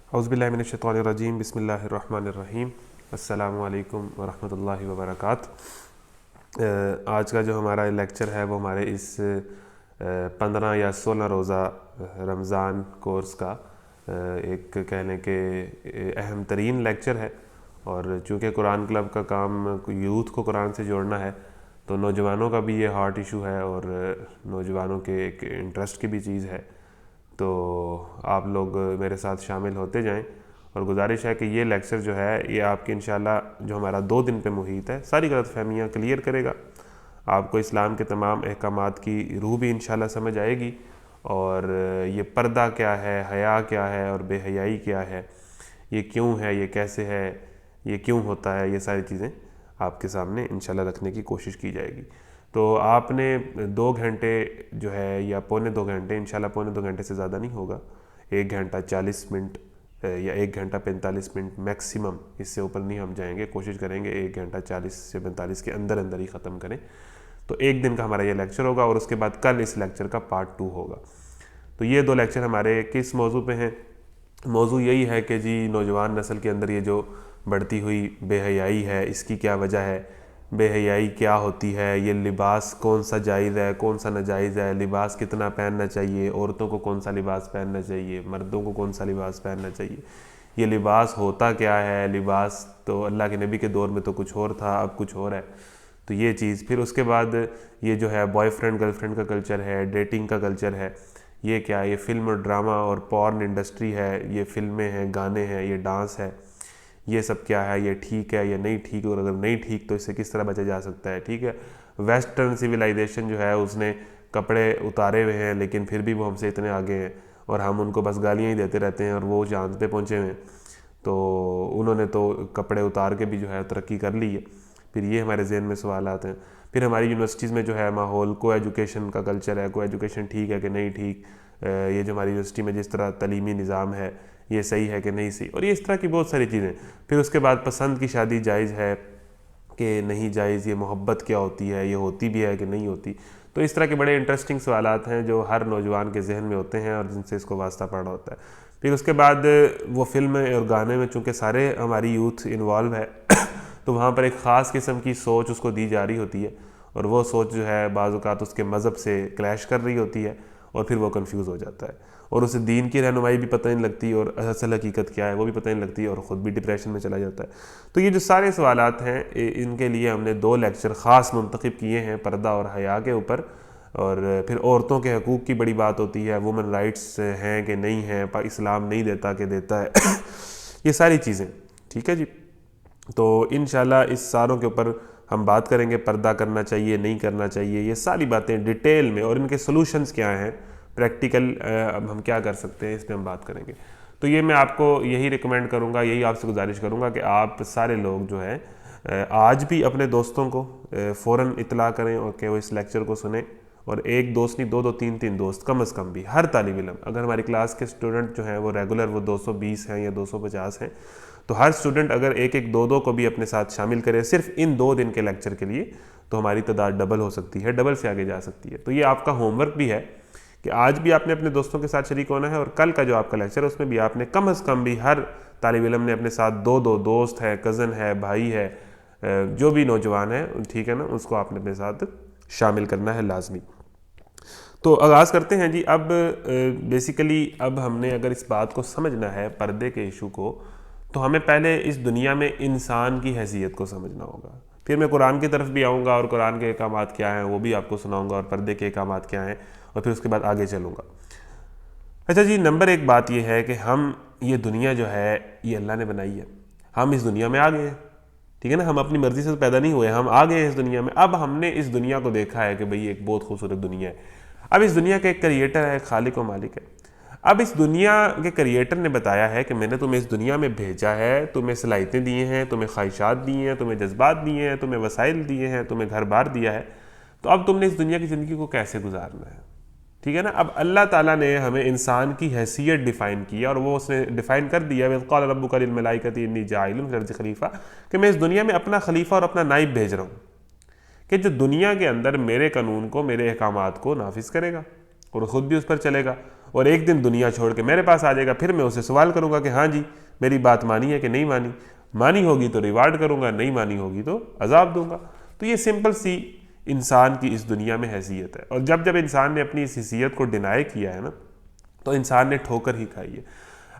اعوذ باللہ من الشیطان الرجیم، بسم اللہ الرحمن الرحیم، السلام علیکم ورحمۃ اللہ وبرکاتہ۔ آج کا جو ہمارا لیکچر ہے وہ ہمارے اس 15 یا 16 روزہ رمضان کورس کا ایک کہہ لیں کہ اہم ترین لیکچر ہے، اور چونکہ قرآن کلب کا کام یوتھ کو قرآن سے جوڑنا ہے تو نوجوانوں کا بھی یہ ہارٹ ایشو ہے اور نوجوانوں کے ایک انٹرسٹ کی بھی چیز ہے، تو آپ لوگ میرے ساتھ شامل ہوتے جائیں۔ اور گزارش ہے کہ یہ لیکچر جو ہے یہ آپ کی انشاءاللہ جو ہمارا 2 دن پہ محیط ہے ساری غلط فہمیاں کلیئر کرے گا، آپ کو اسلام کے تمام احکامات کی روح بھی انشاءاللہ سمجھ آئے گی، اور یہ پردہ کیا ہے، حیا کیا ہے اور بے حیائی کیا ہے، یہ کیوں ہے، یہ کیسے ہے، یہ کیوں ہوتا ہے، یہ ساری چیزیں آپ کے سامنے انشاءاللہ رکھنے کی کوشش کی جائے گی۔ تو آپ نے 2 گھنٹے جو ہے یا پونے 2 گھنٹے، انشاءاللہ پونے 2 گھنٹے سے زیادہ نہیں ہوگا، 1 گھنٹہ 40 منٹ یا 1 گھنٹہ 45 منٹ میکسیمم، اس سے اوپر نہیں ہم جائیں گے، کوشش کریں گے 1 گھنٹہ 40 سے 45 کے اندر ہی ختم کریں۔ تو 1 دن کا ہمارا یہ لیکچر ہوگا، اور اس کے بعد کل اس لیکچر کا پارٹ 2 ہوگا۔ تو یہ 2 لیکچر ہمارے کس موضوع پہ ہیں؟ موضوع یہی ہے کہ جی نوجوان نسل کے اندر یہ جو بڑھتی ہوئی بے حیائی ہے اس کی کیا وجہ ہے، بے حیائی کیا ہوتی ہے، یہ لباس کون سا جائز ہے کون سا ناجائز ہے، لباس کتنا پہننا چاہیے، عورتوں کو کون سا لباس پہننا چاہیے، مردوں کو کون سا لباس پہننا چاہیے، یہ لباس ہوتا کیا ہے، لباس تو اللہ کے نبی کے دور میں تو کچھ اور تھا، اب کچھ اور ہے، تو یہ چیز۔ پھر اس کے بعد یہ جو ہے بوائے فرینڈ گرل فرینڈ کا کلچر ہے، ڈیٹنگ کا کلچر ہے، یہ کیا، یہ فلم اور ڈرامہ اور پورن انڈسٹری ہے، یہ فلمیں ہیں، گانے ہیں، یہ ڈانس ہے، یہ سب کیا ہے، یہ ٹھیک ہے یا نہیں ٹھیک، اور اگر نہیں ٹھیک تو اس سے کس طرح بچا جا سکتا ہے، ٹھیک ہے۔ ویسٹرن سویلائزیشن جو ہے اس نے کپڑے اتارے ہوئے ہیں لیکن پھر بھی وہ ہم سے اتنے آگے ہیں، اور ہم ان کو بس گالیاں ہی دیتے رہتے ہیں، اور وہ چاند پہ پہنچے ہوئے ہیں، تو انہوں نے تو کپڑے اتار کے بھی جو ہے ترقی کر لی ہے۔ پھر یہ ہمارے ذہن میں سوالات ہیں۔ پھر ہماری یونیورسٹیز میں جو ہے ماحول کو ایجوکیشن کا کلچر ہے، کو ایجوکیشن ٹھیک ہے کہ نہیں ٹھیک، یہ جو ہماری یونیورسٹی میں جس طرح تعلیمی نظام ہے یہ صحیح ہے کہ نہیں صحیح، اور یہ اس طرح کی بہت ساری چیزیں۔ پھر اس کے بعد پسند کی شادی جائز ہے کہ نہیں جائز، یہ محبت کیا ہوتی ہے، یہ ہوتی بھی ہے کہ نہیں ہوتی، تو اس طرح کے بڑے انٹرسٹنگ سوالات ہیں جو ہر نوجوان کے ذہن میں ہوتے ہیں اور جن سے اس کو واسطہ پڑا ہوتا ہے۔ پھر اس کے بعد وہ فلم اور گانے میں چونکہ سارے ہماری یوتھ انوالو ہے تو وہاں پر ایک خاص قسم کی سوچ اس کو دی جا رہی ہوتی ہے، اور وہ سوچ جو ہے بعض اوقات اس کے مذہب سے کلیش کر رہی ہوتی ہے، اور پھر وہ کنفیوز ہو جاتا ہے، اور اسے دین کی رہنمائی بھی پتہ نہیں لگتی، اور اصل حقیقت کیا ہے وہ بھی پتہ نہیں لگتی، اور خود بھی ڈپریشن میں چلا جاتا ہے۔ تو یہ جو سارے سوالات ہیں ان کے لیے ہم نے 2 لیکچر خاص منتخب کیے ہیں پردہ اور حیا کے اوپر، اور پھر عورتوں کے حقوق کی بڑی بات ہوتی ہے، وومن رائٹس ہیں کہ نہیں ہیں، اسلام نہیں دیتا کہ دیتا ہے یہ ساری چیزیں، ٹھیک ہے جی۔ تو انشاءاللہ اس ساروں کے اوپر ہم بات کریں گے، پردہ کرنا چاہیے نہیں کرنا چاہیے، یہ ساری باتیں ڈیٹیل میں، اور ان کے سلوشنز کیا ہیں، پریکٹیکل اب ہم کیا کر سکتے ہیں، اس پہ ہم بات کریں گے۔ تو یہ میں آپ کو یہی ریکمینڈ کروں گا، یہی آپ سے گزارش کروں گا کہ آپ سارے لوگ جو ہے آج بھی اپنے دوستوں کو فوراً اطلاع کریں اور کہ وہ اس لیکچر کو سنیں، اور ایک دوست نہیں، 2 3 دوست کم از کم بھی، ہر طالب علم، اگر ہماری کلاس کے اسٹوڈنٹ جو ہیں وہ ریگولر وہ 220 ہیں یا 250 ہیں، تو ہر اسٹوڈنٹ اگر ایک 2 کو بھی اپنے ساتھ شامل کرے صرف ان 2 دن کے لیکچر کے لیے، تو ہماری تعداد ڈبل ہو سکتی ہے، ڈبل سے آگے جا سکتی ہے۔ تو یہ آپ کا ہوم ورک بھی ہے کہ آج بھی آپ نے اپنے دوستوں کے ساتھ شریک ہونا ہے، اور کل کا جو آپ کا لیکچر ہے اس میں بھی آپ نے کم از کم بھی ہر طالب علم نے اپنے ساتھ 2 دوست ہے، کزن ہے، بھائی ہے، جو بھی نوجوان ہے، ٹھیک ہے نا، اس کو آپ نے اپنے ساتھ شامل کرنا ہے لازمی۔ تو آغاز کرتے ہیں جی۔ اب بیسیکلی اب ہم نے اگر اس بات کو سمجھنا ہے پردے کے ایشو کو، تو ہمیں پہلے اس دنیا میں انسان کی حیثیت کو سمجھنا ہوگا، پھر میں قرآن کی طرف بھی آؤں گا اور قرآن کے احکامات کیا ہیں وہ بھی آپ کو سناؤں گا، اور پردے کے احکامات کیا ہیں، اور پھر اس کے بعد آگے چلوں گا۔ اچھا جی، نمبر 1 بات یہ ہے کہ ہم یہ دنیا جو ہے یہ اللہ نے بنائی ہے، ہم اس دنیا میں آ گئے ہیں، ٹھیک ہے نا، ہم اپنی مرضی سے پیدا نہیں ہوئے، ہم آ گئے ہیں اس دنیا میں۔ اب ہم نے اس دنیا کو دیکھا ہے کہ بھئی ایک بہت خوبصورت دنیا ہے، اب اس دنیا کا ایک کریٹر ہے، ایک خالق و مالک ہے۔ اب اس دنیا کے کریٹر نے بتایا ہے کہ میں نے تمہیں اس دنیا میں بھیجا ہے، تمہیں صلاحیتیں دی ہیں، تمہیں خواہشات دی ہیں، تمہیں جذبات دیے ہیں، تمہیں وسائل دیے ہیں، تمہیں گھر بار دیا ہے، تو اب تم نے اس دنیا کی زندگی کو کیسے گزارنا ہے، ٹھیک ہے نا۔ اب اللہ تعالیٰ نے ہمیں انسان کی حیثیت ڈیفائن کی، اور وہ اس نے ڈیفائن کر دیا وَإِذْ قَالَ رَبُّكَ لِلْمَلَائِكَةِ إِنِّي جَاعِلٌ فِي الْأَرْضِ خلیفہ، کہ میں اس دنیا میں اپنا خلیفہ اور اپنا نائب بھیج رہا ہوں کہ جو دنیا کے اندر میرے قانون کو، میرے احکامات کو نافذ کرے گا اور خود بھی اس پر چلے گا، اور ایک دن دنیا چھوڑ کے میرے پاس آ جائے گا، پھر میں اسے سوال کروں گا کہ ہاں جی میری بات مانی ہے کہ نہیں مانی، مانی ہوگی تو ریوارڈ کروں گا، نہیں مانی ہوگی تو عذاب دوں گا۔ تو یہ سمپل سی انسان کی اس دنیا میں حیثیت ہے، اور جب انسان نے اپنی اس حیثیت کو ڈینائی کیا ہے نا تو انسان نے ٹھوکر ہی کھائی ہے۔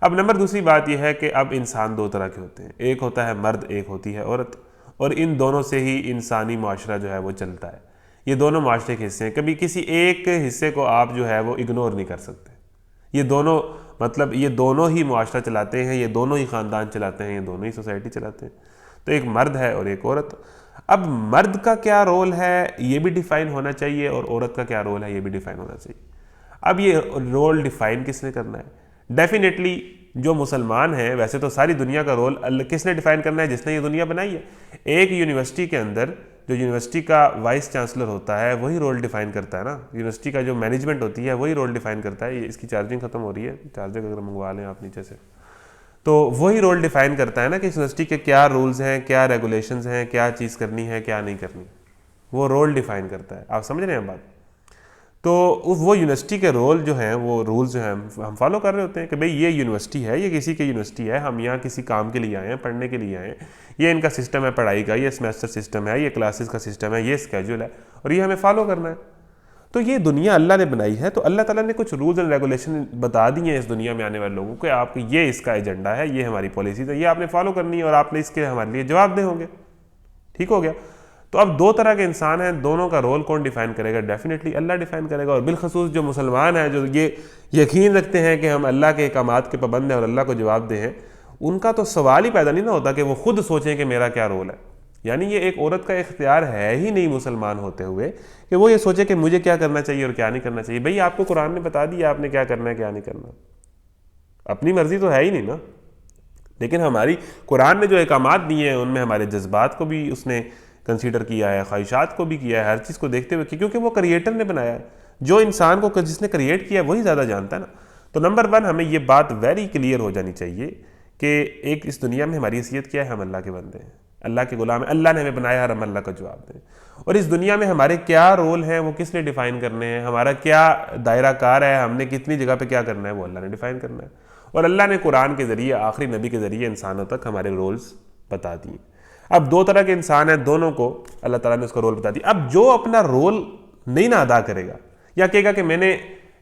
اب نمبر دوسری بات یہ ہے کہ اب انسان دو طرح کے ہوتے ہیں، ایک ہوتا ہے مرد، ایک ہوتی ہے عورت، اور ان دونوں سے ہی انسانی معاشرہ جو ہے وہ چلتا ہے۔ یہ دونوں معاشرے کے حصے ہیں، کبھی کسی ایک حصے کو آپ جو ہے وہ اگنور نہیں کر سکتے۔ یہ دونوں یہ دونوں ہی معاشرہ چلاتے ہیں، یہ دونوں ہی خاندان چلاتے ہیں، یہ دونوں ہی سوسائٹی چلاتے ہیں۔ تو ایک مرد ہے اور ایک عورت۔ اب مرد کا کیا رول ہے یہ بھی ڈیفائن ہونا چاہیے، اور عورت کا کیا رول ہے یہ بھی ڈیفائن ہونا چاہیے۔ اب یہ رول ڈیفائن کس نے کرنا ہے؟ ڈیفینیٹلی جو مسلمان ہیں، ویسے تو ساری دنیا کا رول کس نے ڈیفائن کرنا ہے؟ جس نے یہ دنیا بنائی ہے۔ ایک یونیورسٹی کے اندر جو یونیورسٹی کا وائس چانسلر ہوتا ہے وہی رول ڈیفائن کرتا ہے نا، یونیورسٹی کا جو مینجمنٹ ہوتی ہے وہی رول ڈیفائن کرتا ہے۔ اس کی چارجنگ ختم ہو رہی ہے، چارجر اگر منگوا لیں آپ نیچے سے، تو وہی رول ڈیفائن کرتا ہے نا کہ یونیورسٹی کے کیا رولز ہیں، کیا ریگولیشنز ہیں، کیا چیز کرنی ہے کیا نہیں کرنی، وہ رول ڈیفائن کرتا ہے۔ آپ سمجھ رہے ہیں بات؟ تو وہ یونیورسٹی کے رول جو ہیں، وہ رولز جو ہیں ہم فالو کر رہے ہوتے ہیں کہ بھئی یہ یونیورسٹی ہے، یہ کسی کی یونیورسٹی ہے، ہم یہاں کسی کام کے لیے آئے ہیں، پڑھنے کے لیے آئے ہیں، یہ ان کا سسٹم ہے پڑھائی کا، یہ سیمیسٹر سسٹم ہے، یہ کلاسز کا سسٹم ہے، یہ اسکیجول ہے، اور یہ ہمیں فالو کرنا ہے۔ تو یہ دنیا اللہ نے بنائی ہے، تو اللہ تعالیٰ نے کچھ رولز اینڈ ریگولیشن بتا دی ہیں اس دنیا میں آنے والے لوگوں کو کہ آپ کو یہ اس کا ایجنڈا ہے، یہ ہماری پالیسیز ہے، یہ آپ نے فالو کرنی ہے، اور آپ نے اس کے ہمارے لیے جواب دہ ہوں گے۔ ٹھیک ہو گیا؟ تو اب دو طرح کے انسان ہیں، دونوں کا رول کون ڈیفائن کرے گا؟ ڈیفینیٹلی اللہ ڈیفائن کرے گا، اور بالخصوص جو مسلمان ہیں، جو یہ یقین رکھتے ہیں کہ ہم اللہ کے احکامات کے پابند ہیں اور اللہ کو جواب دیں ہیں، ان کا تو سوال ہی پیدا نہیں نہ ہوتا کہ وہ خود سوچیں کہ میرا کیا رول ہے۔ یعنی یہ ایک عورت کا اختیار ہے ہی نہیں مسلمان ہوتے ہوئے کہ وہ یہ سوچے کہ مجھے کیا کرنا چاہیے اور کیا نہیں کرنا چاہیے۔ بھئی آپ کو قرآن نے بتا دیا آپ نے کیا کرنا ہے کیا نہیں کرنا، اپنی مرضی تو ہے ہی نہیں نا۔ لیکن ہماری قرآن نے جو احکامات دیے ہیں ان میں ہمارے جذبات کو بھی اس نے کنسیڈر کیا ہے، خواہشات کو بھی کیا ہے، ہر چیز کو دیکھتے ہوئے، کیونکہ وہ کریٹر نے بنایا ہے۔ جو انسان کو جس نے کریٹ کیا وہی زیادہ جانتا ہے نا۔ تو نمبر 1 ہمیں یہ بات ویری کلیئر ہو جانی چاہیے کہ ایک اس دنیا میں ہماری حیثیت کیا ہے، ہم اللہ کے بندے ہیں، اللہ کے غلام ہیں، اللہ نے ہمیں بنایا ہے، ہم اللہ کا جواب دیں۔ اور اس دنیا میں ہمارے کیا رول ہیں وہ کس نے ڈیفائن کرنے ہیں، ہمارا کیا دائرہ کار ہے، ہم نے کتنی جگہ پہ کیا کرنا ہے وہ اللہ نے ڈیفائن کرنا ہے۔ اور اللہ نے قرآن کے ذریعے آخری نبی کے ذریعے انسانوں تک ہمارے رولز بتا دیے۔ اب دو طرح کے انسان ہیں، دونوں کو اللہ تعالیٰ نے اس کا رول بتا دیا۔ اب جو اپنا رول نہیں نہ ادا کرے گا، یا کہے گا کہ میں نے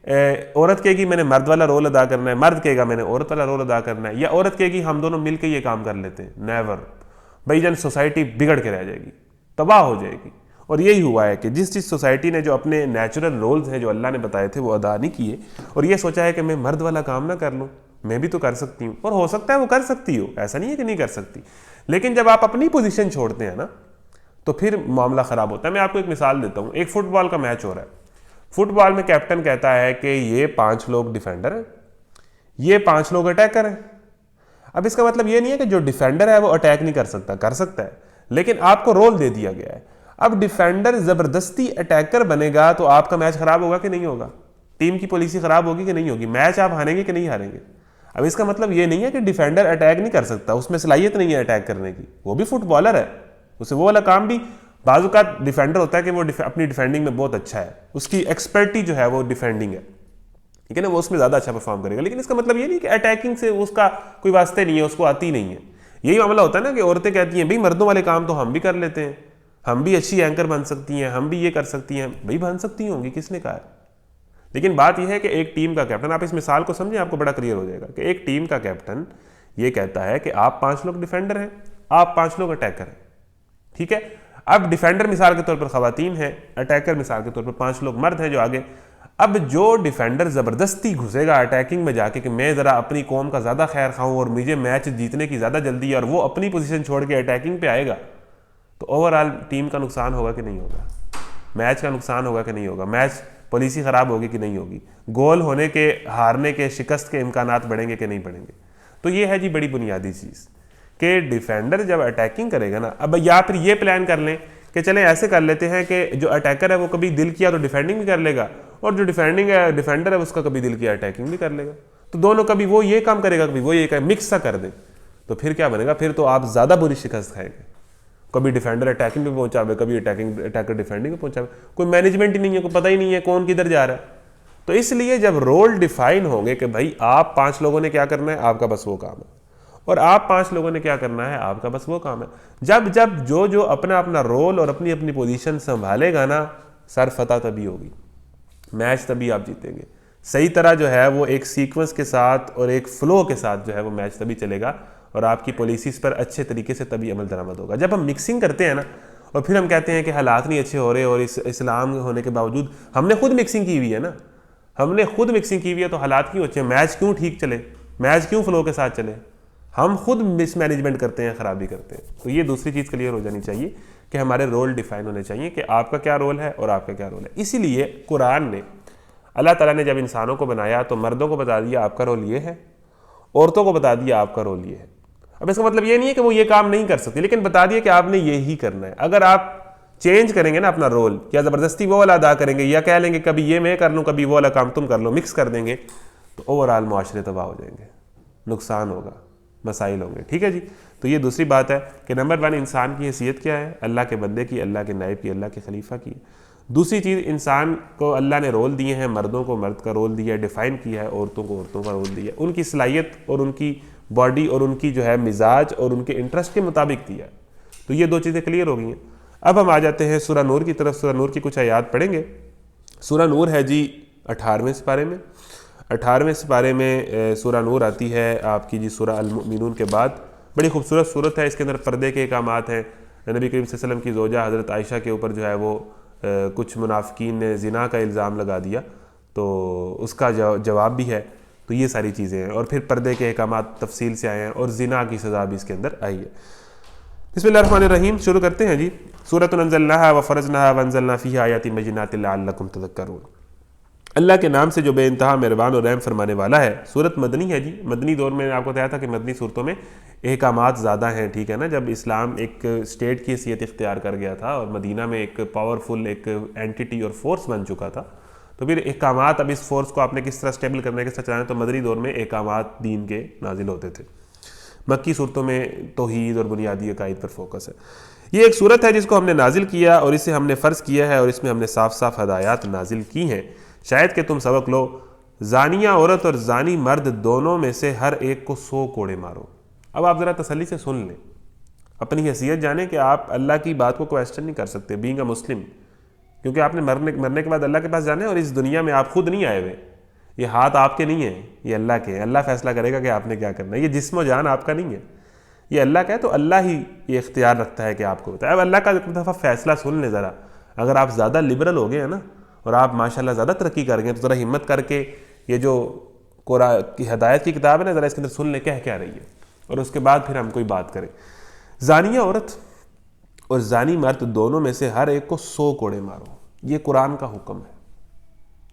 عورت کہے گی میں نے مرد والا رول ادا کرنا ہے، مرد کہے گا میں نے عورت والا رول ادا کرنا ہے، یا عورت کہے گی ہم دونوں مل کے یہ کام کر لیتے ہیں، نیور۔ بھائی جان سوسائٹی بگڑ کے رہ جائے گی، تباہ ہو جائے گی۔ اور یہی ہوا ہے کہ جس سوسائٹی نے جو اپنے نیچرل رولز ہیں جو اللہ نے بتائے تھے وہ ادا نہیں کیے، اور یہ سوچا ہے کہ میں مرد والا کام نہ کر لوں، میں بھی تو کر سکتی ہوں، اور ہو سکتا ہے وہ کر سکتی ہو، ایسا نہیں ہے کہ نہیں کر سکتی، لیکن جب آپ اپنی پوزیشن چھوڑتے ہیں نا تو پھر معاملہ خراب ہوتا ہے۔ میں آپ کو ایک مثال دیتا ہوں، ایک فٹ بال کا میچ ہو رہا ہے، فٹ بال میں کیپٹن کہتا ہے کہ یہ 5 لوگ ڈیفینڈر ہیں، یہ 5 لوگ اٹیکر ہیں۔ اب اس کا مطلب یہ نہیں ہے کہ جو ڈیفینڈر ہے وہ اٹیک نہیں کر سکتا، کر سکتا ہے، لیکن آپ کو رول دے دیا گیا ہے۔ اب ڈیفینڈر زبردستی اٹیکر بنے گا تو آپ کا میچ خراب ہوگا کہ نہیں ہوگا؟ ٹیم کی پالیسی خراب ہوگی کہ نہیں ہوگی؟ میچ آپ ہاریں گے کہ نہیں ہاریں گے؟ اب اس کا مطلب یہ نہیں ہے کہ ڈیفینڈر اٹیک نہیں کر سکتا، اس میں صلاحیت نہیں ہے اٹیک کرنے کی، وہ بھی فٹ بالر ہے، اسے وہ والا کام بھی بعض اوقات ڈیفینڈر ہوتا ہے کہ وہ اپنی ڈیفینڈنگ میں بہت اچھا ہے، اس کی ایکسپرٹی جو ہے وہ ڈیفینڈنگ ہے، ٹھیک ہے نا، وہ اس میں زیادہ اچھا پرفارم کرے گا، لیکن اس کا مطلب یہ نہیں کہ اٹیکنگ سے اس کا کوئی واسطے نہیں ہے، اس کو آتی نہیں ہے۔ یہی معاملہ ہوتا ہے نا کہ عورتیں کہتی ہیں بھئی مردوں والے کام تو ہم بھی کر لیتے ہیں، ہم بھی اچھی اینکر بن سکتی ہیں، ہم بھی یہ کر سکتی ہیں۔ بھئی بن سکتی ہوں گی، کس نے کہا ہے؟ لیکن بات یہ ہے کہ ایک ٹیم کا کیپٹن، آپ اس مثال کو سمجھیں آپ کو بڑا کلیئر ہو جائے گا کہ ایک ٹیم کا کیپٹن یہ کہتا ہے کہ آپ 5 لوگ ڈیفینڈر ہیں، آپ 5 لوگ اٹیکر ہیں، ٹھیک ہے۔ اب ڈیفینڈر مثال کے طور پر خواتین ہیں، اٹیکر مثال کے طور پر 5 لوگ مرد ہیں جو آگے۔ اب جو ڈیفینڈر زبردستی گھسے گا اٹیکنگ میں جا کے کہ میں ذرا اپنی قوم کا زیادہ خیر خواہوں اور مجھے میچ جیتنے کی زیادہ جلدی ہے، اور وہ اپنی پوزیشن چھوڑ کے اٹیکنگ پہ آئے گا، تو اوور آل ٹیم کا نقصان ہوگا کہ نہیں ہوگا؟ میچ کا نقصان ہوگا کہ نہیں ہوگا؟ میچ پالیسی خراب ہوگی کہ نہیں ہوگی؟ گول ہونے کے، ہارنے کے، شکست کے امکانات بڑھیں گے کہ نہیں بڑھیں گے؟ تو یہ ہے جی بڑی بنیادی چیز کہ ڈیفینڈر جب اٹیکنگ کرے گا نا، اب یا پھر یہ پلان کر لیں کہ چلیں ایسے کر لیتے ہیں کہ جو اٹیکر ہے وہ کبھی دل کیا تو ڈیفینڈنگ بھی کر لے گا، اور جو ڈیفینڈر ہے اس کا کبھی دل کیا اٹیکنگ بھی کر لے گا، تو دونوں کبھی وہ یہ کام کرے گا کبھی وہ یہ مکس سا کر دیں، تو پھر کیا بنے گا؟ پھر تو آپ زیادہ بری شکست کھائیں گے۔ کبھی ڈیفینڈر اٹیکنگ پہ پہنچا ہوئے، کبھی اٹیکر ڈیفینڈنگ پہ پہنچا ہوئے، کوئی مینجمنٹ ہی نہیں ہے، کوئی پتہ ہی نہیں ہے کون کدھر جا رہا ہے۔ تو اس لیے جب رول ڈیفائن ہوں گے کہ بھائی آپ 5 لوگوں نے کیا کرنا ہے، آپ کا بس وہ کام ہے، اور آپ 5 لوگوں نے کیا کرنا ہے، آپ کا بس وہ کام ہے، جب جو اپنا اپنا رول اور اپنی اپنی پوزیشن سنبھالے گا نا، سر فتح تبھی ہوگی، میچ تبھی آپ جیتیں گے صحیح طرح جو ہے وہ ایک سیکوینس کے ساتھ اور ایک فلو کے ساتھ جو ہے وہ میچ تبھی چلے گا، اور آپ کی پالیسیز پر اچھے طریقے سے تبھی عمل درآمد ہوگا۔ جب ہم مکسنگ کرتے ہیں نا، اور پھر ہم کہتے ہیں کہ حالات نہیں اچھے ہو رہے، اور اس اسلام ہونے کے باوجود ہم نے خود مکسنگ کی ہوئی ہے نا، ہم نے خود مکسنگ کی ہوئی ہے، تو حالات کیوں اچھے، میچ کیوں ٹھیک چلے، میچ کیوں فلو کے ساتھ چلے، ہم خود مس مینجمنٹ کرتے ہیں، خرابی کرتے ہیں۔ تو یہ دوسری چیز کلیئر ہو جانی چاہیے کہ ہمارے رول ڈیفائن ہونے چاہیے کہ آپ کا کیا رول ہے اور آپ کا کیا رول ہے۔ اسی لیے قرآن نے، اللہ تعالیٰ نے جب انسانوں کو بنایا تو مردوں کو بتا دیا آپ کا رول یہ ہے، عورتوں کو بتا دیا آپ کا رول یہ ہے۔ اب اس کا مطلب یہ نہیں ہے کہ وہ یہ کام نہیں کر سکتی، لیکن بتا دیا کہ آپ نے یہی کرنا ہے۔ اگر آپ چینج کریں گے نا اپنا رول، یا زبردستی وہ والا ادا کریں گے، یا کہہ لیں گے کبھی یہ میں کر لوں کبھی وہ والا کام تم کر لو، مکس کر دیں گے، تو اوورآل معاشرے تباہ ہو جائیں گے، نقصان ہوگا، مسائل ہوں گے، ٹھیک ہے جی۔ تو یہ دوسری بات ہے کہ نمبر 1 انسان کی حیثیت کیا ہے، اللہ کے بندے کی، اللہ کے نائب کی، اللہ کے خلیفہ کی۔ دوسری چیز، انسان کو اللہ نے رول دیے ہیں، مردوں کو مرد کا رول دیا ہے، ڈیفائن کیا ہے، عورتوں کو عورتوں کا رول دیا ہے، ان کی صلاحیت اور ان کی باڈی اور ان کی جو ہے مزاج اور ان کے انٹرسٹ کے مطابق دیا ہے۔ تو یہ 2 چیزیں کلیئر ہو گئی ہیں۔ اب ہم آ جاتے ہیں سورہ نور کی طرف۔ سورہ نور کی کچھ آیات پڑھیں گے۔ سورہ نور ہے جی 18ویں سپارے میں۔ 18ویں سپارے میں سورہ نور آتی ہے آپ کی جی سورہ المؤمنون کے بعد۔ بڑی خوبصورت صورت ہے، اس کے اندر پردے کے احکامات ہیں۔ نبی کریم صلی اللہ علیہ وسلم کی زوجہ حضرت عائشہ کے اوپر جو ہے وہ کچھ منافقین نے زنا کا الزام لگا دیا، تو اس کا جواب بھی ہے۔ تو یہ ساری چیزیں ہیں، اور پھر پردے کے احکامات تفصیل سے آئے ہیں، اور زنا کی سزا بھی اس کے اندر آئی ہے۔ بسم اللہ الرحمن الرحیم، شروع کرتے ہیں جی۔ سورۃ انزلناها وفرضناها وانزلنا فیہا آیات بینات لعلکم تذکرون۔ اللہ کے نام سے جو بے انتہا مہربان اور رحم فرمانے والا ہے۔ سورت مدنی ہے جی۔ مدنی دور میں آپ کو بتایا تھا کہ مدنی صورتوں میں احکامات زیادہ ہیں، ٹھیک ہے نا۔ جب اسلام ایک اسٹیٹ کی حیثیت اختیار کر گیا تھا اور مدینہ میں ایک پاورفل ایک اینٹیٹی اور فورس بن چکا تھا، تو پھر احکامات، اب اس فورس کو آپ نے کس طرح اسٹیبل کرنا ہے، کس طرح چلانا ہے، تو مدنی دور میں احکامات دین کے نازل ہوتے تھے۔ مکی صورتوں میں توحید اور بنیادی عقائد پر فوکس ہے۔ یہ ایک صورت ہے جس کو ہم نے نازل کیا اور اسے ہم نے فرض کیا ہے، اور اس میں ہم نے صاف صاف ہدایات نازل کی ہیں، شاید کہ تم سبق لو۔ زانیہ عورت اور زانی مرد دونوں میں سے ہر ایک کو 100 کوڑے مارو۔ اب آپ ذرا تسلی سے سن لیں، اپنی حیثیت جانیں کہ آپ اللہ کی بات کو کویسچن نہیں کر سکتے بینگ اے مسلم، کیونکہ آپ نے مرنے کے بعد اللہ کے پاس جانا ہے، اور اس دنیا میں آپ خود نہیں آئے ہوئے، یہ ہاتھ آپ کے نہیں ہیں، یہ اللہ کے ہیں۔ اللہ فیصلہ کرے گا کہ آپ نے کیا کرنا ہے، یہ جسم و جان آپ کا نہیں ہے، یہ اللہ کا ہے، تو اللہ ہی یہ اختیار رکھتا ہے کہ آپ کو بتائے۔ اب اللہ کا ایک دفعہ فیصلہ سن لیں ذرا، اگر آپ زیادہ لبرل ہو گئے ہیں نا، اور آپ ماشاءاللہ زیادہ ترقی کر گئے، تو ذرا ہمت کر کے یہ جو قرآن کی ہدایت کی کتاب ہے نا، ذرا اس کے اندر سن لیں کہہ کیا رہی ہے، اور اس کے بعد پھر ہم کوئی بات کریں۔ زانیہ عورت اور زانی مرد دونوں میں سے ہر ایک کو 100 کوڑے مارو۔ یہ قرآن کا حکم ہے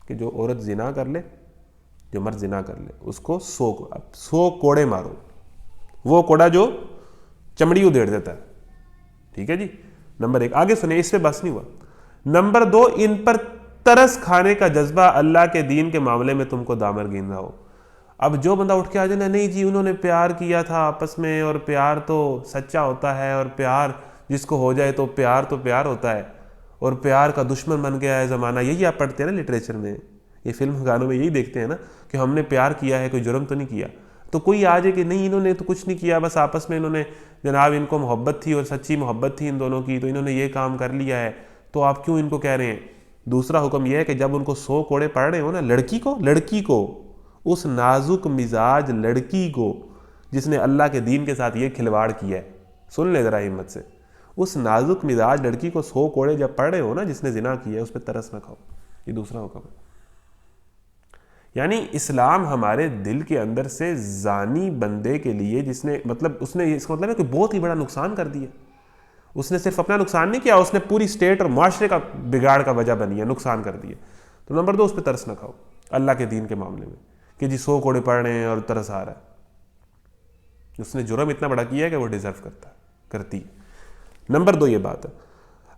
کہ جو عورت زنا کر لے، جو مرد زنا کر لے، اس کو 100 کوڑے مارو۔ وہ کوڑا جو چمڑی ادھیڑ دیتا ہے، ٹھیک ہے جی۔ نمبر 1 آگے سنیں، اس پہ بس نہیں ہوا۔ نمبر 2 ان پر ترس کھانے کا جذبہ اللہ کے دین کے معاملے میں تم کو دامر گین رہا ہو۔ اب جو بندہ اٹھ کے آ جانا، نہیں جی انہوں نے پیار کیا تھا آپس میں، اور پیار تو سچا ہوتا ہے، اور پیار جس کو ہو جائے تو پیار ہوتا ہے، اور پیار کا دشمن بن گیا ہے زمانہ۔ یہی آپ پڑھتے ہیں نا لٹریچر میں، یہ فلم گانوں میں یہی دیکھتے ہیں نا کہ ہم نے پیار کیا ہے، کوئی جرم تو نہیں کیا۔ تو کوئی آ جائے کہ نہیں انہوں نے تو کچھ نہیں کیا، بس آپس میں انہوں نے جناب ان کو محبت تھی اور سچی محبت تھی ان دونوں کی، تو انہوں نے یہ کام کر لیا ہے، تو آپ کیوں ان کو کہہ رہے ہیں۔ دوسرا حکم یہ ہے کہ جب ان کو 100 کوڑے پڑ رہے ہو نا، لڑکی کو اس نازک مزاج لڑکی کو جس نے اللہ کے دین کے ساتھ یہ کھلواڑ کیا ہے، سن لے ذرا ہمت سے، اس نازک مزاج لڑکی کو 100 کوڑے جب پڑ رہے ہو نا جس نے زنا کیا ہے، اس پہ ترس نہ کھاؤ۔ یہ دوسرا حکم ہے۔ یعنی اسلام ہمارے دل کے اندر سے زانی بندے کے لیے، جس نے مطلب اس نے اس کا مطلب ہے کہ بہت ہی بڑا نقصان کر دیا، اس نے صرف اپنا نقصان نہیں کیا، اس نے پوری اسٹیٹ اور معاشرے کا بگاڑ کا وجہ بنی ہے، نقصان کر دیا۔ تو نمبر 2 اس پہ ترس نہ کھاؤ اللہ کے دین کے معاملے میں، کہ جی 100 کوڑے پڑ رہے ہیں اور ترس آ رہا ہے۔ اس نے جرم اتنا بڑا کیا ہے کہ وہ ڈیزرو کرتی ہے۔ نمبر 2 یہ بات ہے،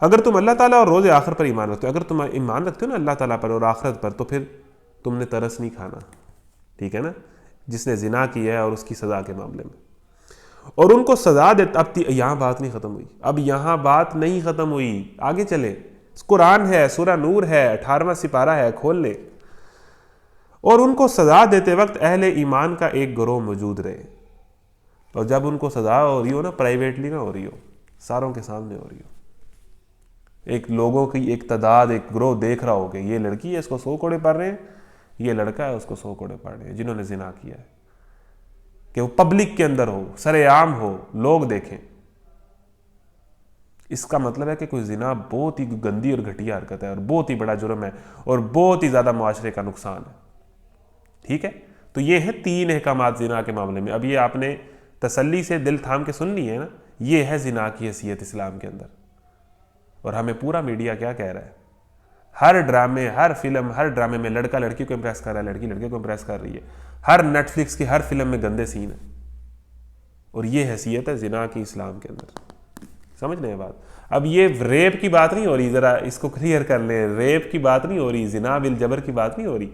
اگر تم اللہ تعالیٰ اور روز آخر پر ایمان رکھتے ہو، اگر تم ایمان رکھتے ہو نا اللہ تعالیٰ پر اور آخرت پر، تو پھر تم نے ترس نہیں کھانا، ٹھیک ہے نا، جس نے زنا کیا ہے اور اس کی سزا کے معاملے میں، اور ان کو سزا دیتا۔ اب یہاں بات نہیں ختم ہوئی، آگے چلے۔ قرآن ہے، سورہ نور ہے، 18واں سپارہ ہے، کھول لے۔ اور ان کو سزا دیتے وقت اہل ایمان کا ایک گروہ موجود رہے. اور جب ان کو سزا ہو رہی ہو نا، پرائیویٹلی نہ ہو رہی ہو، ساروں کے سامنے ہو رہی ہو، ایک لوگوں کی ایک تعداد، ایک گروہ دیکھ رہا ہو کہ یہ لڑکی ہے اس کو 100 کوڑے پڑ رہے ہیں، یہ لڑکا ہے اس کو 100 کوڑے پڑ رہے ہیں جنہوں نے زنا کیا ہے، کہ وہ پبلک کے اندر ہو، سر عام ہو، لوگ دیکھیں. اس کا مطلب ہے کہ کوئی زنا بہت ہی گندی اور گھٹیا حرکت ہے اور بہت ہی بڑا جرم ہے اور بہت ہی زیادہ معاشرے کا نقصان ہے. ٹھیک ہے، تو یہ ہے 3 احکامات زنا کے معاملے میں. اب یہ آپ نے تسلی سے دل تھام کے سن لی ہے نا، یہ ہے زنا کی حیثیت اسلام کے اندر. اور ہمیں پورا میڈیا کیا کہہ رہا ہے، ہر ڈرامے، ہر فلم، ہر ڈرامے میں لڑکا لڑکی کو امپریس کر رہا ہے، لڑکی لڑکے کو امپریس کر رہی ہے، ہر نیٹ فلکس کی ہر فلم میں گندے سین ہیں. اور یہ حیثیت ہے زنا کی اسلام کے اندر. سمجھ رہے ہیں بات؟ اب یہ ریپ کی بات نہیں ہو رہی، ذرا اس کو کلیئر کر لیں، ریپ کی بات نہیں ہو رہی، زنا بالجبر کی بات نہیں ہو رہی.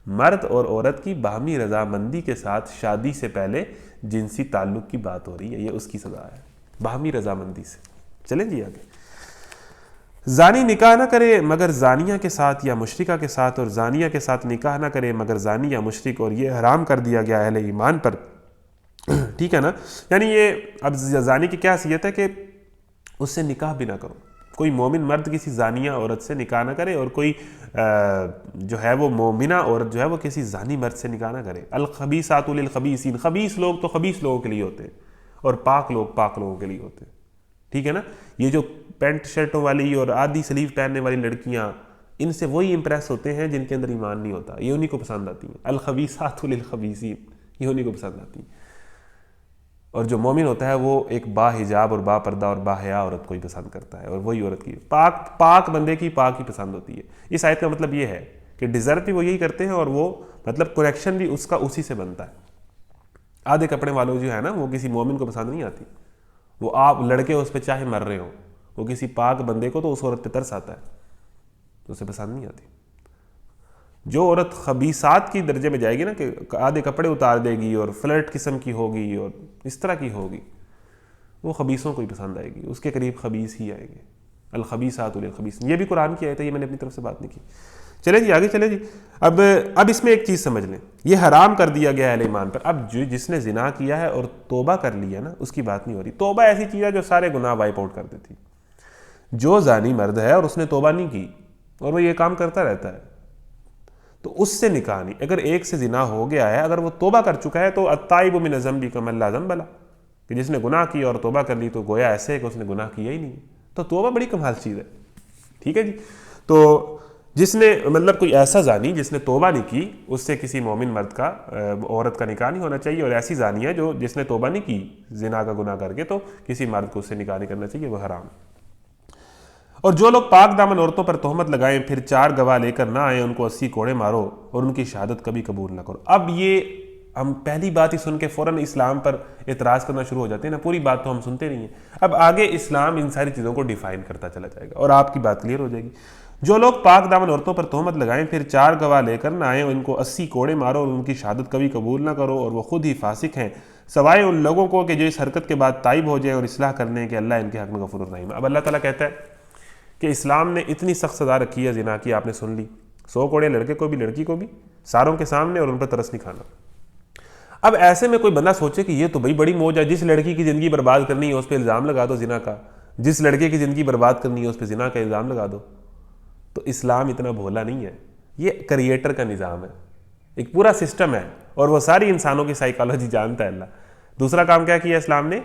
مرد اور عورت کی باہمی رضامندی کے ساتھ شادی سے پہلے جنسی تعلق کی بات ہو رہی ہے، یہ اس کی سزا ہے، باہمی رضامندی سے. چلیں جی آگے. زانی نکاح نہ کرے مگر زانیہ کے ساتھ یا مشرکہ کے ساتھ، اور زانیہ کے ساتھ نکاح نہ کرے مگر زانی یا مشرک، اور یہ حرام کر دیا گیا اہل ایمان پر. ٹھیک ہے نا، یعنی یہ اب زانی کی کیا حیثیت ہے کہ اس سے نکاح بھی نہ کرو. کوئی مومن مرد کسی زانیہ عورت سے نکاح نہ کرے، اور کوئی جو ہے وہ مومنہ عورت جو ہے وہ کسی زانی مرد سے نکاح نہ کرے. الخبیثات للخبیثین، خبیث لوگ تو خبیث لوگوں کے لیے ہوتے ہیں اور پاک لوگ پاک لوگوں کے لیے ہوتے ہیں. ٹھیک ہے نا، یہ جو پینٹ شرٹوں والی اور آدھی سلیو پہننے والی لڑکیاں، ان سے وہی امپریس ہوتے ہیں جن کے اندر ایمان نہیں ہوتا، یہ انہی کو پسند آتی ہیں. الخبیثات للخبیثین، یہ انہی کو پسند آتی ہیں. اور جو مومن ہوتا ہے وہ ایک با حجاب اور با پردہ اور با حیا عورت کو ہی پسند کرتا ہے، اور وہی عورت کی پاک بندے کی پاک ہی پسند ہوتی ہے. اس آیت کا مطلب یہ ہے کہ ڈیزرو بھی وہ یہی کرتے ہیں، اور وہ مطلب کنیکشن بھی اس کا اسی سے بنتا ہے. آدھے کپڑے والوں جو ہے نا وہ کسی مومن کو پسند نہیں آتی، وہ آپ لڑکے اس پہ چاہے مر رہے ہوں، وہ کسی پاک بندے کو تو اس عورت پہ ترس آتا ہے، تو اسے پسند نہیں آتی. جو عورت خبیثات کی درجے میں جائے گی نا، کہ آدھے کپڑے اتار دے گی اور فلرٹ قسم کی ہوگی اور اس طرح کی ہوگی، وہ خبیثوں کو ہی پسند آئے گی، اس کے قریب خبیث ہی آئے گے. الخبیثات للخبیثین، یہ بھی قرآن کی آیت ہے، یہ میں نے اپنی طرف سے بات نہیں کی. چلیں جی آگے چلیں جی. اب اس میں ایک چیز سمجھ لیں، یہ حرام کر دیا گیا ہے اہل ایمان پر. اب جس نے زنا کیا ہے اور توبہ کر لیا نا، اس کی بات نہیں ہو رہی. توبہ ایسی چیز ہے جو سارے گناہ وائپ آؤٹ کر دیتی. جو زانی مرد ہے اور اس نے توبہ نہیں کی اور وہ یہ کام کرتا رہتا ہے، تو اس سے نکاح نہیں. اگر ایک سے زنا ہو گیا ہے، اگر وہ توبہ کر چکا ہے، تو التائب من الذنب کمن لا ذنب لہ، کہ جس نے گناہ کیا اور توبہ کر لی تو گویا ایسے ہے کہ اس نے گناہ کیا ہی نہیں. تو توبہ بڑی کمال چیز ہے. ٹھیک ہے جی. تو جس نے مطلب کوئی ایسا زانی جس نے توبہ نہیں کی، اس سے کسی مومن مرد کا عورت کا نکاح نہیں ہونا چاہیے. اور ایسی زانی ہے جس نے توبہ نہیں کی زنا کا گناہ کر کے، تو کسی مرد کو اس سے نکاح نہیں کرنا چاہیے، وہ حرام. اور جو لوگ پاک دامن عورتوں پر تہمت لگائیں پھر 4 گواہ لے کر نہ آئیں، ان کو 80 کوڑے مارو اور ان کی شہادت کبھی قبول نہ کرو. اب یہ ہم پہلی بات ہی سن کے فوراً اسلام پر اعتراض کرنا شروع ہو جاتے ہیں نا، پوری بات تو ہم سنتے نہیں ہیں. اب آگے اسلام ان ساری چیزوں کو ڈیفائن کرتا چلا جائے گا اور آپ کی بات کلیئر ہو جائے گی. جو لوگ پاک دامن عورتوں پر تہمت لگائیں پھر 4 گواہ لے کر نہ آئیں، ان کو 80 کوڑے مارو اور ان کی شہادت کبھی قبول نہ کرو، اور وہ خود ہی فاسق ہیں، سوائے ان لوگوں کو کہ جو اس حرکت کے بعد تائب ہو جائیں اور اصلاح کرنے کہ اللہ ان کے حق میں غفور الرحیم. اب اللہ تعالیٰ کہتا ہے کہ اسلام نے اتنی سخت سزا رکھی ہے زنا کی، آپ نے سن لی، 100 کوڑے لڑکے کو بھی لڑکی کو بھی، ساروں کے سامنے، اور ان پر ترس نہیں کھانا. اب ایسے میں کوئی بندہ سوچے کہ یہ تو بھائی بڑی موج ہے، جس لڑکی کی زندگی برباد کرنی ہے اس پہ الزام لگا دو زنا کا، جس لڑکے کی زندگی برباد کرنی ہے اس پہ زنا کا الزام لگا دو. تو اسلام اتنا بھولا نہیں ہے، یہ کریٹر کا نظام ہے، ایک پورا سسٹم ہے، اور وہ ساری انسانوں کی سائیکالوجی جانتا ہے اللہ. دوسرا کام کیا کیا اسلام نے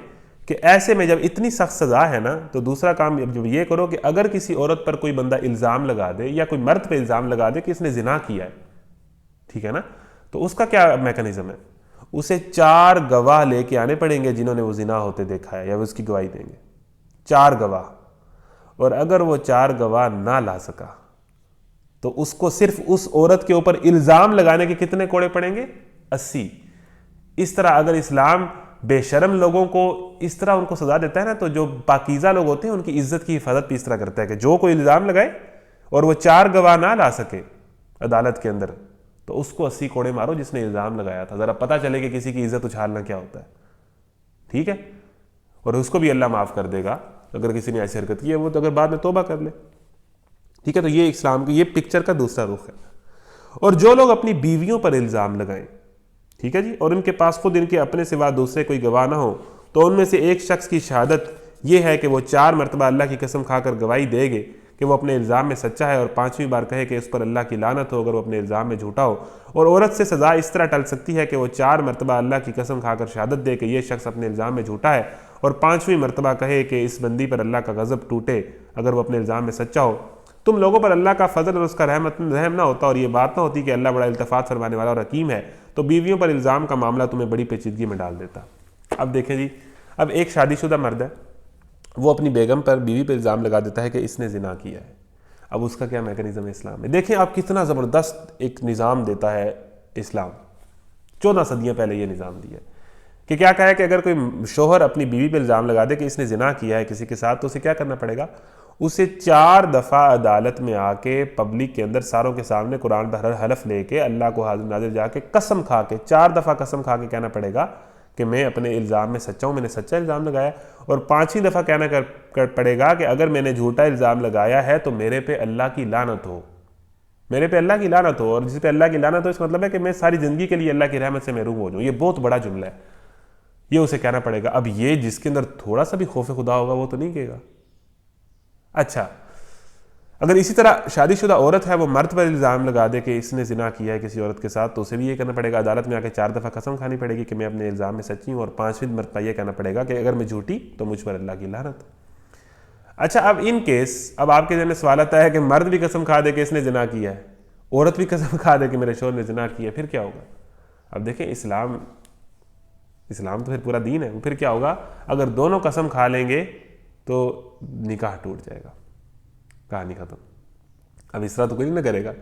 کہ ایسے میں جب اتنی سخت سزا ہے نا، تو دوسرا کام جب یہ کرو کہ اگر کسی عورت پر کوئی بندہ الزام لگا دے یا کوئی مرد پہ الزام لگا دے کہ اس نے زنا کیا ہے، ٹھیک ہے نا، تو اس کا کیا میکانزم ہے، اسے 4 گواہ لے کے آنے پڑیں گے جنہوں نے وہ زنا ہوتے دیکھا ہے، یا وہ اس کی گواہی دیں گے. 4 گواہ. اور اگر وہ 4 گواہ نہ لا سکا تو اس کو صرف اس عورت کے اوپر الزام لگانے کے کتنے کوڑے پڑیں گے؟ 80. اس طرح اگر اسلام بے شرم لوگوں کو اس طرح ان کو سزا دیتا ہے نا، تو جو پاکیزہ لوگ ہوتے ہیں ان کی عزت کی حفاظت بھی اس طرح کرتا ہے کہ جو کوئی الزام لگائے اور وہ 4 گواہ نہ لا سکے عدالت کے اندر، تو اس کو 80 کوڑے مارو جس نے الزام لگایا تھا. ذرا پتہ چلے کہ کسی کی عزت اچھالنا کیا ہوتا ہے. ٹھیک ہے، اور اس کو بھی اللہ معاف کر دے گا اگر کسی نے ایسی حرکت کی ہے، وہ تو اگر بعد میں توبہ کر لے. ٹھیک ہے، تو یہ اسلام کی یہ پکچر کا دوسرا رخ ہے. اور جو لوگ اپنی بیویوں پر الزام لگائیں، ٹھیک ہے جی، اور ان کے پاس خود ان کے اپنے سوا دوسرے کوئی گواہ نہ ہو، تو ان میں سے ایک شخص کی شہادت یہ ہے کہ وہ 4 مرتبہ اللہ کی قسم کھا کر گواہی دے گے کہ وہ اپنے الزام میں سچا ہے، اور 5ویں بار کہے کہ اس پر اللہ کی لعنت ہو اگر وہ اپنے الزام میں جھوٹا ہو۔ اور عورت سے سزا اس طرح ٹل سکتی ہے کہ وہ 4 مرتبہ اللہ کی قسم کھا کر شہادت دے کہ یہ شخص اپنے الزام میں جھوٹا ہے، اور 5ویں مرتبہ کہے کہ اس بندی پر اللہ کا غضب ٹوٹے اگر وہ اپنے الزام میں سچا ہو۔ تم لوگوں پر اللہ کا فضل اور اس کا رحم نہ ہوتا، اور یہ بات نہ ہوتی کہ اللہ بڑا التفات فرمانے والا اور حکیم ہے، تو بیویوں پر الزام کا معاملہ تمہیں بڑی پیچیدگی میں ڈال دیتا۔ اب دیکھیں جی، اب ایک شادی شدہ مرد ہے، وہ اپنی بیگم پر، بیوی پر الزام لگا دیتا ہے کہ اس نے زنا کیا ہے۔ اب اس کا کیا میکانزم ہے اسلام میں؟ دیکھیں آپ کتنا زبردست ایک نظام دیتا ہے اسلام۔ 14 صدیاں پہلے یہ نظام دیا ہے کہ کیا کہا ہے کہ اگر کوئی شوہر اپنی بیوی پہ الزام لگا دے کہ اس نے زنا کیا ہے کسی کے ساتھ، تو اسے کیا کرنا پڑے گا؟ اسے 4 دفعہ عدالت میں آ کے پبلک کے اندر ساروں کے سامنے قرآن پر حلف لے کے اللہ کو حاضر ناظر جا کے قسم کھا کے 4 دفعہ قسم کھا کے کہنا پڑے گا کہ میں اپنے الزام میں سچا ہوں، میں نے سچا الزام لگایا، اور 5ویں دفعہ کہنا پڑے گا کہ اگر میں نے جھوٹا الزام لگایا ہے تو میرے پہ اللہ کی لعنت ہو، میرے پہ اللہ کی لعنت ہو۔ اور جس پہ اللہ کی لعنت ہو اس مطلب ہے کہ میں ساری زندگی کے لیے اللہ کی رحمت سے محروم ہو جاؤں۔ یہ بہت بڑا جملہ ہے، یہ اسے کہنا پڑے گا۔ اب یہ جس کے اندر تھوڑا سا بھی خوف خدا ہوگا وہ تو نہیں کہے گا۔ اچھا، اگر اسی طرح شادی شدہ عورت ہے، وہ مرد پر الزام لگا دے کہ اس نے زنا کیا ہے کسی عورت کے ساتھ، تو اسے بھی یہ کہنا پڑے گا، عدالت میں آ کے 4 دفعہ قسم کھانی پڑے گی کہ میں اپنے الزام میں سچی ہوں، اور 5ویں مرتبہ یہ کہنا پڑے گا کہ اگر میں جھوٹی تو مجھ پر اللہ کی لعنت۔ اچھا، اب ان کیس اب آپ کے ذہن میں سوال آتا ہے کہ مرد بھی قسم کھا دے کہ اس نے زنا کیا ہے، عورت بھی قسم کھا دے کہ میرے شوہر نے زنا کیا ہے، پھر کیا ہوگا؟ اب دیکھیں اسلام تو پھر پورا دین ہے، پھر کیا ہوگا؟ اگر دونوں قسم کھا لیں گے تو نکاح ٹوٹ جائے گا، کہانی ختم۔ اب اس طرح تو کوئی نہیں کرے گا،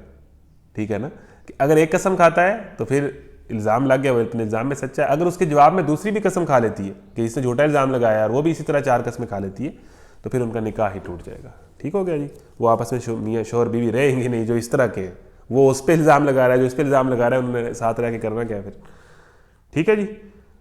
ٹھیک ہے نا؟ کہ اگر ایک قسم کھاتا ہے تو پھر الزام لگ گیا، وہ اپنے الزام میں سچا ہے۔ اگر اس کے جواب میں دوسری بھی قسم کھا لیتی ہے کہ اس نے جھوٹا الزام لگایا ہے، اور وہ بھی اسی طرح 4 قسمیں کھا لیتی ہے، تو پھر ان کا نکاح ہی ٹوٹ جائے گا۔ ٹھیک ہو گیا جی؟ وہ آپس میں میاں شوہر بیوی رہیں گے نہیں جو اس طرح کے، وہ اس پہ الزام لگا رہا ہے، جو اس پہ الزام لگا رہا ہے، انہوں نے ساتھ رہ کے کرنا کیا پھر؟ ٹھیک ہے جی؟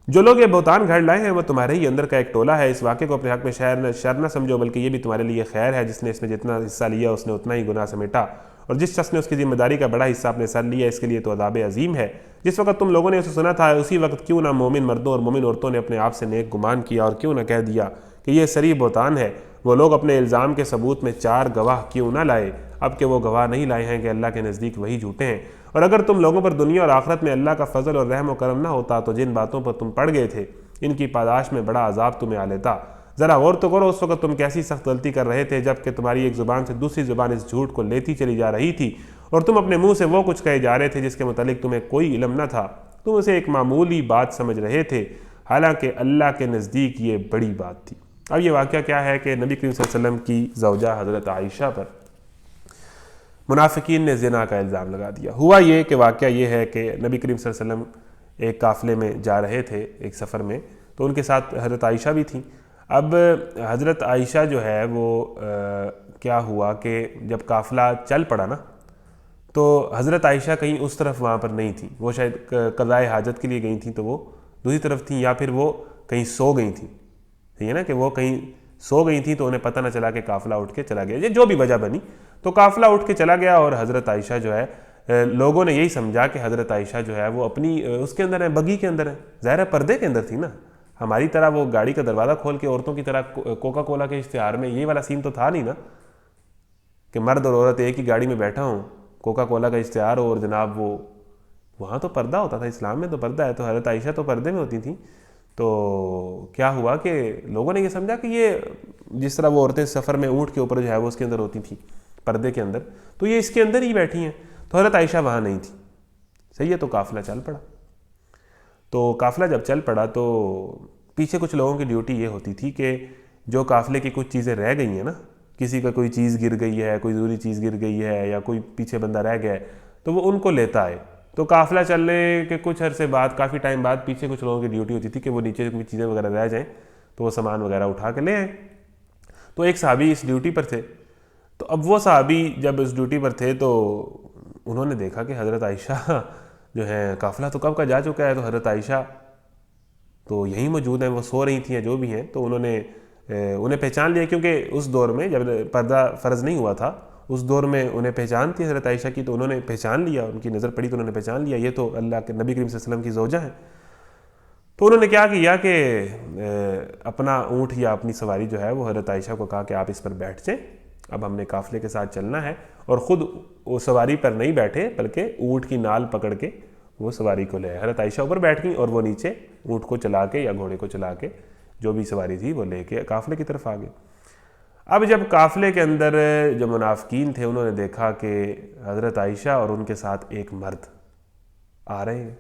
جو لوگ یہ بہتان گھڑ لائے ہیں وہ تمہارے ہی اندر کا ایک ٹولہ ہے، اس واقعے کو اپنے حق میں شر نہ سمجھو، بلکہ یہ بھی تمہارے لیے خیر ہے۔ جس نے اس میں جتنا حصہ لیا اس نے اتنا ہی گناہ سمیٹا، اور جس شخص نے اس کی ذمہ داری کا بڑا حصہ اپنے سر لیا اس کے لیے تو عذاب عظیم ہے۔ جس وقت تم لوگوں نے اسے سنا تھا اسی وقت کیوں نہ مومن مردوں اور مومن عورتوں نے اپنے آپ سے نیک گمان کیا، اور کیوں نہ کہہ دیا کہ یہ صریح بہتان ہے۔ وہ لوگ اپنے الزام کے ثبوت میں 4 گواہ کیوں نہ لائے، اب کہ وہ گواہ نہیں لائے ہیں کہ اللہ کے نزدیک وہی جھوٹے ہیں۔ اور اگر تم لوگوں پر دنیا اور آخرت میں اللہ کا فضل اور رحم و کرم نہ ہوتا تو جن باتوں پر تم پڑ گئے تھے ان کی پاداش میں بڑا عذاب تمہیں آ لیتا۔ ذرا غور تو کرو، اس وقت تم کیسی سخت غلطی کر رہے تھے جب کہ تمہاری ایک زبان سے دوسری زبان اس جھوٹ کو لیتی چلی جا رہی تھی، اور تم اپنے منہ سے وہ کچھ کہے جا رہے تھے جس کے متعلق تمہیں کوئی علم نہ تھا، تم اسے ایک معمولی بات سمجھ رہے تھے، حالانکہ اللہ کے نزدیک یہ بڑی بات تھی۔ اب یہ واقعہ کیا ہے کہ نبی کریم صلی اللہ علیہ وسلم کی زوجہ حضرت عائشہ پر منافقین نے زنا کا الزام لگا دیا۔ ہوا یہ کہ واقعہ یہ ہے کہ نبی کریم صلی اللہ علیہ وسلم ایک قافلے میں جا رہے تھے، ایک سفر میں، تو ان کے ساتھ حضرت عائشہ بھی تھیں۔ اب حضرت عائشہ جو ہے وہ کیا ہوا کہ جب قافلہ چل پڑا نا، تو حضرت عائشہ کہیں اس طرف وہاں پر نہیں تھیں، وہ شاید قضائے حاجت کے لیے گئی تھیں، تو وہ دوسری طرف تھیں، یا پھر وہ کہیں سو گئی تھیں، ٹھیک ہے نا، کہ وہ کہیں سو گئی تھیں تو انہیں پتہ نہ چلا کہ قافلہ اٹھ کے چلا گیا، یہ جو بھی وجہ بنی، تو قافلہ اٹھ کے چلا گیا، اور حضرت عائشہ جو ہے لوگوں نے یہی سمجھا کہ حضرت عائشہ جو ہے وہ اپنی اس کے اندر ہے، بگی کے اندر ہے، ظاہر ہے پردے کے اندر تھی نا، ہماری طرح وہ گاڑی کا دروازہ کھول کے عورتوں کی طرح کوکا کولا کے اشتہار میں یہ والا سین تو تھا نہیں نا کہ مرد اور عورت ایک ہی گاڑی میں بیٹھا ہوں، کوکا کولا کا اشتہار ہو، اور جناب وہ وہاں تو پردہ ہوتا تھا، اسلام میں تو پردہ ہے، تو حضرت عائشہ تو پردے میں ہوتی تھیں۔ تو کیا ہوا کہ لوگوں نے یہ سمجھا کہ یہ جس طرح وہ عورتیں سفر میں اونٹ کے اوپر جو ہے وہ اس کے اندر ہوتی تھیں پردے کے اندر، تو یہ اس کے اندر ہی بیٹھی ہیں، تو حضرت عائشہ وہاں نہیں تھی، صحیح ہے، تو قافلہ چل پڑا۔ تو قافلہ جب چل پڑا تو پیچھے کچھ لوگوں کی ڈیوٹی یہ ہوتی تھی کہ جو قافلے کی کچھ چیزیں رہ گئی ہیں نا، کسی کا کوئی چیز گر گئی ہے، کوئی ضروری چیز گر گئی ہے، یا کوئی پیچھے بندہ رہ گیا ہے، تو وہ ان کو لیتا ہے۔ تو قافلہ چلنے کے کچھ عرصے بعد، کافی ٹائم بعد، پیچھے کچھ لوگوں کی ڈیوٹی ہوتی تھی کہ وہ نیچے کوئی چیزیں وغیرہ رہ جائیں تو وہ سامان وغیرہ اٹھا کے لے آئیں۔ تو ایک صحابی اس ڈیوٹی پر تھے، تو اب وہ صحابی جب اس ڈیوٹی پر تھے تو انہوں نے دیکھا کہ حضرت عائشہ جو ہے قافلہ تو کب کا جا چکا ہے، تو حضرت عائشہ تو یہیں موجود ہیں، وہ سو رہی تھیں یا جو بھی ہیں، تو انہیں پہچان لیا، کیونکہ اس دور میں جب پردہ فرض نہیں ہوا تھا اس دور میں انہیں پہچان تھی حضرت عائشہ کی، تو انہوں نے پہچان لیا، ان کی نظر پڑی تو انہوں نے پہچان لیا یہ تو اللہ کے نبی کریم صلی اللہ علیہ وسلم کی زوجہ ہیں۔ تو انہوں نے کیا کیا کہ اپنا اونٹ یا اپنی سواری جو ہے وہ حضرت عائشہ کو کہا کہ آپ اس پر بیٹھ جائیں، اب ہم نے قافلے کے ساتھ چلنا ہے، اور خود وہ سواری پر نہیں بیٹھے بلکہ اونٹ کی نال پکڑ کے وہ سواری کو لے آئے۔ حضرت عائشہ اوپر بیٹھ گئیں اور وہ نیچے اونٹ کو چلا کے یا گھوڑے کو چلا کے جو بھی سواری تھی وہ لے کے قافلے کی طرف آ گئے۔ اب جب قافلے کے اندر جو منافقین تھے انہوں نے دیکھا کہ حضرت عائشہ اور ان کے ساتھ ایک مرد آ رہے ہیں،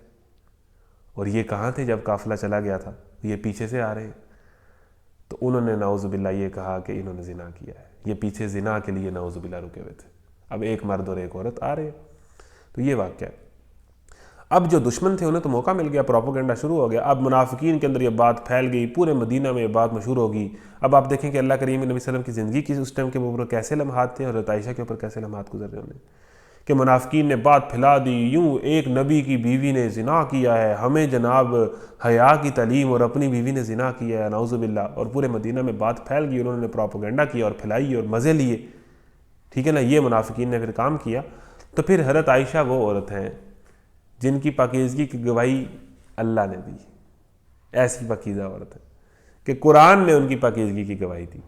اور یہ کہاں تھے جب قافلہ چلا گیا تھا، یہ پیچھے سے آ رہے ہیں، تو انہوں نے نعوذ باللہ یہ کہا کہ انہوں نے زنا کیا ہے، یہ پیچھے زنا کے لیے نعوذ باللہ رکے ہوئے تھے، اب ایک مرد اور ایک عورت آ رہے ہیں۔ تو یہ واقعہ ہے۔ اب جو دشمن تھے انہیں تو موقع مل گیا، پروپیگنڈا شروع ہو گیا، اب منافقین کے اندر یہ بات پھیل گئی، پورے مدینہ میں یہ بات مشہور ہوگی۔ اب آپ دیکھیں کہ اللہ کریم نبی صلی اللہ علیہ وسلم کی زندگی کی اس ٹائم کے اوپر کیسے لمحات تھے، حضرت عائشہ کے اوپر کیسے لمحات گزر رہے ہونے، کہ منافقین نے بات پھیلا دی، یوں ایک نبی کی بیوی نے زنا کیا ہے، ہمیں جناب حیا کی تعلیم اور اپنی بیوی نے زنا کیا ہے، نعوذ باللہ، اور پورے مدینہ میں بات پھیل گئی، انہوں نے پروپیگنڈا کیا اور پھیلائی اور مزے لیے، ٹھیک ہے نا، یہ منافقین نے پھر کام کیا۔ تو پھر حضرت عائشہ وہ عورت ہیں جن کی پاکیزگی کی گواہی اللہ نے دی، ایسی پاکیزہ عورت ہے کہ قرآن نے ان کی پاکیزگی کی گواہی دی،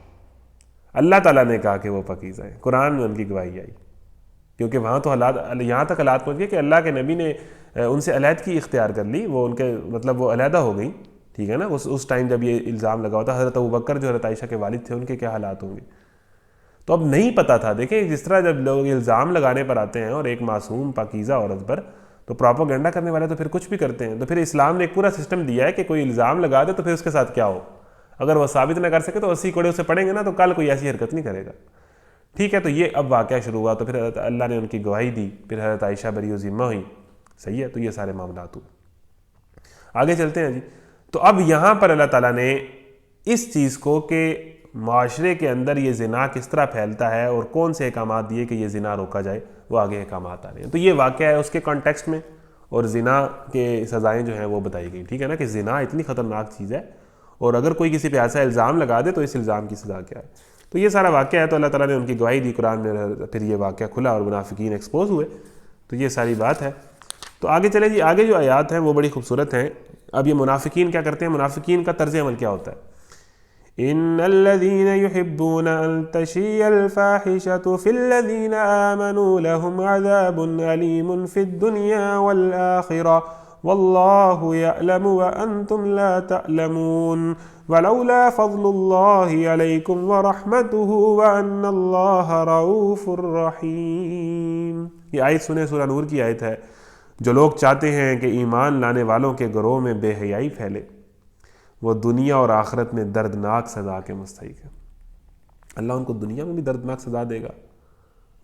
اللہ تعالیٰ نے کہا کہ وہ پاکیزہ ہے، قرآن میں ان کی گواہی آئی، کیونکہ وہاں تو حالات یہاں تک حالات پہنچ گئے کہ اللہ کے نبی نے ان سے علیحدگی اختیار کر لی، وہ ان کے مطلب وہ علیحدہ ہو گئیں، ٹھیک ہے نا، اس ٹائم جب یہ الزام لگا ہوتا، حضرت ابوبکر جو حضرت عائشہ کے والد تھے ان کے کیا حالات ہوں گے۔ تو اب نہیں پتہ تھا، دیکھیں جس طرح جب لوگ الزام لگانے پر آتے ہیں اور ایک معصوم پاکیزہ عورت پر، تو پروپیگنڈا کرنے والے تو پھر کچھ بھی کرتے ہیں۔ تو پھر اسلام نے ایک پورا سسٹم دیا ہے کہ کوئی الزام لگا دے تو پھر اس کے ساتھ کیا ہو، اگر وہ ثابت نہ کر سکے تو 80 کوڑے اسے پڑیں گے نا، تو کل کوئی ایسی حرکت نہیں کرے گا، ٹھیک ہے۔ تو یہ اب واقعہ شروع ہوا، تو پھر حضرت اللہ نے ان کی گواہی دی، پھر حضرت عائشہ بری و ذمہ ہوئی، صحیح ہے۔ تو یہ سارے معاملات ہوئے، آگے چلتے ہیں جی۔ تو اب یہاں پر اللہ تعالیٰ نے اس چیز کو کہ معاشرے کے اندر یہ زنا کس طرح پھیلتا ہے اور کون سے احکامات دیے کہ یہ زنا روکا جائے، وہ آگے احکامات آ رہے ہیں۔ تو یہ واقعہ ہے اس کے کانٹیکسٹ میں، اور زنا کے سزائیں جو ہیں وہ بتائی گئی، ٹھیک ہے نا، کہ زنا اتنی خطرناک چیز ہے، اور اگر کوئی کسی پہ ایسا الزام لگا دے تو اس الزام کی سزا کیا ہے۔ تو یہ سارا واقعہ ہے، تو اللہ تعالیٰ نے ان کی گواہی دی قرآن میں، پھر یہ واقعہ کھلا اور منافقین ایکسپوز ہوئے، تو یہ ساری بات ہے۔ تو آگے چلیں جی، آگے جو آیات ہیں وہ بڑی خوبصورت ہیں۔ اب یہ منافقین کیا کرتے ہیں، منافقین کا طرز عمل کیا ہوتا ہے؟ ان الذين يحبون ان تشيع الفاحشة في الذين آمنوا لهم عذاب أليم في الدنيا والآخرة والله يعلم وأنتم لا تعلمون ولولا فضل الله عليكم ورحمته وأن الله رؤوف رحيم۔ یہ آیت سنیں، سورہ نور کی آیت ہے۔ جو لوگ چاہتے ہیں کہ ایمان لانے والوں کے گروہ میں بے حیائی پھیلے، وہ دنیا اور آخرت میں دردناک سزا کے مستحق ہے۔ اللہ ان کو دنیا میں بھی دردناک سزا دے گا،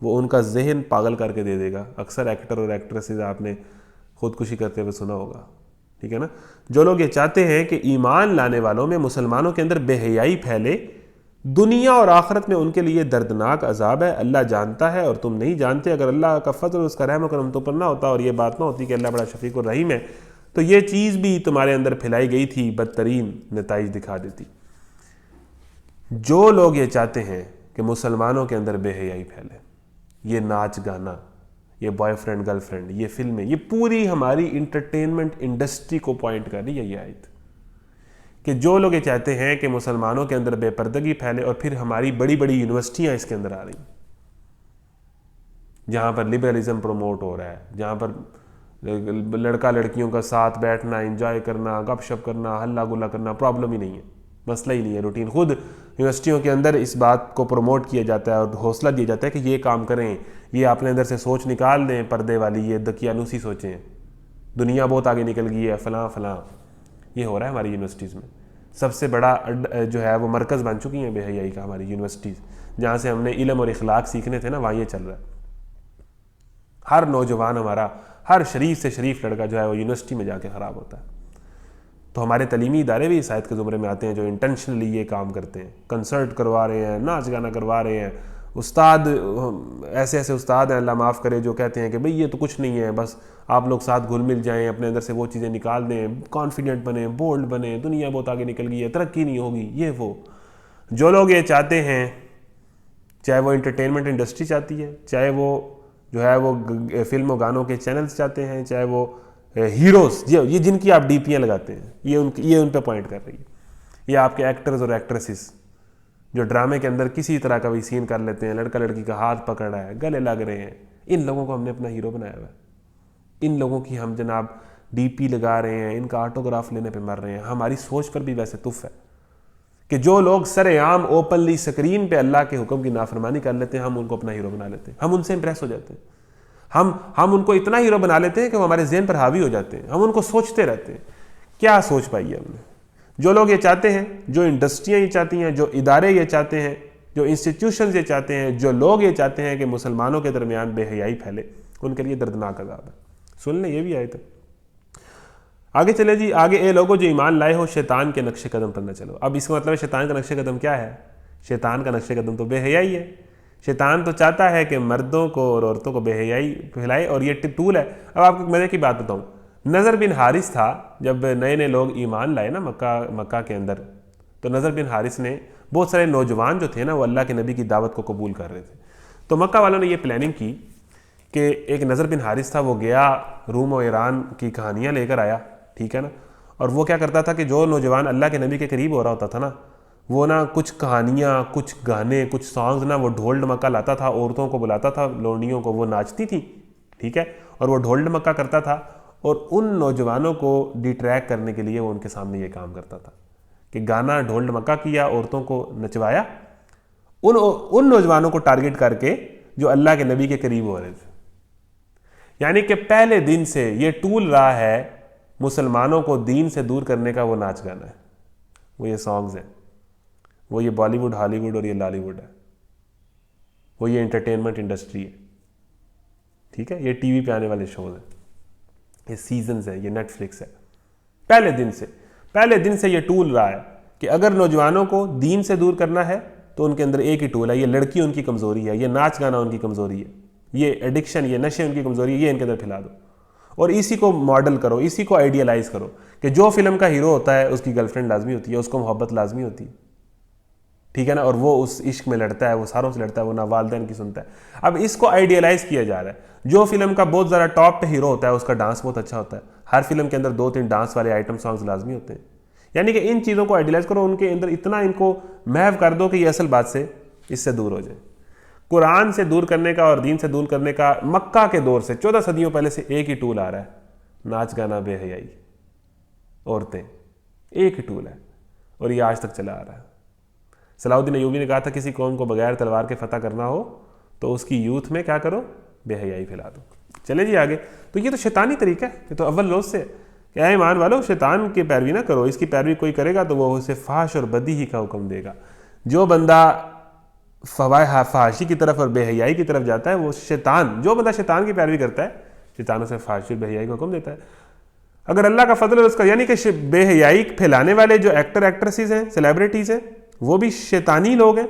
وہ ان کا ذہن پاگل کر کے دے دے گا۔ اکثر ایکٹر اور ایکٹریسز آپ نے خودکشی کرتے ہوئے سنا ہوگا، ٹھیک ہے نا۔ جو لوگ یہ چاہتے ہیں کہ ایمان لانے والوں میں، مسلمانوں کے اندر بے حیائی پھیلے، دنیا اور آخرت میں ان کے لیے دردناک عذاب ہے، اللہ جانتا ہے اور تم نہیں جانتے۔ اگر اللہ کا فضل، اس کا رحم و کرم تم پر نہ ہوتا اور یہ بات نہ ہوتی کہ اللہ بڑا شفیق الرحیم ہے، تو یہ چیز بھی تمہارے اندر پھیلائی گئی تھی، بدترین نتائج دکھا دیتی۔ جو لوگ یہ چاہتے ہیں کہ مسلمانوں کے اندر بے حیائی پھیلے، یہ ناچ گانا، یہ بوائے فرینڈ گرل فرینڈ، یہ فلمیں، یہ پوری ہماری انٹرٹینمنٹ انڈسٹری کو پوائنٹ کر رہی ہے یہ آیت، کہ جو لوگ یہ چاہتے ہیں کہ مسلمانوں کے اندر بے پردگی پھیلے، اور پھر ہماری بڑی بڑی یونیورسٹیاں اس کے اندر آ رہی ہیں جہاں پر لبرلزم پروموٹ ہو رہا ہے، جہاں پر لڑکا لڑکیوں کا ساتھ بیٹھنا، انجوائے کرنا، گپ شپ کرنا، ہلہ گلا کرنا پرابلم ہی نہیں ہے، مسئلہ ہی نہیں ہے، روٹین۔ خود یونیورسٹیوں کے اندر اس بات کو پروموٹ کیا جاتا ہے اور حوصلہ دیا جاتا ہے کہ یہ کام کریں، یہ اپنے اندر سے سوچ نکال دیں پردے والی، یہ دقیانوسی سوچیں، دنیا بہت آگے نکل گئی ہے، فلاں فلاں۔ یہ ہو رہا ہے ہماری یونیورسٹیز میں، سب سے بڑا جو ہے وہ مرکز بن چکی ہیں بے حیائی کا ہماری یونیورسٹیز، جہاں سے ہم نے علم اور اخلاق سیکھنے تھے نا، وہاں یہ چل رہا ہے۔ ہر نوجوان ہمارا، ہر شریف سے شریف لڑکا جو ہے وہ یونیورسٹی میں جا کے خراب ہوتا ہے۔ تو ہمارے تعلیمی ادارے بھی اس آیت کے زمرے میں آتے ہیں جو انٹینشنلی یہ کام کرتے ہیں، کنسرٹ کروا رہے ہیں، ناچ گانا کروا رہے ہیں۔ استاد ایسے ایسے استاد ہیں، اللہ معاف کرے، جو کہتے ہیں کہ بھئی یہ تو کچھ نہیں ہے، بس آپ لوگ ساتھ گھل مل جائیں، اپنے اندر سے وہ چیزیں نکال دیں، کانفیڈنٹ بنیں، بولڈ بنیں، دنیا بہت آگے نکل گئی ہے، ترقی نہیں ہوگی، یہ وہ۔ جو لوگ یہ چاہتے ہیں چاہے وہ انٹرٹینمنٹ انڈسٹری چاہتی ہے، چاہے وہ جو ہے وہ فلم و گانوں کے چینلز چاہتے ہیں، چاہے وہ ہیروز، یہ جن کی آپ ڈی پیاں لگاتے ہیں، یہ ان پہ پوائنٹ کر رہی ہے. یہ آپ کے ایکٹرز اور ایکٹریسز جو ڈرامے کے اندر کسی طرح کا بھی سین کر لیتے ہیں، لڑکا لڑکی کا ہاتھ پکڑ رہا ہے، گلے لگ رہے ہیں، ان لوگوں کو ہم نے اپنا ہیرو بنایا ہوا ہے. ان لوگوں کی ہم جناب ڈی پی لگا رہے ہیں، ان کا آٹوگراف لینے پہ مر رہے ہیں. ہماری سوچ پر بھی ویسے تف ہے کہ جو لوگ سر عام اوپنلی اسکرین پہ اللہ کے حکم کی نافرمانی کر لیتے ہیں، ہم ان کو اپنا ہیرو بنا لیتے ہیں. ہم ان سے امپریس ہو جاتے ہیں. ہم ان کو اتنا ہیرو بنا لیتے ہیں کہ وہ ہمارے ذہن پر حاوی ہو جاتے ہیں. ہم ان کو سوچتے رہتے ہیں. کیا سوچ پائی ہے ہم نے؟ جو لوگ یہ چاہتے ہیں، جو انڈسٹریاں یہ چاہتی ہیں، جو ادارے یہ چاہتے ہیں، جو انسٹیٹیوشنز یہ چاہتے ہیں، جو لوگ یہ چاہتے ہیں کہ مسلمانوں کے درمیان بے حیائی پھیلے، ان کے لیے دردناک عذاب ہے. سن لیں، یہ بھی آیت ہے. آگے چلے جی. آگے اے لوگوں جو ایمان لائے ہو، شیطان کے نقش قدم پر نہ چلو. اب اس کا مطلب ہے شیطان کا نقش قدم کیا ہے؟ شیطان کا نقش قدم تو بے حیائی ہے. شیطان تو چاہتا ہے کہ مردوں کو اور عورتوں کو بے حیائی پھیلائے، اور یہ ٹول ہے. اب آپ کو مزے کی بات بتاؤں، نضر بن حارث تھا جب نئے نئے لوگ ایمان لائے نا مکہ کے اندر، تو نضر بن حارث نے بہت سارے نوجوان جو تھے نا، وہ اللہ کے نبی کی دعوت کو قبول کر رہے تھے. تو مکہ والوں نے یہ پلاننگ کی کہ ایک نضر بن حارث تھا، وہ گیا روم و ایران کی کہانیاں لے کر آیا، ٹھیک ہے نا. اور وہ کیا کرتا تھا کہ جو نوجوان اللہ کے نبی کے قریب ہو رہا ہوتا تھا نا، وہ نا کچھ کہانیاں، کچھ گانے، کچھ سانگز نا وہ ڈھول ڈمکا لاتا تھا، عورتوں کو بلاتا تھا، لونڈیوں کو، وہ ناچتی تھیں، ٹھیک ہے، اور وہ ڈھول ڈمکا کرتا تھا. اور ان نوجوانوں کو ڈیٹریکٹ کرنے کے لیے وہ ان کے سامنے یہ کام کرتا تھا کہ گانا ڈھول ڈمکا کیا، عورتوں کو نچوایا، ان نوجوانوں کو ٹارگٹ کر کے جو اللہ کے نبی کے قریب ہو رہے تھے. یعنی کہ پہلے دن سے یہ ٹول رہا ہے مسلمانوں کو دین سے دور کرنے کا. وہ ناچ گانا ہے، وہ یہ سانگز ہیں، وہ یہ بالی ووڈ، ہالی ووڈ اور یہ لالی ووڈ ہے، وہ یہ انٹرٹینمنٹ انڈسٹری ہے، ٹھیک ہے، یہ ٹی وی پہ آنے والے شوز ہیں، یہ سیزنز ہیں، یہ نیٹ فلکس ہے. پہلے دن سے یہ ٹول رہا ہے کہ اگر نوجوانوں کو دین سے دور کرنا ہے تو ان کے اندر ایک ہی ٹول ہے، یہ لڑکی ان کی کمزوری ہے، یہ ناچ گانا ان کی کمزوری ہے، یہ ایڈکشن، یہ نشے ان کی کمزوری ہے، یہ ان کے اندر پھیلا دو اور اسی کو ماڈل کرو، اسی کو آئیڈیالائز کرو کہ جو فلم کا ہیرو ہوتا ہے اس کی گرل فرینڈ لازمی ہوتی ہے، اس کو محبت لازمی ہوتی ہے، ٹھیک ہے نا، اور وہ اس عشق میں لڑتا ہے، وہ ساروں سے لڑتا ہے، وہ نہ والدین کی سنتا ہے. اب اس کو آئیڈیالائز کیا جا رہا ہے. جو فلم کا بہت زیادہ ٹاپ پہ ہیرو ہوتا ہے اس کا ڈانس بہت اچھا ہوتا ہے، ہر فلم کے اندر 2-3 ڈانس والے آئٹم سانگز لازمی ہوتے ہیں. یعنی کہ ان چیزوں کو آئیڈیالائز کرو، ان کے اندر اتنا ان کو محو کر دو کہ یہ اصل بات سے اس سے دور ہو جائے. قرآن سے دور کرنے کا اور دین سے دور کرنے کا مکہ کے دور سے 14 صدیوں پہلے سے ایک ہی ٹول آ رہا ہے، ناچ گانا، بے حیائی، عورتیں، ایک ہی ٹول ہے اور یہ آج تک چلا آ رہا ہے. صلاح الدین ایوبی نے کہا تھا کسی قوم کو بغیر تلوار کے فتح کرنا ہو تو اس کی یوتھ میں کیا کرو؟ بے حیائی پھیلا دو. چلے جی آگے. تو یہ تو شیطانی طریقہ ہے، یہ تو اول روز سے کہ اے ایمان والو شیطان کی پیروی نہ کرو. اس کی پیروی کوئی کرے گا تو وہ اسے فحش اور بدی ہی کا حکم دے گا. جو بندہ فحاشی کی طرف اور بے حیائی کی طرف جاتا ہے وہ شیطان، جو بندہ شیطان کی پیروی کرتا ہے شیطان اسے فحاشی اور بے حیائی کا حکم دیتا ہے. اگر اللہ کا فضل ہے اس کا، یعنی کہ بے حیائی پھیلانے والے جو ایکٹر ایکٹریسز ہیں، سیلیبریٹیز ہیں، وہ بھی شیطانی لوگ ہیں،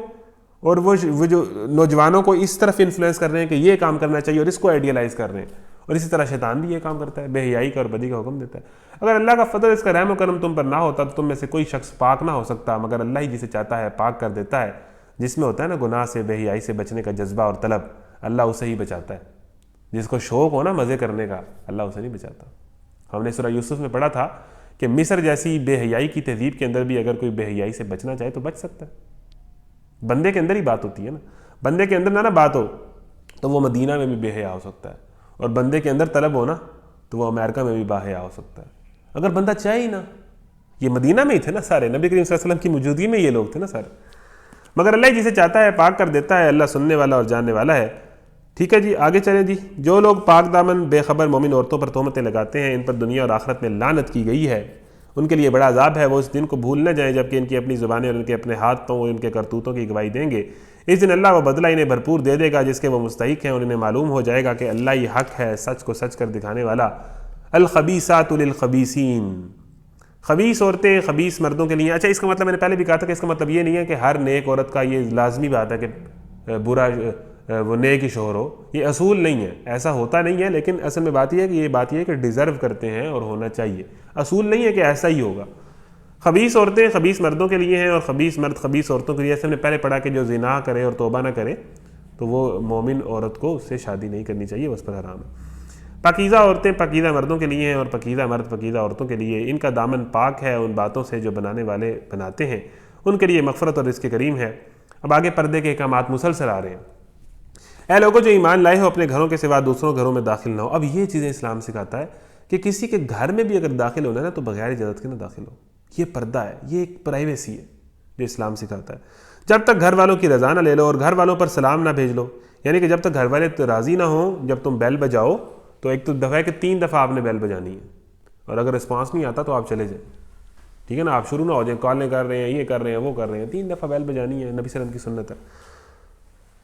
اور وہ جو نوجوانوں کو اس طرف انفلوئنس کر رہے ہیں کہ یہ کام کرنا چاہیے اور اس کو آئیڈیالائز کر رہے ہیں. اور اسی طرح شیطان بھی یہ کام کرتا ہے، بے حیائی کا اور بدی کا حکم دیتا ہے. اگر اللہ کا فضل، اس کا رحم و کرم تم پر نہ ہوتا تو تم میں سے کوئی شخص پاک نہ ہو سکتا، مگر اللہ ہی جسے چاہتا ہے پاک کر دیتا ہے. جس میں ہوتا ہے نا گناہ سے، بے حیائی سے بچنے کا جذبہ اور طلب، اللہ اسے ہی بچاتا ہے. جس کو شوق ہو نا مزے کرنے کا، اللہ اسے نہیں بچاتا. ہم نے سورہ یوسف میں پڑھا تھا کہ مصر جیسی بے حیائی کی تہذیب کے اندر بھی اگر کوئی بے حیائی سے بچنا چاہے تو بچ سکتا ہے. بندے کے اندر ہی بات ہوتی ہے نا، بندے کے اندر نہ بات ہو تو وہ مدینہ میں بھی بے حیا ہو سکتا ہے، اور بندے کے اندر طلب ہو نا تو وہ امریکہ میں بھی با حیا ہو سکتا ہے. اگر بندہ چاہے ہی نا. یہ مدینہ میں ہی تھے نا سارے، نبی کریم صلی اللہ علیہ وسلم کی موجودگی میں یہ لوگ تھے نا سارے. مگر اللہ جسے چاہتا ہے پاک کر دیتا ہے، اللہ سننے والا اور جاننے والا ہے. ٹھیک ہے جی آگے چلیں جی. جو لوگ پاک دامن بے خبر مومن عورتوں پر تہمتیں لگاتے ہیں، ان پر دنیا اور آخرت میں لعنت کی گئی ہے. ان کے لیے بڑا عذاب ہے، وہ اس دن کو بھول نہ جائیں جبکہ ان کی اپنی زبانیں اور ان کے اپنے ہاتھوں اور ان کے کرتوتوں کی گواہی دیں گے. اس دن اللہ وہ بدلہ انہیں بھرپور دے دے گا جس کے وہ مستحق ہیں، اور انہیں معلوم ہو جائے گا کہ اللہ ہی حق ہے، سچ کو سچ کر دکھانے والا. الخبیثات للخبیثین، خبیث عورتیں خبیث مردوں کے لیے. اچھا اس کا مطلب میں نے پہلے بھی کہا تھا کہ اس کا مطلب یہ نہیں ہے کہ ہر نیک عورت کا یہ لازمی بات ہے کہ برا وہ نیک ہی شوہر ہو. یہ اصول نہیں ہے، ایسا ہوتا نہیں ہے، لیکن اصل میں بات یہ ہے کہ ڈیزرو کرتے ہیں اور ہونا چاہیے. اصول نہیں ہے کہ ایسا ہی ہوگا. خبیث عورتیں خبیث مردوں کے لیے ہیں اور خبیث مرد خبیث عورتوں کے لیے. ایسے ہم نے پہلے پڑھا کہ جو زنا کرے اور توبہ نہ کرے تو وہ مومن عورت کو اس سے شادی نہیں کرنی چاہیے, اس پر حرام ہے. پاکیزہ عورتیں پاکیزہ مردوں کے لیے ہیں اور پاکیزہ مرد پاکیزہ عورتوں کے لیے. ان کا دامن پاک ہے ان باتوں سے جو بنانے والے بناتے ہیں, ان کے لیے مغفرت اور رزق کریم ہے. اب آگے پردے کے احکامات مسلسل آ رہے ہیں. اے لوگوں جو ایمان لائے ہو اپنے گھروں کے سوا دوسروں گھروں میں داخل نہ ہو. اب یہ چیزیں اسلام سکھاتا ہے کہ کسی کے گھر میں بھی اگر داخل ہونا ہے نا تو بغیر اجازت کے نہ داخل ہو. یہ پردہ ہے, یہ ایک پرائیویسی ہے جو اسلام سکھاتا ہے. جب تک گھر والوں کی رضا نہ لے لو اور گھر والوں پر سلام نہ بھیج لو, یعنی کہ جب تک گھر والے راضی نہ ہوں, جب تم بیل بجاؤ تو ایک تو دفعہ کہ 3 دفعہ آپ نے بیل بجانی ہے, اور اگر رسپانس نہیں آتا تو آپ چلے جائیں. ٹھیک ہے نا, آپ شروع نہ ہو جائیں کالیں کر رہے ہیں یہ کر رہے ہیں وہ کر رہے ہیں, 3 دفعہ بیل بجانی ہے, نبی صلی اللہ علیہ وسلم کی سنت ہے.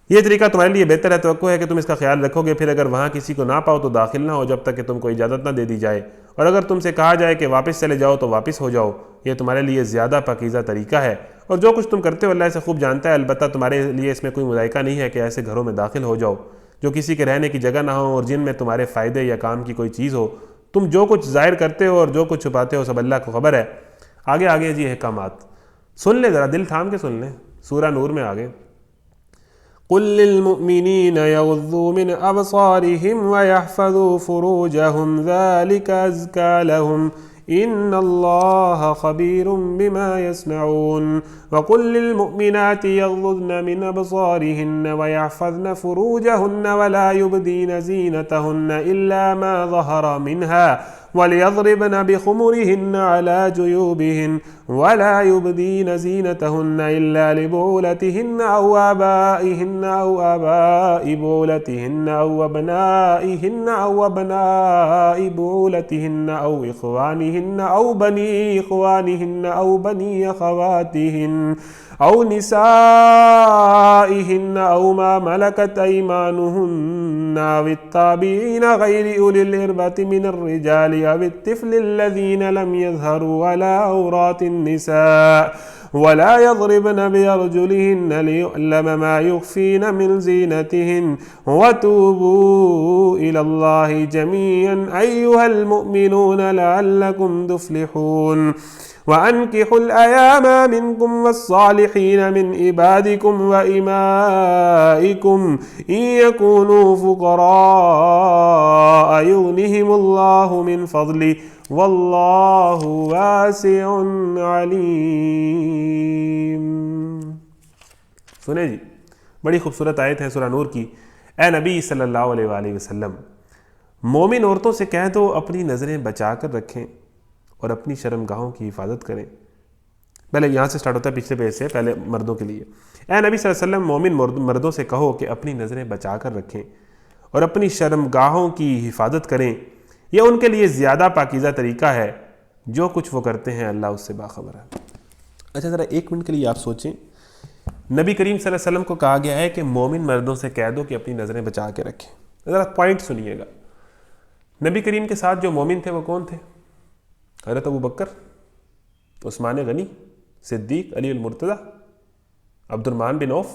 یہ طریقہ تمہارے لیے بہتر ہے, توقع ہے کہ تم اس کا خیال رکھو گے. پھر اگر وہاں کسی کو نہ پاؤ تو داخل نہ ہو جب تک کہ تم کو اجازت نہ دے دی جائے, اور اگر تم سے کہا جائے کہ واپس چلے جاؤ تو واپس ہو جاؤ. یہ تمہارے لیے زیادہ پاکیزہ طریقہ ہے, اور جو کچھ تم کرتے ہو اللہ اسے خوب جانتا ہے. البتہ تمہارے لیے اس میں کوئی مذائقہ نہیں ہے کہ ایسے گھروں میں داخل ہو جاؤ جو کسی کے رہنے کی جگہ نہ ہو اور جن میں تمہارے فائدے یا کام کی کوئی چیز ہو. تم جو کچھ ظاہر کرتے ہو اور جو کچھ چھپاتے ہو سب اللہ کو خبر ہے. آگے جی احکامات سن لیں, ذرا دل تھام کے سن لیں. سورہ نور میں آگے قل للمؤمنین یغضوا من ابصارهم ویحفظوا فروجهم ذلك ازکا لهم ان اللہ خبیر بما یصنعون. وقل للمؤمنات یغضضن من ابصارهن ویحفظن فروجهن ولا يبدین زینتهن الا ما ظهر منها وَلْيَضْرِبْنَ بِخُمُرِهِنَّ عَلَى جُيُوبِهِنَّ وَلَا يُبْدِينَ زِينَتَهُنَّ إِلَّا لِبُعُولَتِهِنَّ أَوْ آبَائِهِنَّ أَوْ آبَاءِ بُعُولَتِهِنَّ أَوْ أَبْنَائِهِنَّ أَوْ أَبْنَاءِ بُعُولَتِهِنَّ أَوْ إِخْوَانِهِنَّ أَوْ بَنِي إِخْوَانِهِنَّ أَوْ بَنِي أَخَوَاتِهِنَّ أَوْ نِسَائِهِنَّ أَوْ مَا مَلَكَتْ أَيْمَانُهُنَّ أَوِ التَّابِعِينَ غَيْرِ أُولِي الْإِرْبَةِ مِنَ الرِّجَالِ أَوِ الطِّفْلِ الَّذِينَ لَمْ يَظْهَرُوا عَلَى عَوْرَاتِ النِّسَاءِ وَلَا يَضْرِبْنَ بِأَرْجُلِهِنَّ لِيُعْلَمَ مَا يُخْفِينَ مِنْ زِينَتِهِنَّ وَتُوبُوا إِلَى اللَّهِ جَمِيعًا أَيُّهَا الْمُؤْمِنُونَ لَعَلَّكُمْ تُفْلِحُونَ. وَأَنكِحُوا الْأَيَامَ مِنكُمْ وَالصَّالِحِينَ مِنْ عِبَادِكُمْ وَإِمَائِكُمْ إِنْ يَكُونُوا فُقَرَاءَ يُغْنِهِمُ اللَّهُ مِنْ فَضْلِهِ وَاللَّهُ وَاسِعٌ عَلِيمٌ. سنیں جی, بڑی خوبصورت آیت ہے سورہ نور کی. اے نبی صلی اللہ علیہ وآلہ وسلم, مومن عورتوں سے کہہ دو اپنی نظریں بچا کر رکھیں اور اپنی شرمگاہوں کی حفاظت کریں. پہلے یہاں سے سٹارٹ ہوتا ہے, پچھلے پیج سے پہلے مردوں کے لیے. اے نبی صلی اللہ علیہ وسلم, مومن مردوں سے کہو کہ اپنی نظریں بچا کر رکھیں اور اپنی شرمگاہوں کی حفاظت کریں. یہ ان کے لیے زیادہ پاکیزہ طریقہ ہے, جو کچھ وہ کرتے ہیں اللہ اس سے باخبر ہے. اچھا ذرا 1 منٹ کے لیے آپ سوچیں, نبی کریم صلی اللہ علیہ وسلم کو کہا گیا ہے کہ مومن مردوں سے کہہ دو کہ اپنی نظریں بچا کے رکھیں. ذرا پوائنٹ سنیے گا. نبی کریم کے ساتھ جو مومن تھے وہ کون تھے؟ حضرت ابو بکر, عثمان غنی, صدیق, علی المرتضیٰ, عبد الرحمن بن عوف.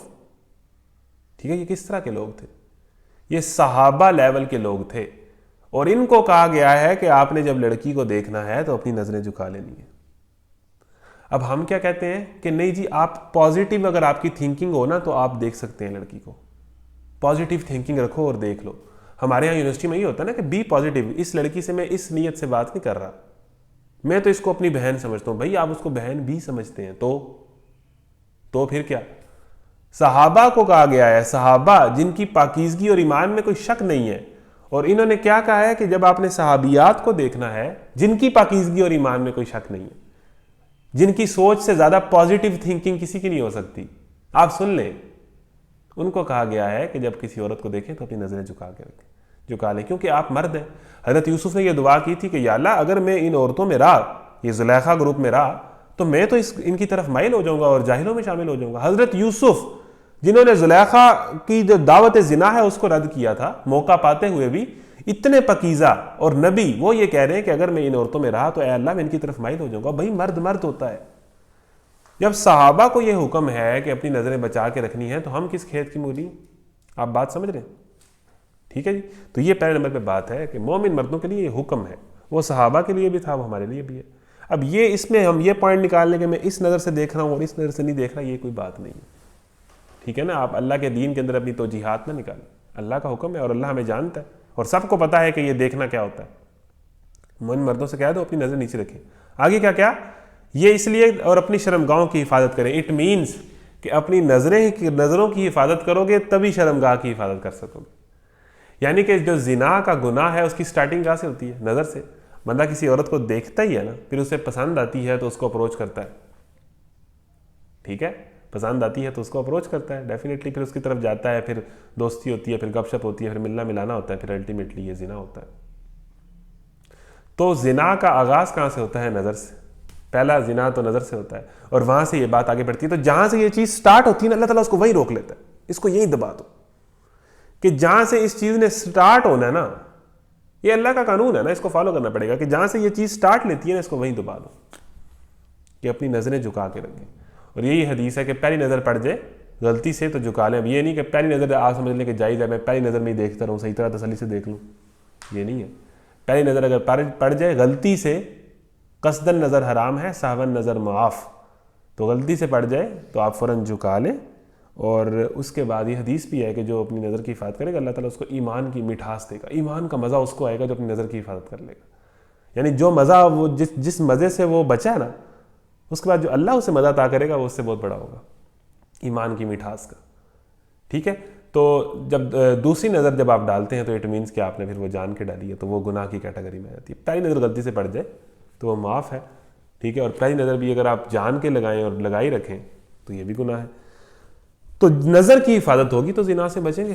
ٹھیک ہے, یہ کس طرح کے لوگ تھے؟ یہ صحابہ لیول کے لوگ تھے, اور ان کو کہا گیا ہے کہ آپ نے جب لڑکی کو دیکھنا ہے تو اپنی نظریں جھکا لینی ہے. اب ہم کیا کہتے ہیں کہ نہیں جی, آپ پازیٹیو اگر آپ کی تھنکنگ ہو نا تو آپ دیکھ سکتے ہیں لڑکی کو. پازیٹیو تھنکنگ رکھو اور دیکھ لو. ہمارے یہاں یونیورسٹی میں یہ ہوتا ہے نا کہ بی پازیٹیو, اس لڑکی سے میں اس نیت سے بات نہیں کر رہا, میں تو اس کو اپنی بہن سمجھتا ہوں. بھائی آپ اس کو بہن بھی سمجھتے ہیں تو پھر کیا؟ صحابہ کو کہا گیا ہے, صحابہ جن کی پاکیزگی اور ایمان میں کوئی شک نہیں ہے, اور انہوں نے کیا کہا ہے کہ جب آپ نے صحابیات کو دیکھنا ہے جن کی پاکیزگی اور ایمان میں کوئی شک نہیں ہے, جن کی سوچ سے زیادہ پازیٹیو تھنکنگ کسی کی نہیں ہو سکتی, آپ سن لیں, ان کو کہا گیا ہے کہ جب کسی عورت کو دیکھیں تو اپنی نظریں جھکا کے رکھیں, جھکا لیں, کیونکہ آپ مرد ہیں. حضرت یوسف نے یہ دعا کی تھی کہ یا اللہ اگر میں ان عورتوں میں رہا, یہ زلیخا گروپ میں رہا, تو میں تو ان کی طرف مائل ہو جاؤں گا اور جاہلوں میں شامل ہو جاؤں گا. حضرت یوسف جنہوں نے زلیخا کی جو دعوت زنا ہے اس کو رد کیا تھا, موقع پاتے ہوئے بھی, اتنے پکیزہ اور نبی, وہ یہ کہہ رہے ہیں کہ اگر میں ان عورتوں میں رہا تو اے اللہ میں ان کی طرف مائل ہو جاؤں گا. بھائی مرد ہوتا ہے. جب صحابہ کو یہ حکم ہے کہ اپنی نظریں بچا کے رکھنی ہے تو ہم کس کھیت کی مولی؟ آپ بات سمجھ رہے ہیں؟ ٹھیک ہے جی. تو یہ پہلے نمبر پہ بات ہے کہ مومن مردوں کے لیے یہ حکم ہے, وہ صحابہ کے لیے بھی تھا, وہ ہمارے لیے بھی ہے. اب یہ اس میں ہم یہ پوائنٹ نکال لیں کہ میں اس نظر سے دیکھ رہا ہوں اور اس نظر سے نہیں دیکھ رہا، یہ کوئی بات نہیں ہے، ٹھیک ہے نا. آپ اللہ کے دین کے اندر اپنی توجیحات نہ نکالیں. اللہ کا حکم ہے اور اللہ ہمیں جانتا ہے اور سب کو پتا ہے کہ یہ دیکھنا کیا ہوتا ہے. مومن مردوں سے کہہ دو اپنی نظر نیچے رکھیں. آگے کیا یہ اس لیے اور اپنی شرمگاہوں کی حفاظت کریں. اٹ مینس کہ اپنی نظروں کی حفاظت کرو گے تبھی شرمگاہ کی حفاظت کر سکو گے. یعنی کہ جو زنا کا گناہ ہے اس کی سٹارٹنگ کہاں سے ہوتی ہے؟ نظر سے. بندہ کسی عورت کو دیکھتا ہی ہے نا، پھر اسے پسند آتی ہے تو اس کو اپروچ کرتا ہے، ٹھیک ہے، پسند آتی ہے تو اس کو اپروچ کرتا ہے ڈیفینیٹلی، پھر اس کی طرف جاتا ہے، پھر دوستی ہوتی ہے، پھر گپ شپ ہوتی ہے، پھر ملنا ملانا ہوتا ہے، پھر الٹیمیٹلی یہ زنا ہوتا ہے. تو زنا کا آغاز کہاں سے ہوتا ہے؟ نظر سے. پہلا زنا تو نظر سے ہوتا ہے اور وہاں سے یہ بات آگے بڑھتی ہے. تو جہاں سے یہ چیز سٹارٹ ہوتی ہے نا، اللہ تعالیٰ اس کو وہیں روک لیتا ہے. اس کو یہی دبا دو کہ جہاں سے اس چیز نے سٹارٹ ہونا ہے نا، یہ اللہ کا قانون ہے نا، اس کو فالو کرنا پڑے گا کہ جہاں سے یہ چیز سٹارٹ لیتی ہے نا، اس کو وہیں دبا دو کہ اپنی نظریں جھکا کے رکھیں. اور یہی حدیث ہے کہ پہلی نظر پڑ جائے غلطی سے تو جھکا لیں. اب یہ نہیں کہ پہلی نظر آپ سمجھ لیں کہ جائز ہے، میں پہلی نظر میں ہی دیکھتا رہوں، صحیح طرح تسلی سے دیکھ لوں، یہ نہیں ہے. پہلی نظر اگر پڑ جائے غلطی سے، قصدن نظر حرام ہے، سہون نظر معاف، تو غلطی سے پڑ جائے تو آپ فوراً جھکا لیں. اور اس کے بعد یہ حدیث بھی ہے کہ جو اپنی نظر کی حفاظت کرے گا اللہ تعالیٰ اس کو ایمان کی مٹھاس دے گا. ایمان کا مزہ اس کو آئے گا جو اپنی نظر کی حفاظت کر لے گا. یعنی جو مزہ وہ جس مزے سے وہ بچا ہے نا، اس کے بعد جو اللہ اسے مزہ عطا کرے گا وہ اس سے بہت بڑا ہوگا، ایمان کی مٹھاس کا. ٹھیک ہے. تو جب دوسری نظر جب آپ ڈالتے ہیں تو اٹ مینس کہ آپ نے پھر وہ جان کے ڈالی ہے، تو وہ گناہ کی کیٹیگری میں آتی ہے. پہلی نظر غلطی سے پڑ جائے تو وہ معاف ہے، ٹھیک ہے. اور پہلی نظر بھی اگر آپ جان کے لگائیں اور لگائی رکھیں تو یہ بھی گناہ ہے. تو نظر کی حفاظت ہوگی تو زنا سے بچیں گے.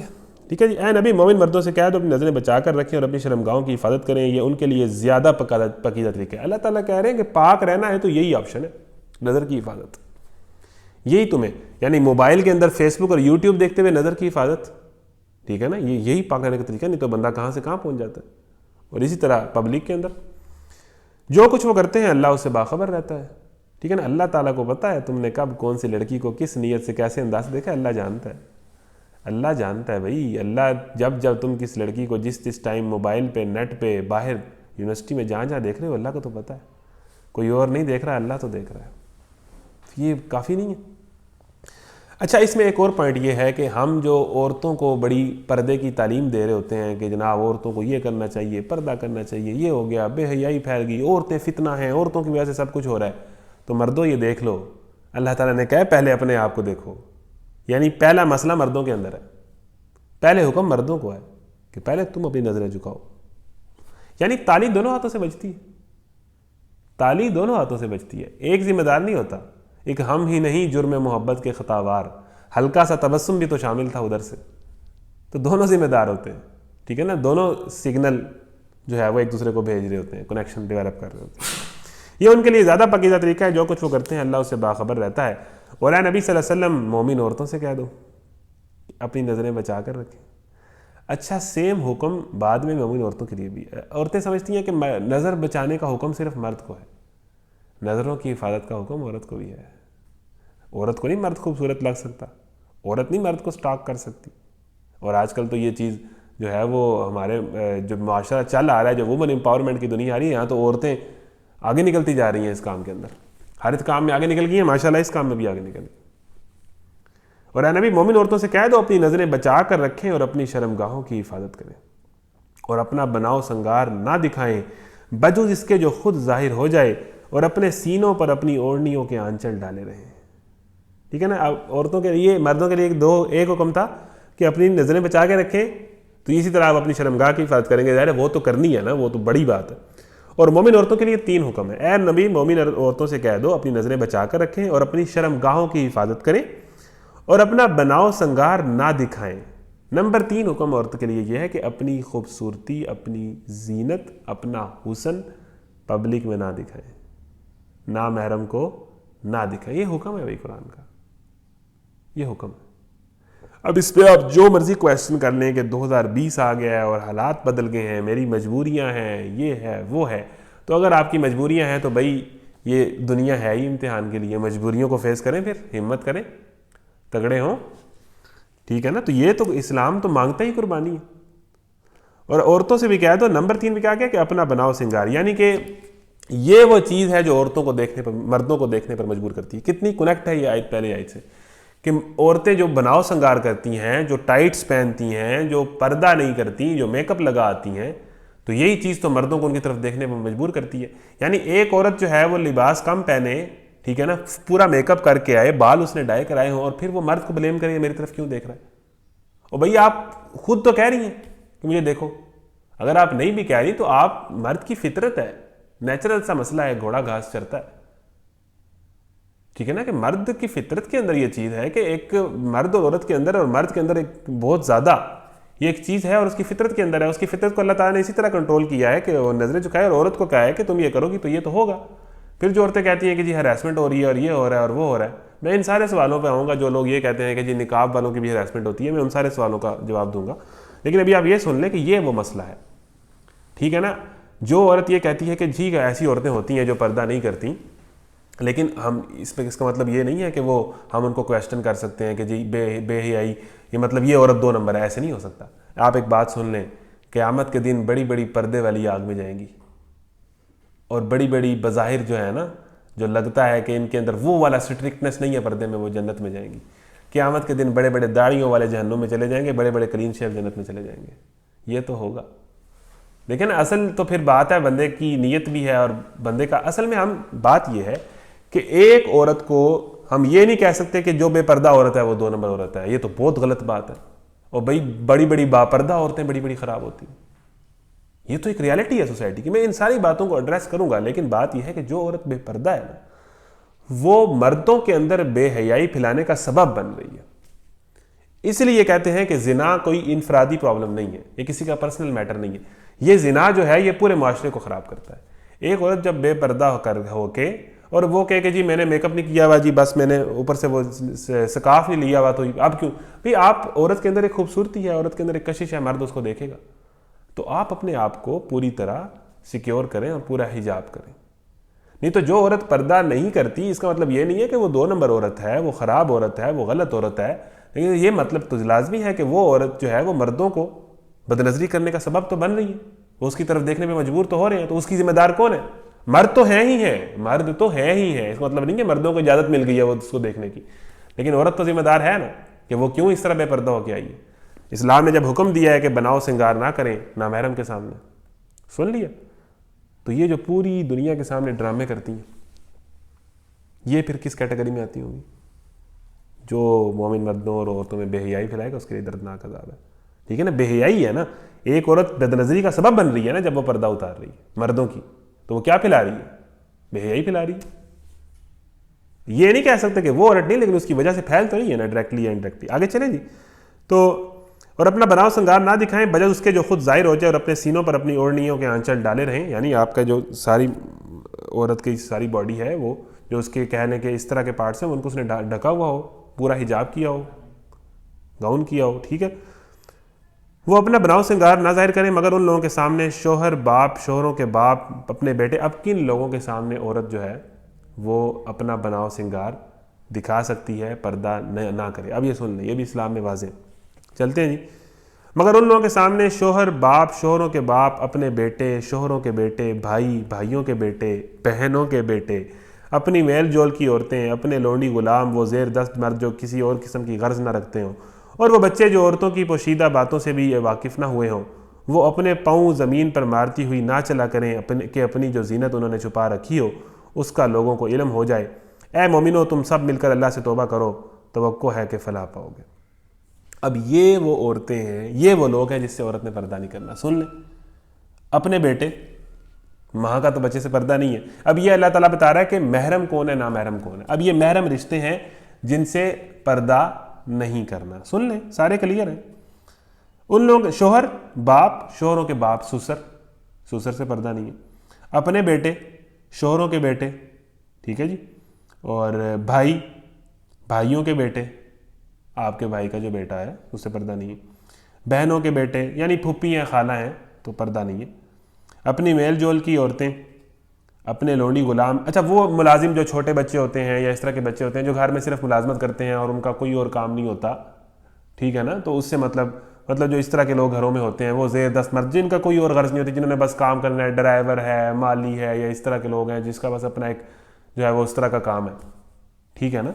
ٹھیک ہے جی. اے نبی مومن مردوں سے کہہ دو اپنی نظریں بچا کر رکھیں اور اپنی شرمگاہوں کی حفاظت کریں، یہ ان کے لیے زیادہ پاکیزہ طریقہ ہے. اللہ تعالیٰ کہہ رہے ہیں کہ پاک رہنا ہے تو یہی آپشن ہے، نظر کی حفاظت. یہی تمہیں، یعنی موبائل کے اندر فیس بک اور یوٹیوب دیکھتے ہوئے نظر کی حفاظت، ٹھیک ہے نا، یہی پاک رہنے کا طریقہ. نہیں تو بندہ کہاں سے کہاں پہنچ جاتا ہے. اور اسی طرح پبلک کے اندر جو کچھ وہ کرتے ہیں اللہ اس سے باخبر رہتا ہے، ٹھیک ہے نا. اللہ تعالیٰ کو پتہ ہے تم نے کب کون سی لڑکی کو کس نیت سے کیسے انداز سے دیکھا، اللہ جانتا ہے. اللہ جانتا ہے بھائی. اللہ جب تم کس لڑکی کو جس ٹائم موبائل پہ، نیٹ پہ، باہر یونیورسٹی میں جہاں دیکھ رہے ہو، اللہ کو تو پتہ ہے. کوئی اور نہیں دیکھ رہا، اللہ تو دیکھ رہا ہے. یہ کافی نہیں ہے. اچھا، اس میں ایک اور پوائنٹ یہ ہے کہ ہم جو عورتوں کو بڑی پردے کی تعلیم دے رہے ہوتے ہیں کہ جناب عورتوں کو یہ کرنا چاہیے، پردہ کرنا چاہیے، یہ ہو گیا، بے حیائی پھیل گئی، عورتیں فتنہ ہیں، عورتوں کی وجہ سے سب کچھ ہو رہا ہے. تو مردوں یہ دیکھ لو، اللہ تعالیٰ نے کہا پہلے اپنے آپ کو دیکھو. یعنی پہلا مسئلہ مردوں کے اندر ہے، پہلے حکم مردوں کو ہے کہ پہلے تم اپنی نظریں جھکاؤ. یعنی تالی دونوں ہاتھوں سے بجتی ہے، تالی دونوں ہاتھوں سے بجتی ہے. ایک ذمہ دار نہیں ہوتا. ایک ہم ہی نہیں جرم محبت کے خطاوار، ہلکا سا تبسم بھی تو شامل تھا ادھر سے. تو دونوں ذمہ دار ہوتے ہیں، ٹھیک ہے نا. دونوں سگنل جو ہے وہ ایک دوسرے کو بھیج رہے ہوتے ہیں، کنیکشن ڈیولپ کر رہے ہوتے ہیں. یہ ان کے لیے زیادہ پاکیزہ طریقہ ہے. جو کچھ وہ کرتے ہیں اللہ اس سے باخبر رہتا ہے. اور اے نبی صلی اللہ علیہ وسلم مومن عورتوں سے کہہ دو اپنی نظریں بچا کر رکھیں. اچھا، سیم حکم بعد میں مومن عورتوں کے لیے بھی. عورتیں سمجھتی ہیں کہ نظر بچانے کا حکم صرف مرد کو ہے. نظروں کی حفاظت کا حکم عورت کو بھی ہے. عورت کو نہیں مرد خوبصورت لگ سکتا، عورت نہیں مرد کو سٹاک کر سکتی. اور آج کل تو یہ چیز جو ہے وہ ہمارے جو معاشرہ چل آ رہا ہے، جو وومن امپاورمنٹ کی دنیا آ رہی ہے، یہاں تو عورتیں آگے نکلتی جا رہی ہیں اس کام کے اندر. ہر ایک کام میں آگے نکل گئی ہیں ماشاءاللہ، اس کام میں بھی آگے نکل گئی. اور اے نبی مومن عورتوں سے کہہ دو اپنی نظریں بچا کر رکھیں اور اپنی شرمگاہوں کی حفاظت کریں اور اپنا بناؤ سنگار نہ دکھائیں بجز اس کے جو خود ظاہر ہو جائے، اور اپنے سینوں پر اپنی اوڑھنیوں کے آنچل ڈالے رہیں. ٹھیک ہے نا. اب عورتوں کے لیے، مردوں کے لیے ایک حکم تھا کہ اپنی نظریں بچا کے رکھیں، تو اسی طرح آپ اپنی شرمگاہ کی حفاظت کریں گے. ظاہر ہے وہ تو کرنی ہے نا، وہ تو بڑی بات ہے. اور مومن عورتوں کے لیے 3 حکم ہے. اے نبی مومن عورتوں سے کہہ دو اپنی نظریں بچا کر رکھیں اور اپنی شرمگاہوں کی حفاظت کریں اور اپنا بناؤ سنگار نہ دکھائیں. نمبر 3 حکم عورت کے لیے یہ ہے کہ اپنی خوبصورتی، اپنی زینت، اپنا حسن پبلک میں نہ دکھائیں، نامحرم کو نہ دکھائیں. یہ حکم ہے بھائی قرآن کا، یہ حکم ہے. اب اس پہ آپ جو مرضی کویسچن کر لیں کہ 2020 آ گیا ہے اور حالات بدل گئے ہیں، میری مجبوریاں ہیں، یہ ہے وہ ہے. تو اگر آپ کی مجبوریاں ہیں تو بھائی یہ دنیا ہے ہی امتحان کے لیے. مجبوریوں کو فیس کریں، پھر ہمت کریں، تگڑے ہوں، ٹھیک ہے نا. تو یہ تو اسلام تو مانگتا ہی قربانی ہے. اور عورتوں سے بھی کہہ دو، نمبر 3 بھی کیا کہ اپنا بناؤ سنگار. یعنی کہ یہ وہ چیز ہے جو عورتوں کو دیکھنے پر، مردوں کو دیکھنے پر مجبور کرتی ہے. کتنی کنیکٹ ہے یہ آیت پہلے آیت سے، کہ عورتیں جو بناؤ سنگار کرتی ہیں، جو ٹائٹس پہنتی ہیں، جو پردہ نہیں کرتی، جو میک اپ لگا آتی ہیں، تو یہی چیز تو مردوں کو ان کی طرف دیکھنے پر مجبور کرتی ہے. یعنی ایک عورت جو ہے وہ لباس کم پہنے، ٹھیک ہے نا، پورا میک اپ کر کے آئے، بال اس نے ڈائی کرائے ہوں، اور پھر وہ مرد کو بلیم کرے میری طرف کیوں دیکھ رہا ہے. اور بھئی آپ خود تو کہہ رہی ہیں کہ مجھے دیکھو. اگر آپ نہیں بھی کہہ رہی تو آپ، مرد کی فطرت ہے، نیچرل سا مسئلہ ہے، گھوڑا گھاس چرتا ہے، ٹھیک ہے نا، کہ مرد کی فطرت کے اندر یہ چیز ہے کہ ایک مرد اور عورت کے اندر، اور مرد کے اندر ایک بہت زیادہ یہ ایک چیز ہے، اور اس کی فطرت کے اندر ہے. اس کی فطرت کو اللہ تعالیٰ نے اسی طرح کنٹرول کیا ہے کہ وہ نظریں جھکائے، اور عورت کو کہا ہے کہ تم یہ کرو گی تو یہ تو ہوگا. پھر جو عورتیں کہتی ہیں کہ جی ہراسمنٹ ہو رہی ہے، اور یہ ہو رہا ہے، اور وہ ہو رہا ہے، میں ان سارے سوالوں پہ آؤں گا. جو لوگ یہ کہتے ہیں کہ جی نقاب والوں کی بھی ہراسمنٹ ہوتی ہے، میں ان سارے سوالوں کا جواب دوں گا. لیکن ابھی آپ یہ سن لیں کہ یہ وہ مسئلہ ہے، ٹھیک ہے نا. جو عورت یہ کہتی ہے کہ ٹھیک ہے ایسی عورتیں ہوتی ہیں جو پردہ نہیں کرتی، لیکن ہم اس پہ، اس کا مطلب یہ نہیں ہے کہ وہ ہم ان کو کویسچن کر سکتے ہیں کہ جی بے حیائی، یہ مطلب یہ عورت 2 نمبر ہے، ایسے نہیں ہو سکتا. آپ ایک بات سن لیں، قیامت کے دن بڑی بڑی پردے والی آگ میں جائیں گی، اور بڑی بڑی بظاہر جو ہے نا، جو لگتا ہے کہ ان کے اندر وہ والا سٹرکٹنس نہیں ہے پردے میں، وہ جنت میں جائیں گی. قیامت کے دن بڑے بڑے داڑھیوں والے جہنم میں چلے جائیں گے، بڑے بڑے کلین شیو جنت میں چلے جائیں گے. یہ تو ہوگا. لیکن اصل تو پھر بات ہے بندے کی نیت بھی ہے، اور بندے کا اصل میں ہم بات یہ ہے کہ ایک عورت کو ہم یہ نہیں کہہ سکتے کہ جو بے پردہ عورت ہے وہ 2 نمبر عورت ہے. یہ تو بہت غلط بات ہے. اور بھائی بڑی بڑی باپردہ عورتیں بڑی بڑی خراب ہوتی ہیں. یہ تو ایک ریالٹی ہے سوسائٹی کی. میں ان ساری باتوں کو ایڈریس کروں گا، لیکن بات یہ ہے کہ جو عورت بے پردہ ہے نا، وہ مردوں کے اندر بے حیائی پھیلانے کا سبب بن رہی ہے. اس لیے یہ کہتے ہیں کہ زنا کوئی انفرادی پرابلم نہیں ہے، یہ کسی کا پرسنل میٹر نہیں ہے. یہ زنا جو ہے یہ پورے معاشرے کو خراب کرتا ہے. ایک عورت جب بے پردہ ہو کے، اور وہ کہے کہ جی میں نے میک اپ نہیں کیا ہوا، جی بس میں نے اوپر سے وہ سکارف نہیں لیا ہوا، تو اب کیوں بھئی؟ آپ، عورت کے اندر ایک خوبصورتی ہے، عورت کے اندر ایک کشش ہے، مرد اس کو دیکھے گا. تو آپ اپنے آپ کو پوری طرح سیکیور کریں اور پورا حجاب کریں. نہیں تو جو عورت پردہ نہیں کرتی، اس کا مطلب یہ نہیں ہے کہ وہ 2 نمبر عورت ہے، وہ خراب عورت ہے، وہ غلط عورت ہے. لیکن یہ مطلب تو لازمی ہے کہ وہ عورت جو ہے وہ مردوں کو بدنظری کرنے کا سبب تو بن رہی ہے، وہ اس کی طرف دیکھنے میں مجبور تو ہو رہے ہیں. تو اس کی ذمہ دار کون ہے؟ مرد تو ہیں ہی ہیں، مرد تو ہیں ہی ہیں. اس کا مطلب نہیں کہ مردوں کو اجازت مل گئی ہے وہ اس کو دیکھنے کی، لیکن عورت تو ذمہ دار ہے نا کہ وہ کیوں اس طرح بے پردہ ہو کے آئی ہے. اسلام نے جب حکم دیا ہے کہ بناؤ سنگار نہ کریں نامحرم کے سامنے، سن لیا. تو یہ جو پوری دنیا کے سامنے ڈرامے کرتی ہیں، یہ پھر کس کیٹیگری میں آتی ہوں گی؟ جو مومن مردوں اور عورتوں میں بے حیائی پھیلائے گا اس کے لیے دردناک عذاب ہے. ٹھیک ہے نا، بے حیائی ہے نا. ایک عورت بدنظری کا سبب بن رہی ہے نا جب وہ پردہ اتار رہی ہے مردوں کی، تو وہ کیا پھیلا رہی ہے؟ بے حیائی پھیلا رہی ہے. یہ نہیں کہہ سکتے کہ وہ عورت نہیں، لیکن اس کی وجہ سے پھیل تو نہیں ہے نا، ڈائریکٹلی یا انڈائریکٹلی. آگے چلیں جی. تو اور اپنا بناؤ سنگار نہ دکھائیں بجائے اس کے جو خود ظاہر ہو جائے، اور اپنے سینوں پر اپنی اوڑھنیوں کے آنچل ڈالے رہیں. یعنی آپ کا جو ساری عورت کی ساری باڈی ہے، وہ جو اس کے کہنے کے اس طرح کے پارٹس ہیں ان کو اس نے ڈھکا ہوا ہو، پورا حجاب کیا ہو، گاؤن کیا ہو. ٹھیک ہے. وہ اپنا بناؤ سنگار نہ ظاہر کریں مگر ان لوگوں کے سامنے، شوہر، باپ، شوہروں کے باپ، اپنے بیٹے. اب کن لوگوں کے سامنے عورت جو ہے وہ اپنا بناؤ سنگار دکھا سکتی ہے، پردہ نہ کرے؟ اب یہ سن لیں، یہ بھی اسلام میں واضح. چلتے ہیں جی. مگر ان لوگوں کے سامنے، شوہر، باپ، شوہروں کے باپ، اپنے بیٹے، شوہروں کے بیٹے، بھائی، بھائیوں کے بیٹے، بہنوں کے بیٹے، اپنی میل جول کی عورتیں، اپنے لونڈی غلام، وہ زیر دست مرد جو کسی اور قسم کی غرض نہ رکھتے ہوں، اور وہ بچے جو عورتوں کی پوشیدہ باتوں سے بھی واقف نہ ہوئے ہوں، وہ اپنے پاؤں زمین پر مارتی ہوئی نہ چلا کریں کہ اپنی جو زینت انہوں نے چھپا رکھی ہو اس کا لوگوں کو علم ہو جائے. اے مومنو، تم سب مل کر اللہ سے توبہ کرو، توقع ہے کہ فلاح پاؤ گے. اب یہ وہ عورتیں ہیں، یہ وہ لوگ ہیں جس سے عورت نے پردہ نہیں کرنا. سن لیں، اپنے بیٹے، ماں کا تو بچے سے پردہ نہیں ہے. اب یہ اللہ تعالیٰ بتا رہا ہے کہ محرم کون ہے، نامحرم کون ہے. اب یہ محرم رشتے ہیں جن سے پردہ نہیں کرنا. سن لیں، سارے کلیئر ہیں. ان لوگ، شوہر، باپ، شوہروں کے باپ، سسر سے پردہ نہیں ہے. اپنے بیٹے، شوہروں کے بیٹے، ٹھیک ہے جی، اور بھائی، بھائیوں کے بیٹے، آپ کے بھائی کا جو بیٹا ہے اس سے پردہ نہیں ہے. بہنوں کے بیٹے یعنی پھپھی ہیں، خالہ ہیں، تو پردہ نہیں ہے. اپنی میل جول کی عورتیں، اپنے لونڈی غلام. اچھا، وہ ملازم جو چھوٹے بچے ہوتے ہیں یا اس طرح کے بچے ہوتے ہیں جو گھر میں صرف ملازمت کرتے ہیں اور ان کا کوئی اور کام نہیں ہوتا، ٹھیک ہے نا، تو اس سے مطلب مطلب جو اس طرح کے لوگ گھروں میں ہوتے ہیں وہ زیر دست مرد، جن کا کوئی اور غرض نہیں ہوتی، جنہوں نے بس کام کرنا ہے، ڈرائیور ہے، مالی ہے، یا اس طرح کے لوگ ہیں جس کا بس اپنا ایک جو ہے وہ اس طرح کا کام ہے، ٹھیک ہے نا،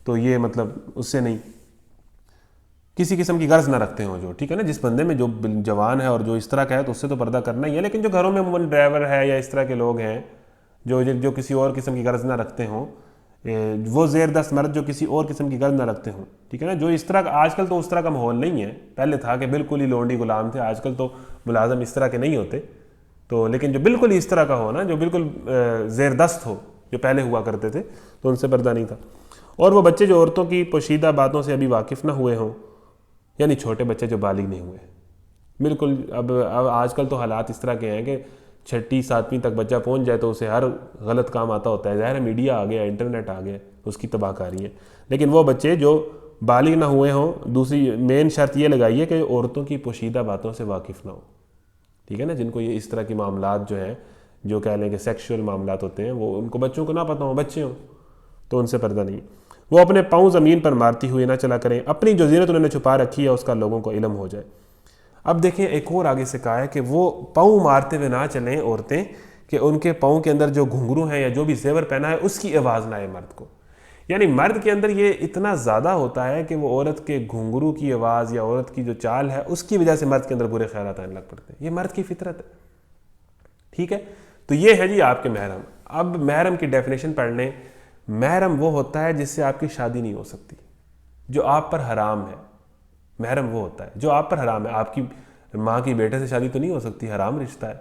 تو یہ مطلب اس سے نہیں، کسی قسم کی غرض نہ رکھتے ہوں جو، ٹھیک ہے نا، جس بندے میں جو جوان ہے اور جو اس طرح کا ہے تو اس سے تو پردہ کرنا ہی ہے، لیکن جو گھروں میں عموماً ڈرائیور ہے یا اس طرح کے لوگ ہیں جو کسی اور قسم کی غرض نہ رکھتے ہوں، وہ زیر دست مرد جو کسی اور قسم کی غرض نہ رکھتے ہوں، ٹھیک ہے نا، جو اس طرح کا، آج کل تو اس طرح کا ماحول نہیں ہے، پہلے تھا کہ بالکل ہی لونڈی غلام تھے، آج کل تو ملازم اس طرح کے نہیں ہوتے، تو لیکن جو بالکل ہی اس طرح کا ہو نا، جو بالکل زیر دست ہو، جو پہلے ہوا کرتے تھے، تو ان سے پردہ نہیں تھا۔ اور وہ بچے جو عورتوں کی پوشیدہ باتوں سے ابھی واقف نہ ہوئے ہوں، یعنی چھوٹے بچے جو بالغ نہیں ہوئے، بالکل اب آج کل تو حالات اس طرح کے ہیں کہ 6 7ویں تک بچہ پہنچ جائے تو اسے ہر غلط کام آتا ہوتا ہے، ظاہر ہے میڈیا آ گیا، انٹرنیٹ آ گیا، اس کی تباہ کاری ہے، لیکن وہ بچے جو بالغ نہ ہوئے ہوں، دوسری مین شرط یہ لگائیے کہ عورتوں کی پوشیدہ باتوں سے واقف نہ ہو، ٹھیک ہے نا، جن کو یہ اس طرح کی معاملات جو ہیں، جو کہہ لیں کہ سیکشول معاملات ہوتے ہیں، وہ ان کو بچوں کو نہ پتہ ہوں، بچے ہوں تو ان سے پردہ نہیں۔ وہ اپنے پاؤں زمین پر مارتی ہوئے نہ چلا کریں، اپنی جو زینت انہوں نے چھپا رکھی ہے اس کا لوگوں کو علم ہو جائے۔ اب دیکھیں ایک اور آگے سے کہا ہے کہ وہ پاؤں مارتے ہوئے نہ چلیں عورتیں، کہ ان کے پاؤں کے اندر جو گھنگرو ہیں یا جو بھی زیور پہنا ہے اس کی آواز نہ آئے مرد کو، یعنی مرد کے اندر یہ اتنا زیادہ ہوتا ہے کہ وہ عورت کے گھنگرو کی آواز یا عورت کی جو چال ہے اس کی وجہ سے مرد کے اندر برے خیالات آنے لگ پڑتے ہیں، یہ مرد کی فطرت ہے، ٹھیک ہے، تو یہ ہے جی آپ کے محرم۔ اب محرم کی ڈیفینیشن پڑھ لیں، محرم وہ ہوتا ہے جس سے آپ کی شادی نہیں ہو سکتی، جو آپ پر حرام ہے، محرم وہ ہوتا ہے جو آپ پر حرام ہے، آپ کی ماں کی بیٹے سے شادی تو نہیں ہو سکتی، حرام رشتہ ہے،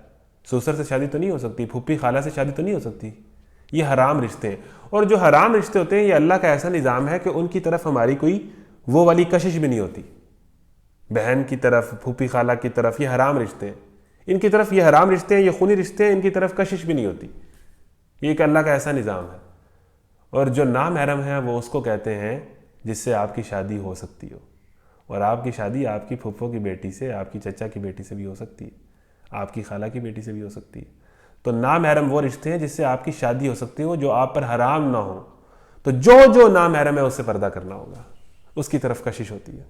سسر سے شادی تو نہیں ہو سکتی، پھوپھی خالہ سے شادی تو نہیں ہو سکتی، یہ حرام رشتے ہیں، اور جو حرام رشتے ہوتے ہیں یہ اللہ کا ایسا نظام ہے کہ ان کی طرف ہماری کوئی وہ والی کشش بھی نہیں ہوتی، بہن کی طرف، پھوپھی خالہ کی طرف، یہ حرام رشتے ہیں، ان کی طرف یہ حرام رشتے ہیں، یہ خونی رشتے ہیں، ان کی طرف کشش بھی نہیں ہوتی، یہ ایک اللہ کا ایسا نظام ہے۔ اور جو نامحرم ہے وہ اس کو کہتے ہیں جس سے آپ کی شادی ہو سکتی ہو، اور آپ کی شادی آپ کی پھپھو کی بیٹی سے، آپ کی چچا کی بیٹی سے بھی ہو سکتی ہے، آپ کی خالہ کی بیٹی سے بھی ہو سکتی ہے، تو نامحرم وہ رشتے ہیں جس سے آپ کی شادی ہو سکتی ہو جو آپ پر حرام نہ ہو، تو جو نامحرم ہے اس سے پردہ کرنا ہوگا، اس کی طرف کشش ہوتی ہے،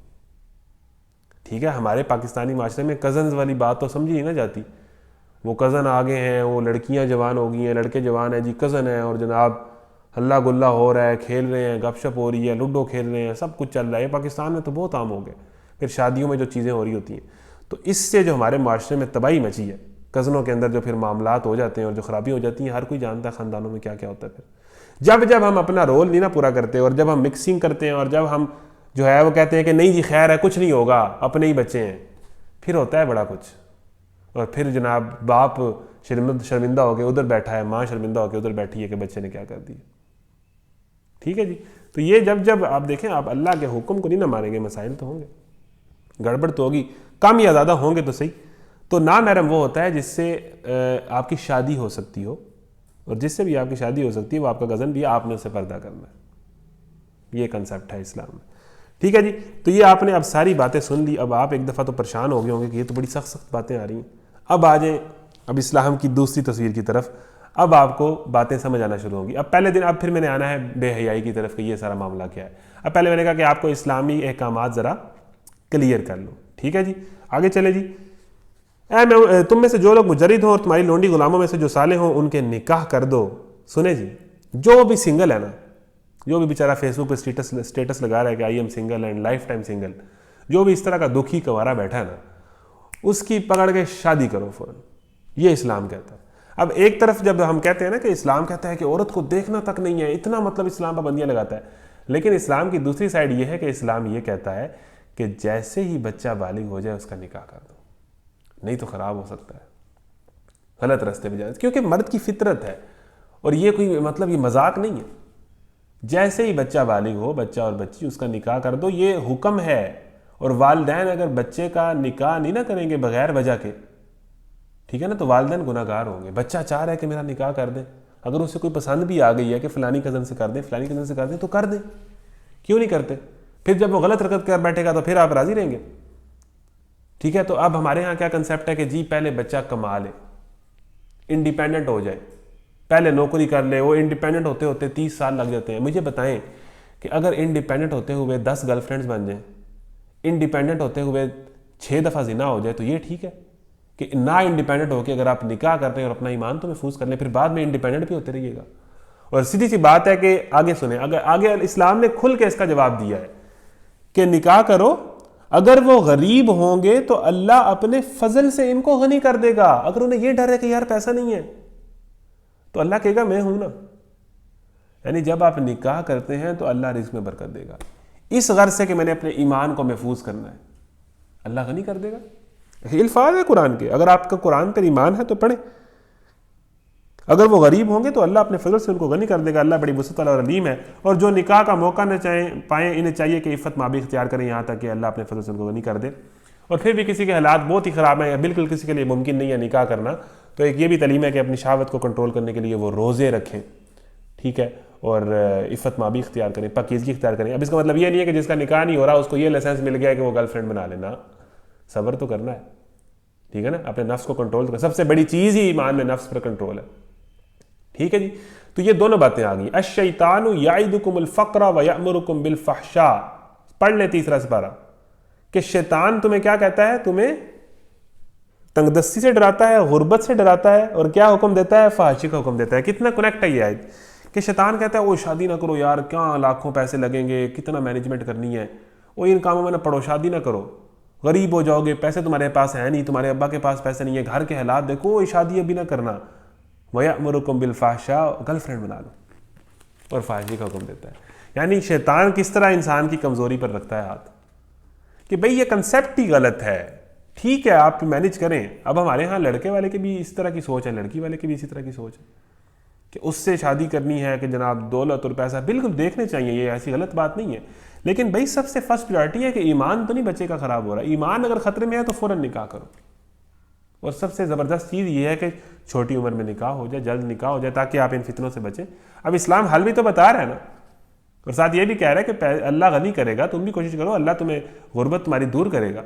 ٹھیک ہے۔ ہمارے پاکستانی معاشرے میں کزنز والی بات تو سمجھی نہیں نہ جاتی، وہ کزن آگے ہیں، وہ لڑکیاں جوان ہو گئی ہیں، لڑکے جوان ہیں جی، کزن ہیں، اور جناب ہلہ گلہ ہو رہا ہے، کھیل رہے ہیں، گپ شپ ہو رہی ہے، لوڈو کھیل رہے ہیں، سب کچھ چل رہا ہے، پاکستان میں تو بہت عام ہو گئے، پھر شادیوں میں جو چیزیں ہو رہی ہوتی ہیں، تو اس سے جو ہمارے معاشرے میں تباہی مچی ہے، کزنوں کے اندر جو پھر معاملات ہو جاتے ہیں اور جو خرابی ہو جاتی ہیں، ہر کوئی جانتا ہے خاندانوں میں کیا کیا ہوتا ہے۔ پھر جب ہم اپنا رول نہیں نہ پورا کرتے، اور جب ہم مکسنگ کرتے ہیں، اور جب ہم جو ہے وہ کہتے ہیں کہ نہیں جی خیر ہے، کچھ نہیں ہوگا، اپنے ہی بچے ہیں، پھر ہوتا ہے بڑا کچھ، اور پھر جناب باپ شرمندہ ہو کے ادھر بیٹھا ہے، ماں شرمندہ ہو کے ادھر بیٹھی ہے کہ بچے نے کیا کر دیا، ٹھیک ہے جی۔ تو یہ جب آپ دیکھیں، آپ اللہ کے حکم کو نہیں نہ مانیں گے، مسائل تو ہوں گے، گڑبڑ تو ہوگی، کم یا زیادہ ہوں گے تو صحیح۔ تو نامحرم وہ ہوتا ہے جس سے آپ کی شادی ہو سکتی ہو، اور جس سے بھی آپ کی شادی ہو سکتی ہے وہ آپ کا کزن بھی ہے، آپ نے اسے پردہ کرنا ہے، یہ کنسیپٹ ہے اسلام میں، ٹھیک ہے جی۔ تو یہ آپ نے اب ساری باتیں سن لی، اب آپ ایک دفعہ تو پریشان ہو گئے ہوں گے کہ یہ تو بڑی سخت باتیں آ رہی ہیں، اب آ جائیں اب اسلام کی دوسری تصویر کی طرف، اب آپ کو باتیں سمجھ آنا شروع ہوں گی۔ اب پہلے دن اب پھر میں نے آنا ہے بے حیائی کی طرف کہ یہ سارا معاملہ کیا ہے۔ اب پہلے میں نے کہا کہ آپ کو اسلامی احکامات ذرا کلیئر کر لو، ٹھیک ہے جی، آگے چلے جی۔ تم میں سے جو لوگ مجرد ہوں اور تمہاری لونڈی غلاموں میں سے جو صالح ہوں ان کے نکاح کر دو۔ سنیں جی، جو بھی سنگل ہے نا، جو بھی بیچارہ فیس بک پہ اسٹیٹس لگا رہا ہے کہ I am single and life time single, جو بھی اس طرح کا دکھی کنوارا بیٹھا ہے نا، اس کی پکڑ کے شادی کرو فوراً، یہ اسلام کہتا ہے۔ اب ایک طرف جب ہم کہتے ہیں نا کہ اسلام کہتا ہے کہ عورت کو دیکھنا تک نہیں ہے، اتنا مطلب اسلام پابندیاں لگاتا ہے، لیکن اسلام کی دوسری سائڈ یہ ہے کہ اسلام یہ کہتا ہے کہ جیسے ہی بچہ بالغ ہو جائے اس کا نکاح کر دو، نہیں تو خراب ہو سکتا ہے، غلط راستے پہ جائے، کیونکہ مرد کی فطرت ہے، اور یہ کوئی مطلب یہ مذاق نہیں ہے، جیسے ہی بچہ بالغ ہو، بچہ اور بچی، اس کا نکاح کر دو، یہ حکم ہے۔ اور والدین اگر بچے کا نکاح نہیں نہ کریں گے بغیر وجہ کے، ٹھیک ہے نا، تو والدین گناہ گار ہوں گے۔ بچہ چاہ رہا ہے کہ میرا نکاح کر دیں، اگر اسے کوئی پسند بھی آ گئی ہے کہ فلانی کزن سے کر دیں، فلانی کزن سے کر دیں، تو کر دیں، کیوں نہیں کرتے؟ پھر جب وہ غلط حرکت کر بیٹھے گا تو پھر آپ راضی رہیں گے، ٹھیک ہے۔ تو اب ہمارے ہاں کیا کنسیپٹ ہے کہ جی پہلے بچہ کما لے، انڈیپینڈنٹ ہو جائے، پہلے نوکری کر لے، وہ انڈیپینڈنٹ ہوتے ہوتے 30 سال لگ جاتے ہیں۔ مجھے بتائیں کہ اگر انڈیپینڈنٹ ہوتے ہوئے 10 گرل فرینڈز بن جائیں، انڈیپینڈنٹ ہوتے ہوئے 6 دفعہ زنا ہو جائے تو یہ ٹھیک ہے کہ نہ انڈیپینڈنٹ ہو کے اگر آپ نکاح کرتے ہیں اور اپنا ایمان تو محفوظ کر لیں، پھر بعد میں انڈیپینڈنٹ بھی ہوتے رہیے گا؟ اور سیدھی سی بات ہے کہ آگے سنیں، اگر آگے اسلام نے کھل کے اس کا جواب دیا ہے کہ نکاح کرو، اگر وہ غریب ہوں گے تو اللہ اپنے فضل سے ان کو غنی کر دے گا۔ اگر انہیں یہ ڈر ہے کہ یار پیسہ نہیں ہے تو اللہ کہے گا میں ہوں نا۔ یعنی جب آپ نکاح کرتے ہیں تو اللہ رزق میں برکت دے گا، اس غرض سے کہ میں نے اپنے ایمان کو محفوظ کرنا ہے، اللہ غنی کر دے گا۔ یہ الفاظ ہے قرآن کے، اگر آپ کا قرآن پر ایمان ہے تو پڑھیں۔ اگر وہ غریب ہوں گے تو اللہ اپنے فضل سے ان کو غنی کر دے گا، اللہ بڑی وسعت والا اور علیم ہے۔ اور جو نکاح کا موقع نہ پائیں، انہیں چاہیے کہ عفت مابی اختیار کریں یہاں تک کہ اللہ اپنے فضل سے ان کو غنی کر دے۔ اور پھر بھی کسی کے حالات بہت ہی خراب ہیں یا بالکل کسی کے لیے ممکن نہیں ہے نکاح کرنا، تو ایک یہ بھی تعلیم ہے کہ اپنی شہوت کو کنٹرول کرنے کے لیے وہ روزے رکھیں، ٹھیک ہے، اور عفت مابی اختیار کریں، پاکیزگی اختیار کریں۔ اب اس کا مطلب یہ نہیں ہے کہ جس کا نکاح نہیں ہو رہا اس کو یہ لائسنس مل گیا ہے کہ وہ گرل فرینڈ بنا لینا، صبر تو کرنا ہے، ٹھیک ہے نا، اپنے نفس کو کنٹرول کرنا، سب سے بڑی چیز ہی ایمان میں نفس پر کنٹرول ہے، ٹھیک ہے جی۔ تو یہ دونوں باتیں آ گئی۔ الشیطان یعدکم الفقر ویأمرکم بالفحشاء، پڑھ لیں تیسرا سپارہ، کہ شیطان تمہیں کیا کہتا ہے؟ تمہیں تنگ دستی سے ڈراتا ہے، غربت سے ڈراتا ہے، اور کیا حکم دیتا ہے؟ فحاشی کا حکم دیتا ہے۔ کتنا کنیکٹ ہے یہ آیت کہ شیطان کہتا ہے وہ شادی نہ کرو یار، کیا لاکھوں پیسے لگیں گے، کتنا مینجمنٹ کرنی ہے، وہ ان کاموں میں نہ پڑو، شادی نہ کرو، غریب ہو جاؤ گے، پیسے تمہارے پاس ہیں نہیں، تمہارے ابا کے پاس پیسے نہیں ہے، گھر کے حالات دیکھو، کوئی شادی ابھی نہ کرنا، وَيَأْمُرُكُمْ بِالْفَحْشَاءِ، گرل فرینڈ بنا لو، اور فحاشی کا حکم دیتا ہے۔ یعنی شیطان کس طرح انسان کی کمزوری پر رکھتا ہے ہاتھ کہ بھئی یہ کنسیپٹ ہی غلط ہے، ٹھیک ہے آپ مینج کریں۔ اب ہمارے ہاں لڑکے والے کے بھی اس طرح کی سوچ ہے، لڑکی والے کی بھی اسی طرح کی سوچ ہے کہ اس سے شادی کرنی ہے کہ جناب دولت اور پیسہ بالکل دیکھنے چاہیے، یہ ایسی غلط بات نہیں ہے، لیکن بھئی سب سے فرسٹ پریورٹی ہے کہ ایمان تو نہیں بچے کا خراب ہو رہا ہے، ایمان اگر خطرے میں ہے تو فوراً نکاح کرو۔ اور سب سے زبردست چیز یہ ہے کہ چھوٹی عمر میں نکاح ہو جائے، جلد نکاح ہو جائے تاکہ آپ ان فتنوں سے بچیں۔ اب اسلام حل بھی تو بتا رہا ہے نا، اور ساتھ یہ بھی کہہ رہا ہے کہ اللہ غنی کرے گا، تم بھی کوشش کرو، اللہ تمہیں غربت تمہاری دور کرے گا۔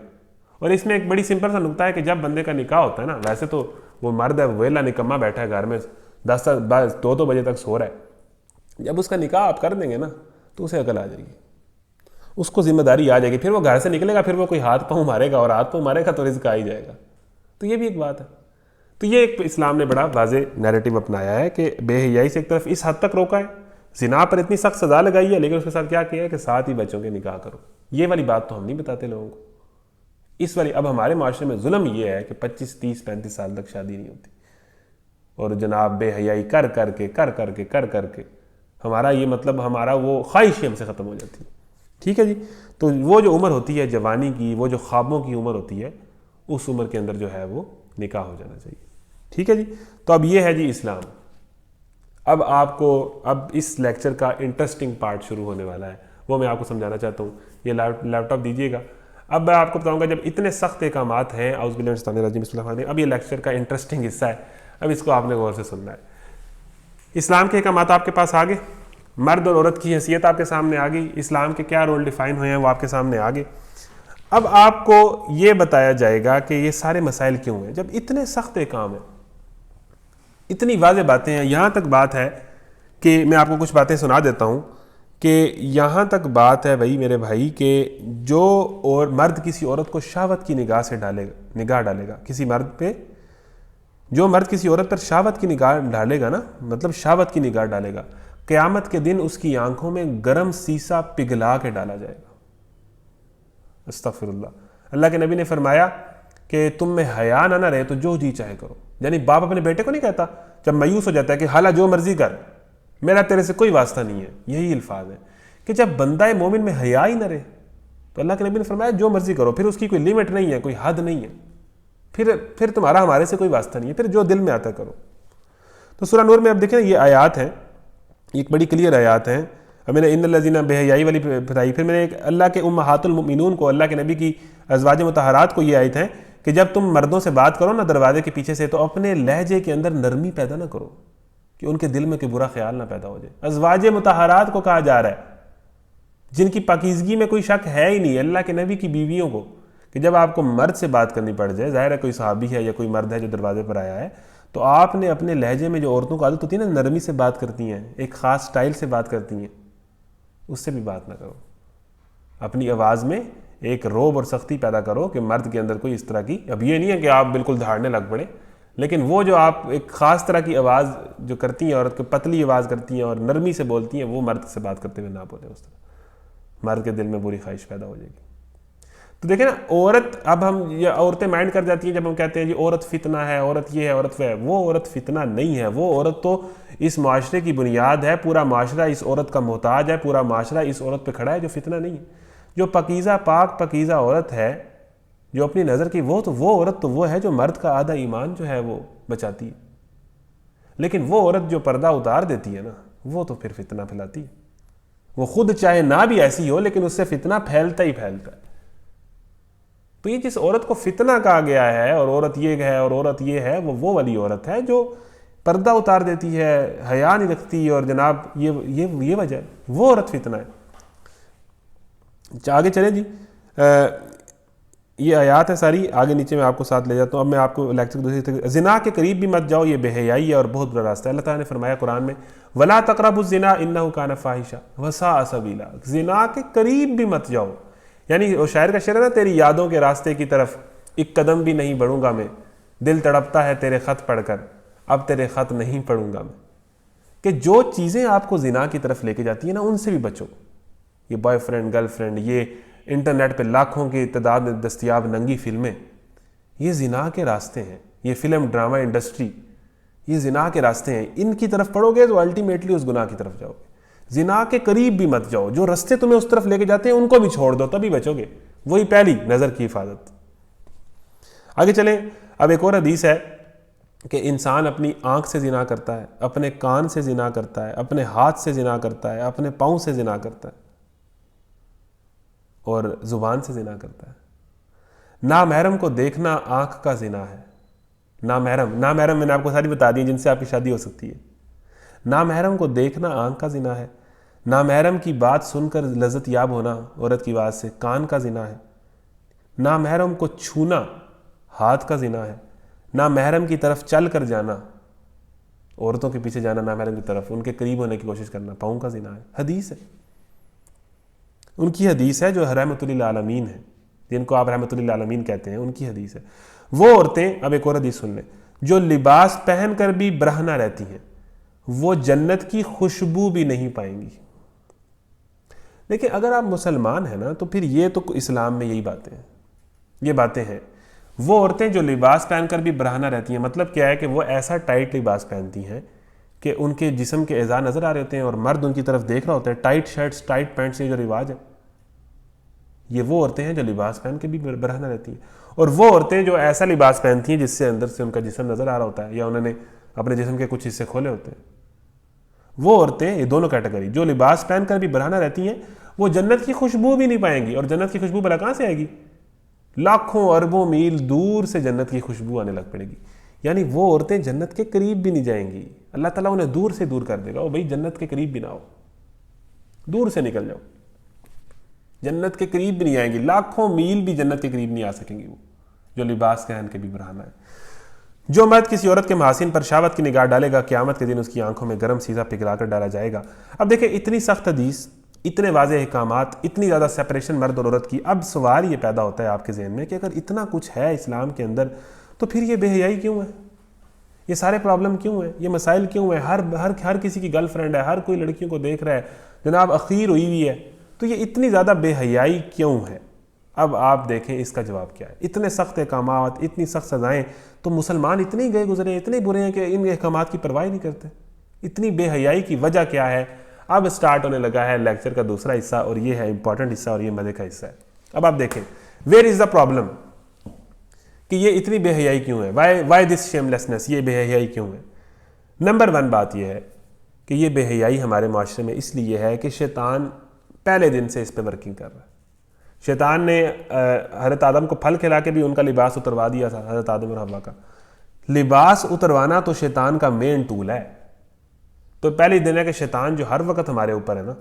اور اس میں ایک بڑی سمپل سا نکتہ ہے کہ جب بندے کا نکاح ہوتا ہے نا، ویسے تو وہ مرد ہے ویلا نکما بیٹھا ہے گھر میں 10 بجے تک سو رہا ہے، جب اس کا نکاح آپ کر دیں گے نا تو اسے عقل آ جائے گی، اس کو ذمہ داری آ جائے گی، پھر وہ گھر سے نکلے گا، پھر وہ کوئی ہاتھ پاؤں مارے گا، اور ہاتھ پاؤں مارے گا تو رزق آ ہی جائے گا۔ تو یہ بھی ایک بات ہے۔ تو یہ ایک اسلام نے بڑا واضح نیریٹو اپنایا ہے کہ بے حیائی سے ایک طرف اس حد تک روکا ہے، زنا پر اتنی سخت سزا لگائی ہے، لیکن اس کے ساتھ کیا کیا ہے کہ ساتھ ہی بچوں کے نکاح کرو۔ یہ والی بات تو ہم نہیں بتاتے لوگوں کو، اس والی اب ہمارے معاشرے میں ظلم یہ ہے کہ 25 30 35 سال تک شادی نہیں ہوتی، اور جناب بے حیائی کر کے ہمارا یہ مطلب ہمارا وہ خواہش ہی ہم سے ختم ہو جاتی ہے، ٹھیک ہے جی۔ تو وہ جو عمر ہوتی ہے جوانی کی، وہ جو خوابوں کی عمر ہوتی ہے، اس عمر کے اندر جو ہے وہ نکاح ہو جانا چاہیے، ٹھیک ہے جی۔ تو اب یہ ہے جی اسلام۔ اب آپ کو اس لیکچر کا انٹرسٹنگ پارٹ شروع ہونے والا ہے، وہ میں آپ کو سمجھانا چاہتا ہوں۔ یہ لیپ ٹاپ دیجیے گا۔ اب میں آپ کو بتاؤں گا جب اتنے سخت احکامات ہیں، اعوذ باللہ من الشیطان الرجیم، بسم اللہ الرحمن الرحیم، اب یہ لیکچر کا انٹرسٹنگ حصہ ہے، اب اس کو آپ نے غور سے سننا ہے۔ اسلام کے احکامات آپ کے پاس آ گئے، مرد اور عورت کی حیثیت آپ کے سامنے آ گئی، اسلام کے کیا رول ڈیفائن ہوئے ہیں وہ آپ کے سامنے آ گئے۔ اب آپ کو یہ بتایا جائے گا کہ یہ سارے مسائل کیوں ہیں، جب اتنے سخت احکام ہیں، اتنی واضح باتیں ہیں۔ یہاں تک بات ہے کہ میں آپ کو کچھ باتیں سنا دیتا ہوں کہ یہاں تک بات ہے بھائی میرے بھائی کہ جو اور مرد کسی عورت کو شہوت کی نگاہ سے نگاہ ڈالے گا، کسی مرد پہ جو مرد کسی عورت پر شہوت کی نگاہ ڈالے گا نا، مطلب شہوت کی نگاہ ڈالے گا، قیامت کے دن اس کی آنکھوں میں گرم سیسا پگھلا کے ڈالا جائے گا۔ استغفر اللہ۔ اللہ کے نبی نے فرمایا کہ تم میں حیا نہ رہے تو جو جی چاہے کرو، یعنی باپ اپنے بیٹے کو نہیں کہتا جب مایوس ہو جاتا ہے کہ حالا جو مرضی کر، میرا تیرے سے کوئی واسطہ نہیں ہے، یہی الفاظ ہے کہ جب بندہ مومن میں حیا ہی نہ رہے تو اللہ کے نبی نے فرمایا جو مرضی کرو، پھر اس کی کوئی لیمٹ نہیں ہے، کوئی حد نہیں ہے، پھر تمہارا ہمارے سے کوئی واسطہ نہیں ہے، پھر جو دل میں آتا کرو۔ تو سورہ نور میں اب دیکھیں یہ آیات ہیں، ایک بڑی کلیئر آیات ہیں۔ اب میں نے ان الذین بے حیائی والی بتائی، پھر میں نے اللہ کے امہات المؤمنون کو، اللہ کے نبی کی ازواج مطہرات کو یہ آیت ہیں کہ جب تم مردوں سے بات کرو نا دروازے کے پیچھے سے تو اپنے لہجے کے اندر نرمی پیدا نہ کرو کہ ان کے دل میں کوئی برا خیال نہ پیدا ہو جائے۔ ازواج مطہرات کو کہا جا رہا ہے جن کی پاکیزگی میں کوئی شک ہے ہی نہیں، اللہ کے نبی کی بیویوں کو، کہ جب آپ کو مرد سے بات کرنی پڑ جائے، ظاہر ہے کوئی صحابی ہے یا کوئی مرد ہے جو دروازے پر آیا ہے، تو آپ نے اپنے لہجے میں جو عورتوں کو عادت ہوتی ہے نا نرمی سے بات کرتی ہیں، ایک خاص سٹائل سے بات کرتی ہیں، اس سے بھی بات نہ کرو، اپنی آواز میں ایک روب اور سختی پیدا کرو کہ مرد کے اندر کوئی اس طرح کی، اب یہ نہیں ہے کہ آپ بالکل دھاڑنے لگ پڑے، لیکن وہ جو آپ ایک خاص طرح کی آواز جو کرتی ہیں عورت کو، پتلی آواز کرتی ہیں اور نرمی سے بولتی ہیں، وہ مرد سے بات کرتے ہوئے نہ بولیں اس طرح، مرد کے دل میں بری خواہش پیدا ہو جائے گی۔ تو دیکھیں نا عورت، اب ہم یہ عورتیں مائنڈ کر جاتی ہیں جب ہم کہتے ہیں جی عورت فتنہ ہے، عورت یہ ہے، عورت وہ ہے۔ وہ عورت فتنہ نہیں ہے، وہ عورت تو اس معاشرے کی بنیاد ہے، پورا معاشرہ اس عورت کا محتاج ہے، پورا معاشرہ اس عورت پہ کھڑا ہے، جو فتنہ نہیں ہے۔ جو پاکیزہ پاک پاکیزہ عورت ہے جو اپنی نظر کی، وہ عورت تو وہ ہے جو مرد کا آدھا ایمان جو ہے وہ بچاتی ہے، لیکن وہ عورت جو پردہ اتار دیتی ہے نا، وہ تو پھر فتنہ پھیلاتی ہے۔ وہ خود چاہے نہ بھی ایسی ہو لیکن اس سے فتنہ پھیلتا ہی پھیلتا ہے۔ تو یہ جس عورت کو فتنہ کہا گیا ہے اور عورت یہ ہے اور عورت یہ ہے، وہ والی عورت ہے جو پردہ اتار دیتی ہے، حیا نہیں رکھتی، اور جناب یہ وجہ ہے، وہ عورت فتنہ ہے۔ آگے چلیں جی، یہ آیات ہے ساری، آگے نیچے میں آپ کو ساتھ لے جاتا ہوں۔ اب میں آپ کو لیکچر دوسری طرح، زنا کے قریب بھی مت جاؤ، یہ بے حیائی ہے اور بہت برا راستہ ہے۔ اللہ تعالیٰ نے فرمایا قرآن میں، وَلَا تَقْرَبُوا الزِّنَا إِنَّهُ كَانَ فَاحِشًا وَسَاءَ سَبِيلًا، زنا کے قریب بھی مت جاؤ، یعنی وہ شاعر کا شعر ہے نا، تیری یادوں کے راستے کی طرف ایک قدم بھی نہیں بڑھوں گا میں، دل تڑپتا ہے تیرے خط پڑھ کر، اب تیرے خط نہیں پڑھوں گا میں۔ کہ جو چیزیں آپ کو زنا کی طرف لے کے جاتی ہیں نا، ان سے بھی بچو۔ یہ بوائے فرینڈ، گرل فرینڈ، یہ انٹرنیٹ پہ لاکھوں کی تعداد میں دستیاب ننگی فلمیں، یہ زنا کے راستے ہیں۔ یہ فلم ڈرامہ انڈسٹری، یہ زنا کے راستے ہیں۔ ان کی طرف پڑھو گے تو الٹیمیٹلی اس گناہ کی طرف جاؤ گے۔ زنا کے قریب بھی مت جاؤ، جو راستے تمہیں اس طرف لے کے جاتے ہیں ان کو بھی چھوڑ دو، تبھی بچو گے۔ وہی پہلی نظر کی حفاظت۔ آگے چلیں، اب ایک اور حدیث ہے کہ انسان اپنی آنکھ سے زنا کرتا ہے، اپنے کان سے زنا کرتا ہے، اپنے ہاتھ سے زنا کرتا ہے، اپنے پاؤں سے زنا کرتا ہے اور زبان سے زنا کرتا ہے۔ نامحرم کو دیکھنا آنکھ کا زنا ہے۔ نامحرم میں نے آپ کو ساری بتا دی جن سے آپ کی شادی ہو سکتی ہے۔ نامحرم کو دیکھنا آنکھ کا زنا ہے۔ نامحرم کی بات سن کر لذت یاب ہونا عورت کی بات سے کان کا زنا ہے۔ نامحرم کو چھونا ہاتھ کا زنا ہے۔ نامحرم کی طرف چل کر جانا، عورتوں کے پیچھے جانا نامحرم کی طرف، ان کے قریب ہونے کی کوشش کرنا، پاؤں کا زنا ہے۔ حدیث ہے، ان کی حدیث ہے جو رحمۃ للعالمین ہے، جن کو آپ رحمۃ للعالمین کہتے ہیں، ان کی حدیث ہے۔ وہ عورتیں، اب ایک اور حدیث سن لیں، جو لباس پہن کر بھی برہنہ رہتی ہیں، وہ جنت کی خوشبو بھی نہیں پائیں گی۔ لیکن اگر آپ مسلمان ہیں نا، تو پھر یہ تو اسلام میں یہی باتیں ہیں، یہ باتیں ہیں۔ وہ عورتیں جو لباس پہن کر بھی برہنہ رہتی ہیں، مطلب کیا ہے کہ وہ ایسا ٹائٹ لباس پہنتی ہیں کہ ان کے جسم کے اعضاء نظر آ رہے ہوتے ہیں اور مرد ان کی طرف دیکھ رہا ہوتا ہے۔ ٹائٹ شرٹس، ٹائٹ پینٹس، یہ جو رواج ہے، یہ وہ عورتیں ہیں جو لباس پہن کے بھی برہنہ رہتی ہیں۔ اور وہ عورتیں جو ایسا لباس پہنتی ہیں جس سے اندر سے ان کا جسم نظر آ رہا ہوتا ہے، یا انہوں نے اپنے جسم کے کچھ حصے کھولے ہوتے ہیں، وہ عورتیں، یہ دونوں کیٹیگری، جو لباس پہن کر بھی برہنہ رہتی ہیں، وہ جنت کی خوشبو بھی نہیں پائیں گی۔ اور جنت کی خوشبو بلا کہاں سے آئے گی؟ لاکھوں اربوں میل دور سے جنت کی خوشبو آنے لگ پڑے گی، یعنی وہ عورتیں جنت کے قریب بھی نہیں جائیں گی۔ اللہ تعالیٰ انہیں دور سے دور کر دے گا، بھائی جنت کے قریب بھی نہ ہو، دور سے نکل جاؤ، جنت کے قریب بھی نہیں آئیں گی، لاکھوں میل بھی جنت کے قریب نہیں آ سکیں گی وہ جو لباس پہن کے بھی برہنہ ہے۔ جو مرد کسی عورت کے محاسن پر شہوت کی نگاہ ڈالے گا، قیامت کے دن اس کی آنکھوں میں گرم سیزا پگھلا کر ڈالا جائے گا۔ اب دیکھیں، اتنی سخت حدیث، اتنے واضح احکامات، اتنی زیادہ سیپریشن مرد اور عورت کی، اب سوال یہ پیدا ہوتا ہے آپ کے ذہن میں کہ اگر اتنا کچھ ہے اسلام کے اندر، تو پھر یہ بے حیائی کیوں ہے؟ یہ سارے پرابلم کیوں ہیں؟ یہ مسائل کیوں ہیں؟ ہر کسی کی گرل فرینڈ ہے، ہر کوئی لڑکیوں کو دیکھ رہا ہے، جناب اخیر ہوئی ہوئی ہے، تو یہ اتنی زیادہ بے حیائی کیوں ہے؟ اب آپ دیکھیں اس کا جواب کیا ہے۔ اتنے سخت احکامات، اتنی سخت سزائیں، تو مسلمان اتنے گئے گزرے، اتنے برے ہیں کہ ان احکامات کی پرواہ نہیں کرتے۔ اتنی بے حیائی کی وجہ کیا ہے؟ اب سٹارٹ ہونے لگا ہے لیکچر کا دوسرا حصہ، اور یہ ہے امپورٹنٹ حصہ اور یہ مزے کا حصہ ہے۔ اب آپ دیکھیں، ویئر از دا پرابلم، کہ یہ اتنی بے حیائی کیوں ہے؟ وائی دس شیم لیسنس، یہ بے حیائی کیوں ہے؟ نمبر 1 بات یہ ہے کہ یہ بے حیائی ہمارے معاشرے میں اس لیے ہے کہ شیطان پہلے دن سے اس پہ ورکنگ کر رہا ہے۔ شیطان نے حضرت آدم کو پھل کھلا کے بھی ان کا لباس اتروا دیا تھا، حضرت آدم اور حوا کا لباس اتروانا تو شیطان کا مین ٹول ہے۔ تو پہلی دن ہے کہ شیطان جو ہر وقت ہمارے اوپر ہے نا،